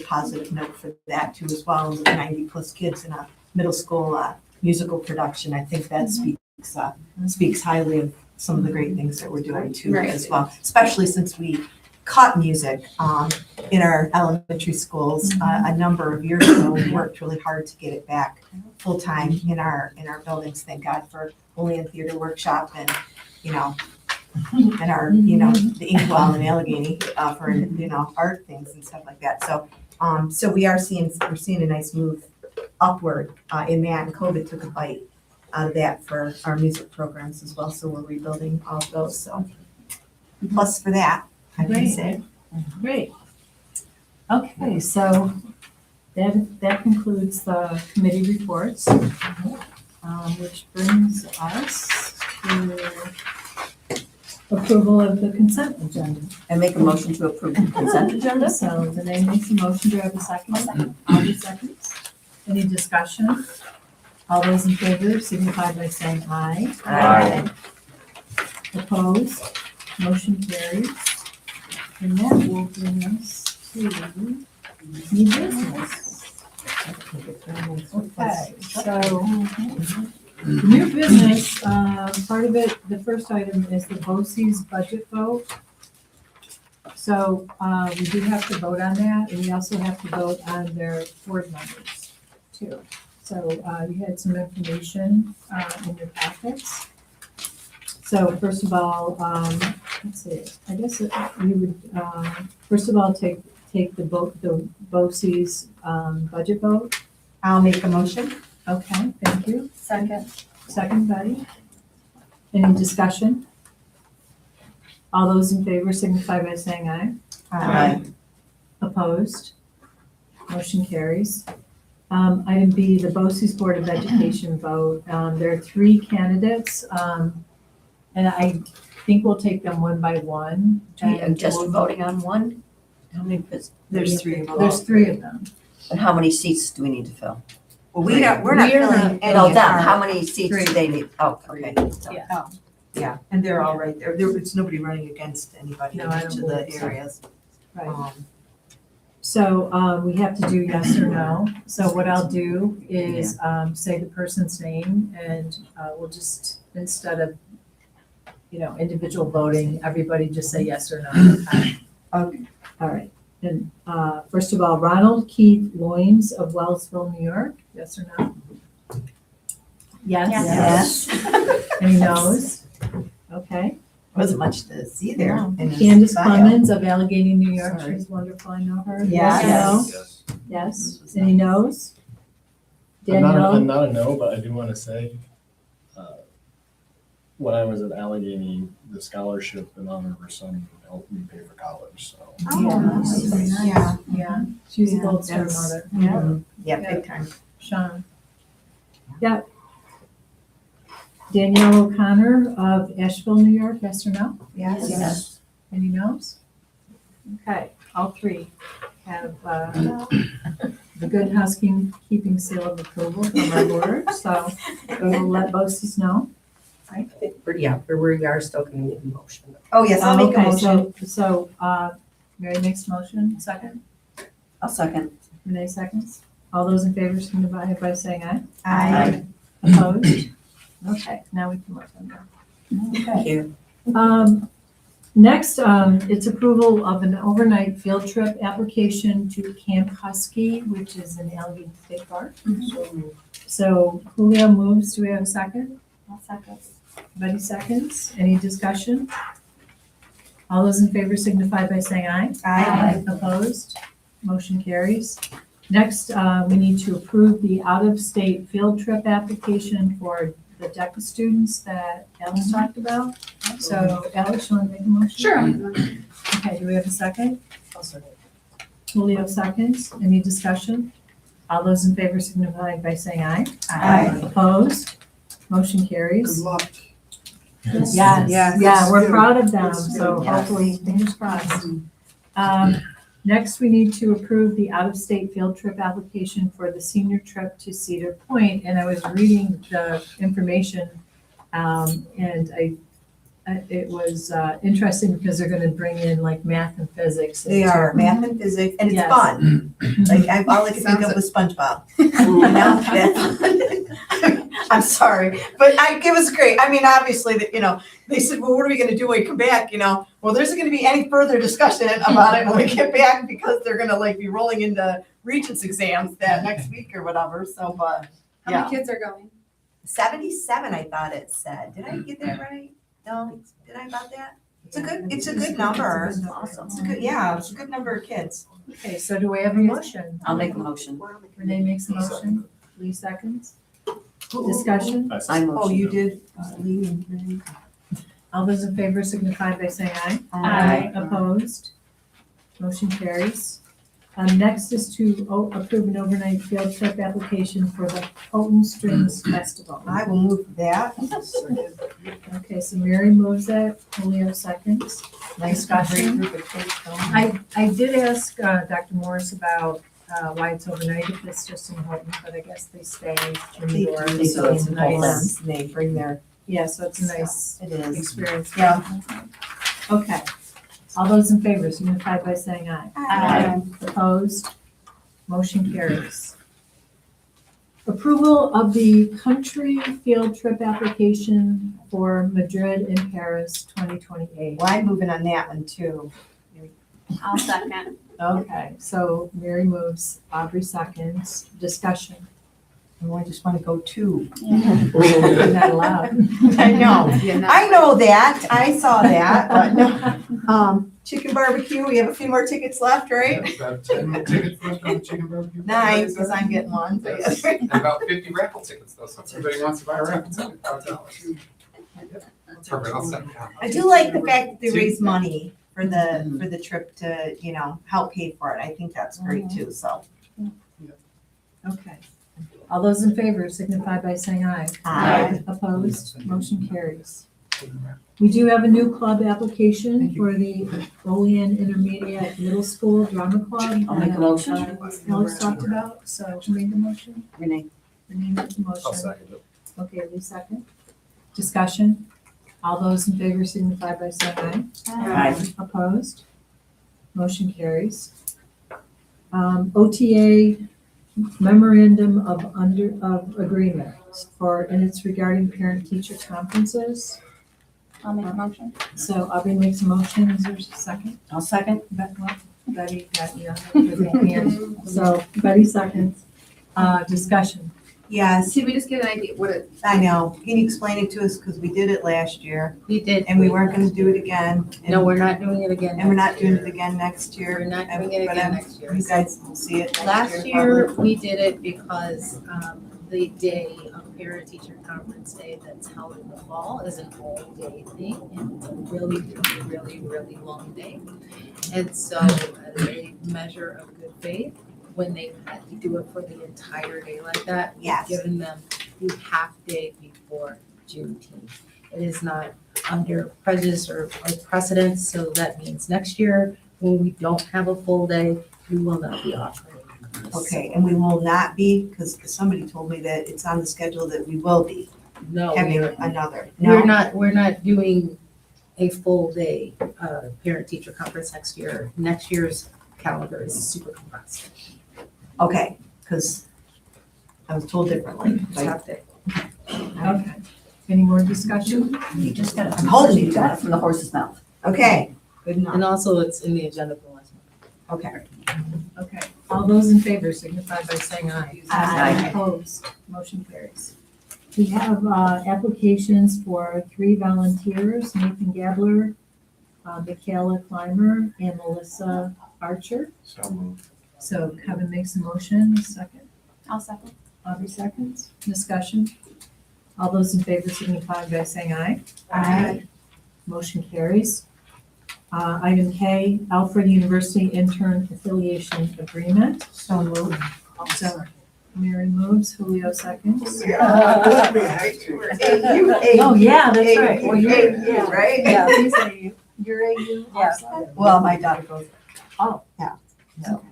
positive note for that too as well. With 90 plus kids in a middle school musical production, I think that speaks highly of some of the great things that we're doing too as well. Especially since we cut music in our elementary schools a number of years ago. We worked really hard to get it back full time in our buildings. Thank God for Olean Theater Workshop and and our the Inkwell and Allegheny for art things and stuff like that. So we're seeing a nice move upward in that, and COVID took a bite out of that for our music programs as well. So we're rebuilding all of those. So plus for that, I can say. Great. Okay, so that concludes the committee reports, which brings us to approval of the consent agenda. And make a motion to approve the consent agenda? So Renee makes a motion. Do I have a second? Audrey seconds. Any discussion? All those in favor signify by saying aye. Aye. Opposed? Motion carries. And that will bring us to new business. Okay, so new business, part of it, the first item is the BOCES budget vote. So we do have to vote on that, and we also have to vote on their board members too. So you had some information in your packets. So first of all, let's see, I guess we would, first of all, take the BOCES budget vote. I'll make a motion. Okay, thank you. Second, Betty. Any discussion? All those in favor signify by saying aye. Aye. Opposed? Motion carries. Item B, the BOCES Board of Education vote. There are 3 candidates, and I think we'll take them one by one. And Just we'll- voting on one? How many, There's 3 of them. There's 3 of them. and how many seats do we need to fill? Well, we're not filling any No, of them, our- how many seats do 3. they need? Oh, okay. So- Yeah. Yeah, and they're all right there. There's nobody running against anybody No, in I each don't of the believe so. areas. Right. So we have to do yes or no. So what I'll do is say the person's name, and we'll just, instead of, individual voting, everybody just say yes or no. Okay. All right. And first of all, Ronald Keith Loines of Wellsville, New York, yes or no? Yes? Yes. Any no's? Okay. Wasn't much to see there. in his Candace bio. Clemens of Allegheny, New York, Sorry. she's wonderful, I know her. Yes. Yes or no? Yes. Any no's? I'm not Danielle? a no, but I do want to say, when I was at Allegheny, the scholarship in honor of her son helped me pay for college, so. Oh, that's very nice. Yeah. Yeah, she's a Yeah, gold star that's- mother. Yeah, yeah, big time. Sean. Yep. Danielle O'Connor of Asheville, New York, yes or no? Yes. Any no's? Okay, all three have the good housekeeping seal of approval from our board, so we'll let BOCES know. Yeah, but we are still gonna need a motion. Oh, yes, I'll make a Okay, motion. So, Mary makes a motion, second, I'll second. Renee seconds. All those in favor signify by saying aye. Aye. Opposed? Okay, now we can work on that. Thank you. Next, it's approval of an overnight field trip application to Camp Husky, which is in Allegheny State Park. So Julio moves, do we have a second? I'll second. Buddy seconds, any discussion? All those in favor signify by saying aye. Aye. Opposed? Motion carries. Next, we need to approve the out-of-state field trip application for the DECA students that Ellen talked about. So Alex, you want to make a motion? Sure. Okay, do we have a second? Julio seconds. Any discussion? All those in favor signify by saying aye. Aye. Opposed? Motion Good carries. luck. Yes, Yes. yeah, we're Good. proud of them, That's so good. hopefully, fingers crossed. Next, we need to approve the out-of-state field trip application for the senior trip to Cedar Point. And I was reading the information, and it was interesting because they're gonna bring in like math and physics. They are, math and physics, and it's Yes. fun. Like, all I can think of was SpongeBob. You know, that's- I'm sorry, but it was great. I mean, obviously, that, you know, they said, well, what are we gonna do when we come back, you know? Well, there isn't gonna be any further discussion about it when we get back because they're gonna like be rolling into Regents exams that next week or whatever, so, How yeah. many kids are going? 77, I thought it said. Did I get that right? No, did I about that? It's a good number. Awesome. It's a good, yeah, it's a good number of kids. Okay, so do we have a motion? I'll make a motion. Renee makes a motion, Lee seconds. Discussion? I Oh, motion. you did? Lee and Renee. All those in favor signify by saying aye. Aye. Opposed? Motion carries. Next is to approve an overnight field trip application for the Houghton Springs Festival. I will move that. Okay, so Mary moves that, Julio seconds. Discussion. I did ask Dr. Morris about why it's overnight, if it's just in Houghton, but I guess they stay indoors, They so it's a do. nice, They bring their, yeah, so it's a nice it is. experience. Yeah. Okay, all those in favor signify by saying aye. Aye. Opposed? Motion carries. Approval of the country field trip application for Madrid and Paris 2028. Well, I'm moving on that one too. I'll second. Okay, so Mary moves, Aubrey seconds, discussion. Oh, I just want to go too. You're not allowed. I know. Yeah, not- I know that. I saw that, but no. Chicken barbecue, we have a few more tickets left, right? About 10 tickets left on the chicken barbecue. 9, because I'm getting one. so Yes. yes. And about 50 raffle tickets though, so if everybody wants to buy a raffle ticket, $5. Perfect, I'll send it out. I do like the fact that they raise money for the trip to, you know, help pay for it. I think that's great too, so. Okay. All those in favor signify by saying aye. Aye. Opposed? Motion carries. We do have a new club application for the Olean Intermediate Middle School Drama Club. I'll make a motion. Alex talked about, so who made the motion? Renee. Renee made the I'll motion. second it. Okay, Lee second. Discussion? All those in favor signify by saying aye. Aye. Opposed? Motion carries. OTA memorandum of agreement and it's regarding parent-teacher conferences. I'll make a motion. So Aubrey makes a motion, is there a second? I'll second. Betty got you with the hand. So Betty seconds. Discussion. Yes, Should we just get an idea what it, I know. Can you explain it to us? Because we did it last year We did. and we weren't going to do it again. No, we're not doing it again. And we're not next doing year. it again next year. We're not doing it But again next year. You guys will see it next Last year, we did it because the day of parent-teacher conference day that's held in the fall is an all-day thing, and it's a really, really, really, really long day. And so as a measure of good faith, when they do it for the entire day like that, we've Yes. given them the half day before Juneteenth. It is not under prejudice or precedence, so that means next year, when we don't have a full day, we will not be offering. Okay, and we will not be, because somebody told me that it's on the schedule that we will be No, having we're, another. we're No? not doing a full day, parent-teacher conference next year. Next year's calendar is super compressed. Okay, because I was told differently. It's half day. Okay. Any more discussion? You just got it. I'm holding you You to got it. it from the horse's mouth. Okay, good enough. And also, it's in the agenda for last month. Okay. Okay. All those in favor signify by saying aye. Aye. Opposed, motion carries. We have applications for 3 volunteers, Nathan Gabler, Michaela Clymer, and Melissa Archer. So moved. So Kevin makes a motion, second. I'll second. Audrey seconds. Discussion. All those in favor signify by saying aye. Aye. Motion carries. Item K, Alfred University Intern Affiliation Agreement. So moved. So Mary moves, Julio seconds. Oh, yeah, that's right. Well, you're, yeah, right? Yeah, he's AU. You're AU also? Well, my daughter goes, Oh. Yeah. So.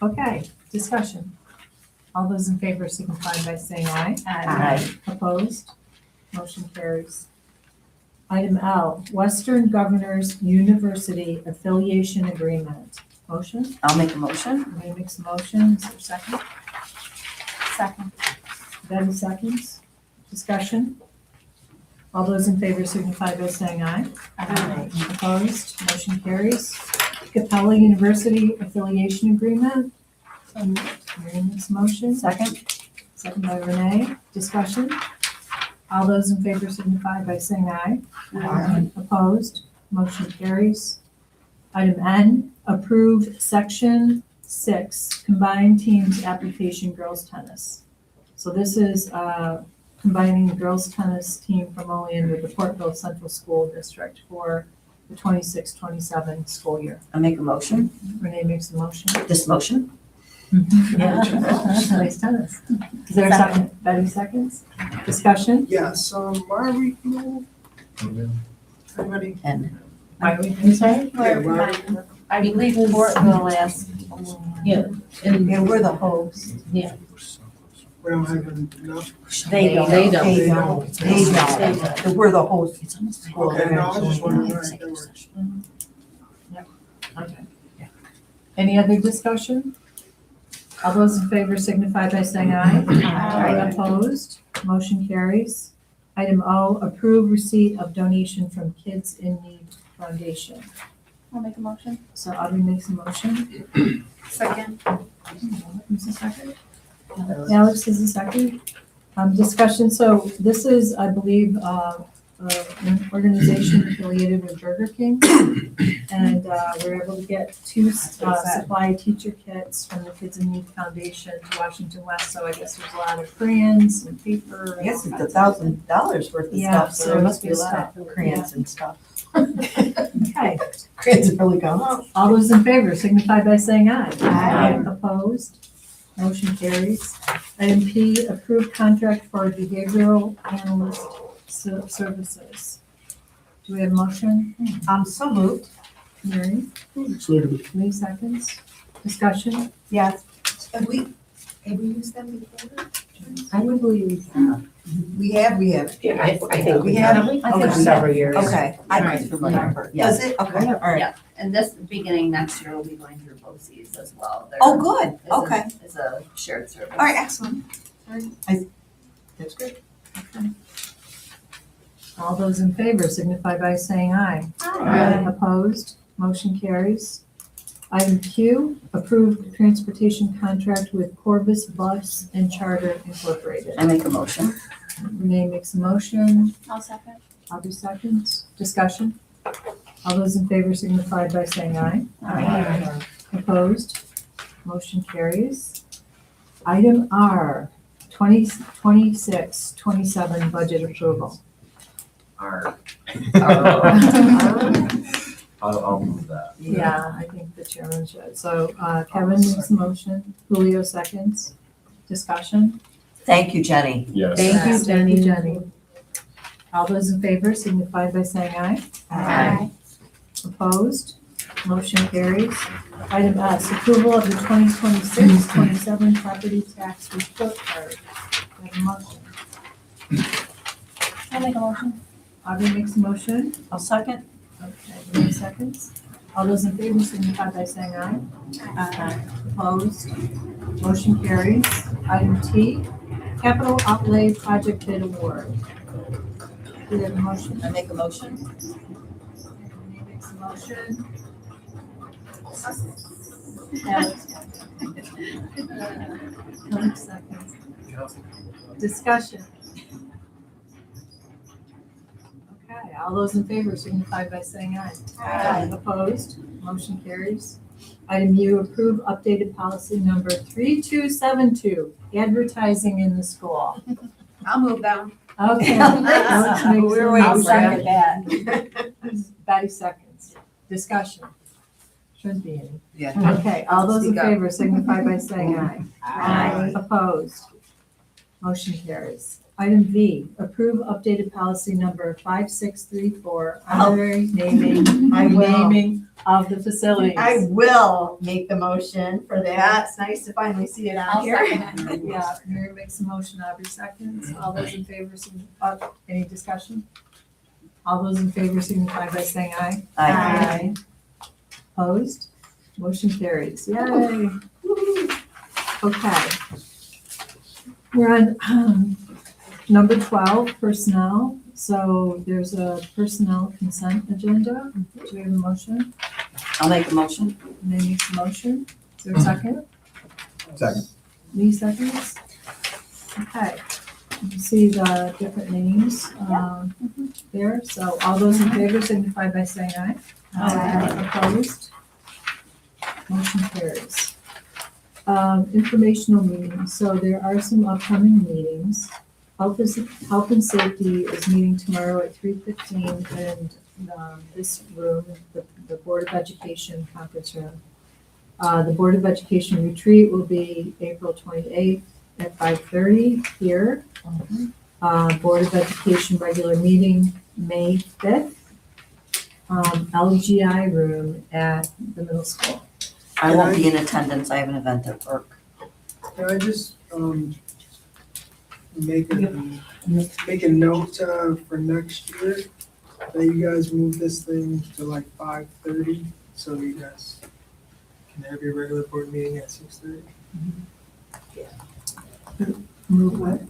Okay, discussion. All those in favor signify by saying aye. Aye. Opposed? Motion carries. Item L, Western Governors University Affiliation Agreement. Motion? I'll make a motion. Ray makes a motion. Is there a second? Second. Betty seconds. Discussion. All those in favor signify by saying aye. Aye. Opposed? Motion carries. Capella University Affiliation Agreement. Mary makes a motion. Second. Second by Renee. Discussion. All those in favor signify by saying aye. Aye. Opposed? Motion carries. Item N, approve Section 6, Combined Teams Application Girls Tennis. So this is combining the girls tennis team from Olean with the Portville Central School District for the 26-27 school year. I'll make a motion. Renee makes the motion. This motion? Yeah, nice tennis. Is there a second? Betty seconds. Discussion? Yes, why are we, everybody? And I'm sorry? Yeah, why are we? I believe Portville asked. And Yeah, we're the host. We don't have enough. They don't. They don't. They don't. They don't. We're the host. It's almost like. Okay, no, I was just wondering why they were. Okay. Any other discussion? All those in favor signify by saying aye. Aye. Opposed? Motion carries. Item O, approve receipt of donation from Kids in Need Foundation. I'll make a motion. So Audrey makes a motion. Second. Who's the second? Alex is the second. Discussion, so this is, I believe, an organization affiliated with Burger King. And we're able to get 2 supply teacher kits from the Kids in Need Foundation to Washington West. So I guess there's a lot of crayons and paper. I guess and it's all kinds $1,000 worth of Yeah, stuff, so there must be a so lot of crayons and stuff. of- Okay, Crayons have really gone up. all those in favor signify by saying aye. Aye. Opposed? Motion carries. Item P, approved contract for behavioral analyst services. Do we have a motion? So moved. Mary, Second. Lee seconds. Discussion? Yes. Have we used them before? I don't believe we have. We have. Yeah, I think We have? I think Okay. we several years. Okay. I Right. don't remember. Yeah. Does it? Okay, all right. Yeah, and this, beginning next year, we'll be going through BOCES as well. They're- Oh, good. it's a- Okay. It's a shared service. All right, excellent. That's great. All those in favor signify by saying aye. Aye. Opposed? Motion carries. Item Q, approved transportation contract with Corvus Bus and Charter Incorporated. I make a motion. Renee makes a motion. I'll second. Audrey seconds. Discussion? All those in favor signify by saying aye. Opposed? Motion carries. Item R, 2026-27 budget approval. I'll move that. Yeah, I think the chairman should. So Kevin makes a motion, Julio seconds. Discussion? Thank you, Jenny. Yes. Thank you, Jenny. All those in favor signify by saying aye. Aye. Opposed? Motion carries. Item S, approval of the 2026-27 property tax report card. Have a motion. I'll make a motion. Audrey makes a motion. I'll second. Okay, Renee seconds. All those in favor signify by saying aye. Aye. Opposed? Motion carries. Item T, capital outlay project bid award. Do we have a motion? I make a motion. Renee makes a motion. Alex. Alex seconds. Discussion. Okay, all those in favor signify by saying aye. Aye. Opposed? Motion carries. Item U, approve updated policy number 3272, advertising in the school. I'll move that. Okay. Alex makes a We're waiting motion. for that. Betty seconds. Discussion. Shouldn't be any. Yeah. Okay, all those in Speak up. favor signify by saying aye. Aye. Opposed? Motion carries. Item V, approve updated policy number 5634, honorary naming, I will. renaming of the facilities. I will make the motion for that. It's nice to finally see it on I'll here. second it. Yeah, Mary makes a motion, Aubrey seconds. All those in favor, any discussion? All those in favor signify by saying aye. Aye. Opposed? Motion carries. Yay. Okay. We're on number 12, personnel. So there's a personnel consent agenda. Do we have a motion? I'll make a motion. Renee makes a motion. Is there a second? Second. Lee seconds. Okay. You can see the different names there. So all those in favor signify by saying aye. Opposed? Motion carries. Informational meetings. So there are some upcoming meetings. Health and Safety is meeting tomorrow at 3:15 in this room, the Board of Education conference room. The Board of Education retreat will be April 28th at 5:30 here. Board of Education regular meeting, May 5th. LGI room at the middle school. I won't be in attendance. I have an event at work. Can I just, make a note, for next year, that you guys move this thing to like 5:30, so you guys can have your regular board meeting at 6:30? Move what?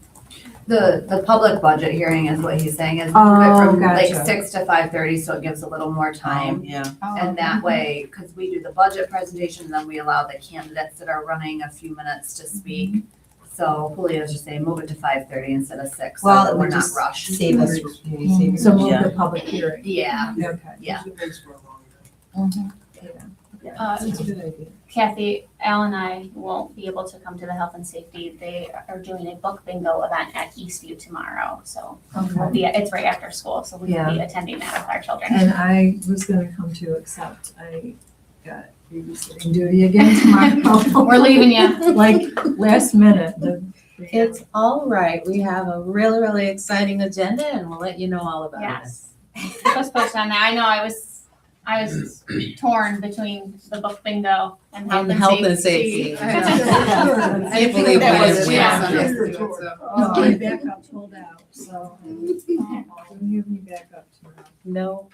The public budget hearing is what he's saying, is move Oh, it from like gotcha. 6 to 5:30, so it gives a little more time. Yeah. And that way, because we do the budget presentation, and then we allow the candidates that are running a few minutes to speak. So Julio's just saying, move it to 5:30 instead of 6, so Well, that it we're would not just rushed. save us. So move Yeah. the public hearing. Yeah, Okay. yeah. Usually makes for a long day. That's a good idea. Kathy, Al and I won't be able to come to the health and safety. They are doing a book bingo event at Eastview tomorrow, so we'll be, it's right after school, so we will be attending that with our children. And I was gonna come to, except I got babysitting duty again tomorrow. We're leaving you. Like, last minute, It's all right. We have a really, really exciting agenda and we'll let you know all about it. Yes. It was posted on there. I know I was torn between the book bingo and health and safety. I can't believe that we was- didn't yeah. win Sunday, so. Oh, my backup pulled out, so don't give me backup tomorrow. No.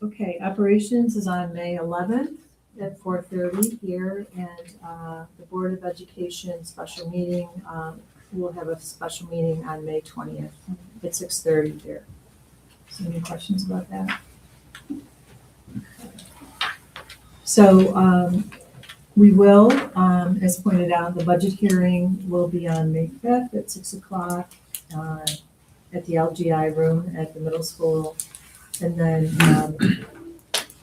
Okay, operations is on May 11th at 4:30 here, and the Board of Education special meeting, we'll have a special meeting on May 20th at 6:30 here. So any questions about that? So we will, as pointed out, the budget hearing will be on May 5th at 6 o'clock at the LGI room at the middle school. And then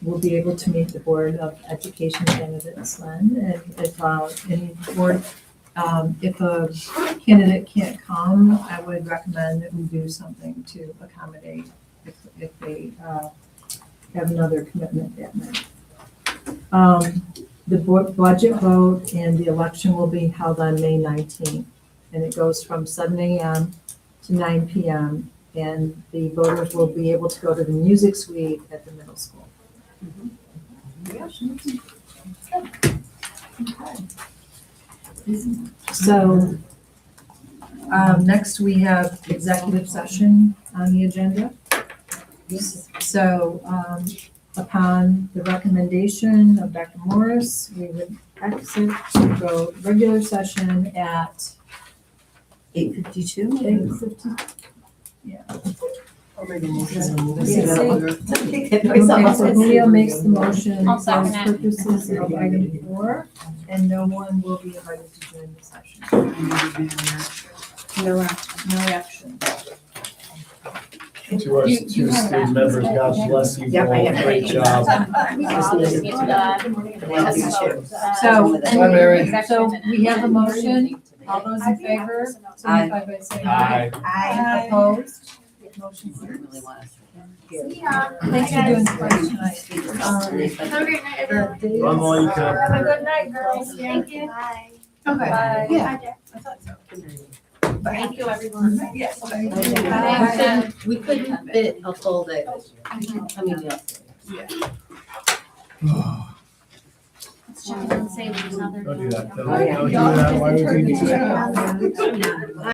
we'll be able to meet the Board of Education candidates then. And if any board If a candidate can't come, I would recommend that we do something to accommodate if they have another commitment that night. The budget vote and the election will be held on May 19th, and it goes from 7 a.m. to 9 p.m., and the voters will be able to go to the music suite at the middle school. So, next we have executive session on the agenda. So, upon the recommendation of Dr. Morris, we would exit to go regular session at 8:52? 8:50. I'll make a motion. Okay, so Julio makes the motion I'll for second it. purposes of item 4, and no one will be invited to join the session. No action. To our two student members, God bless you Yep, I all, have it. great job. So we have a motion. All those in favor, signify by saying aye. I Opposed? Motion I carries. really want us to. Thanks for doing the first tonight. Have a great night, everyone. Run while you can. Have a good night, girls. Thank you. Bye. Okay. Bye. Yeah. Thank you, everyone. Yes. We couldn't fit a full day. I mean, yeah. Check and say there's another. Don't do that. Don't do that. Why would you do that?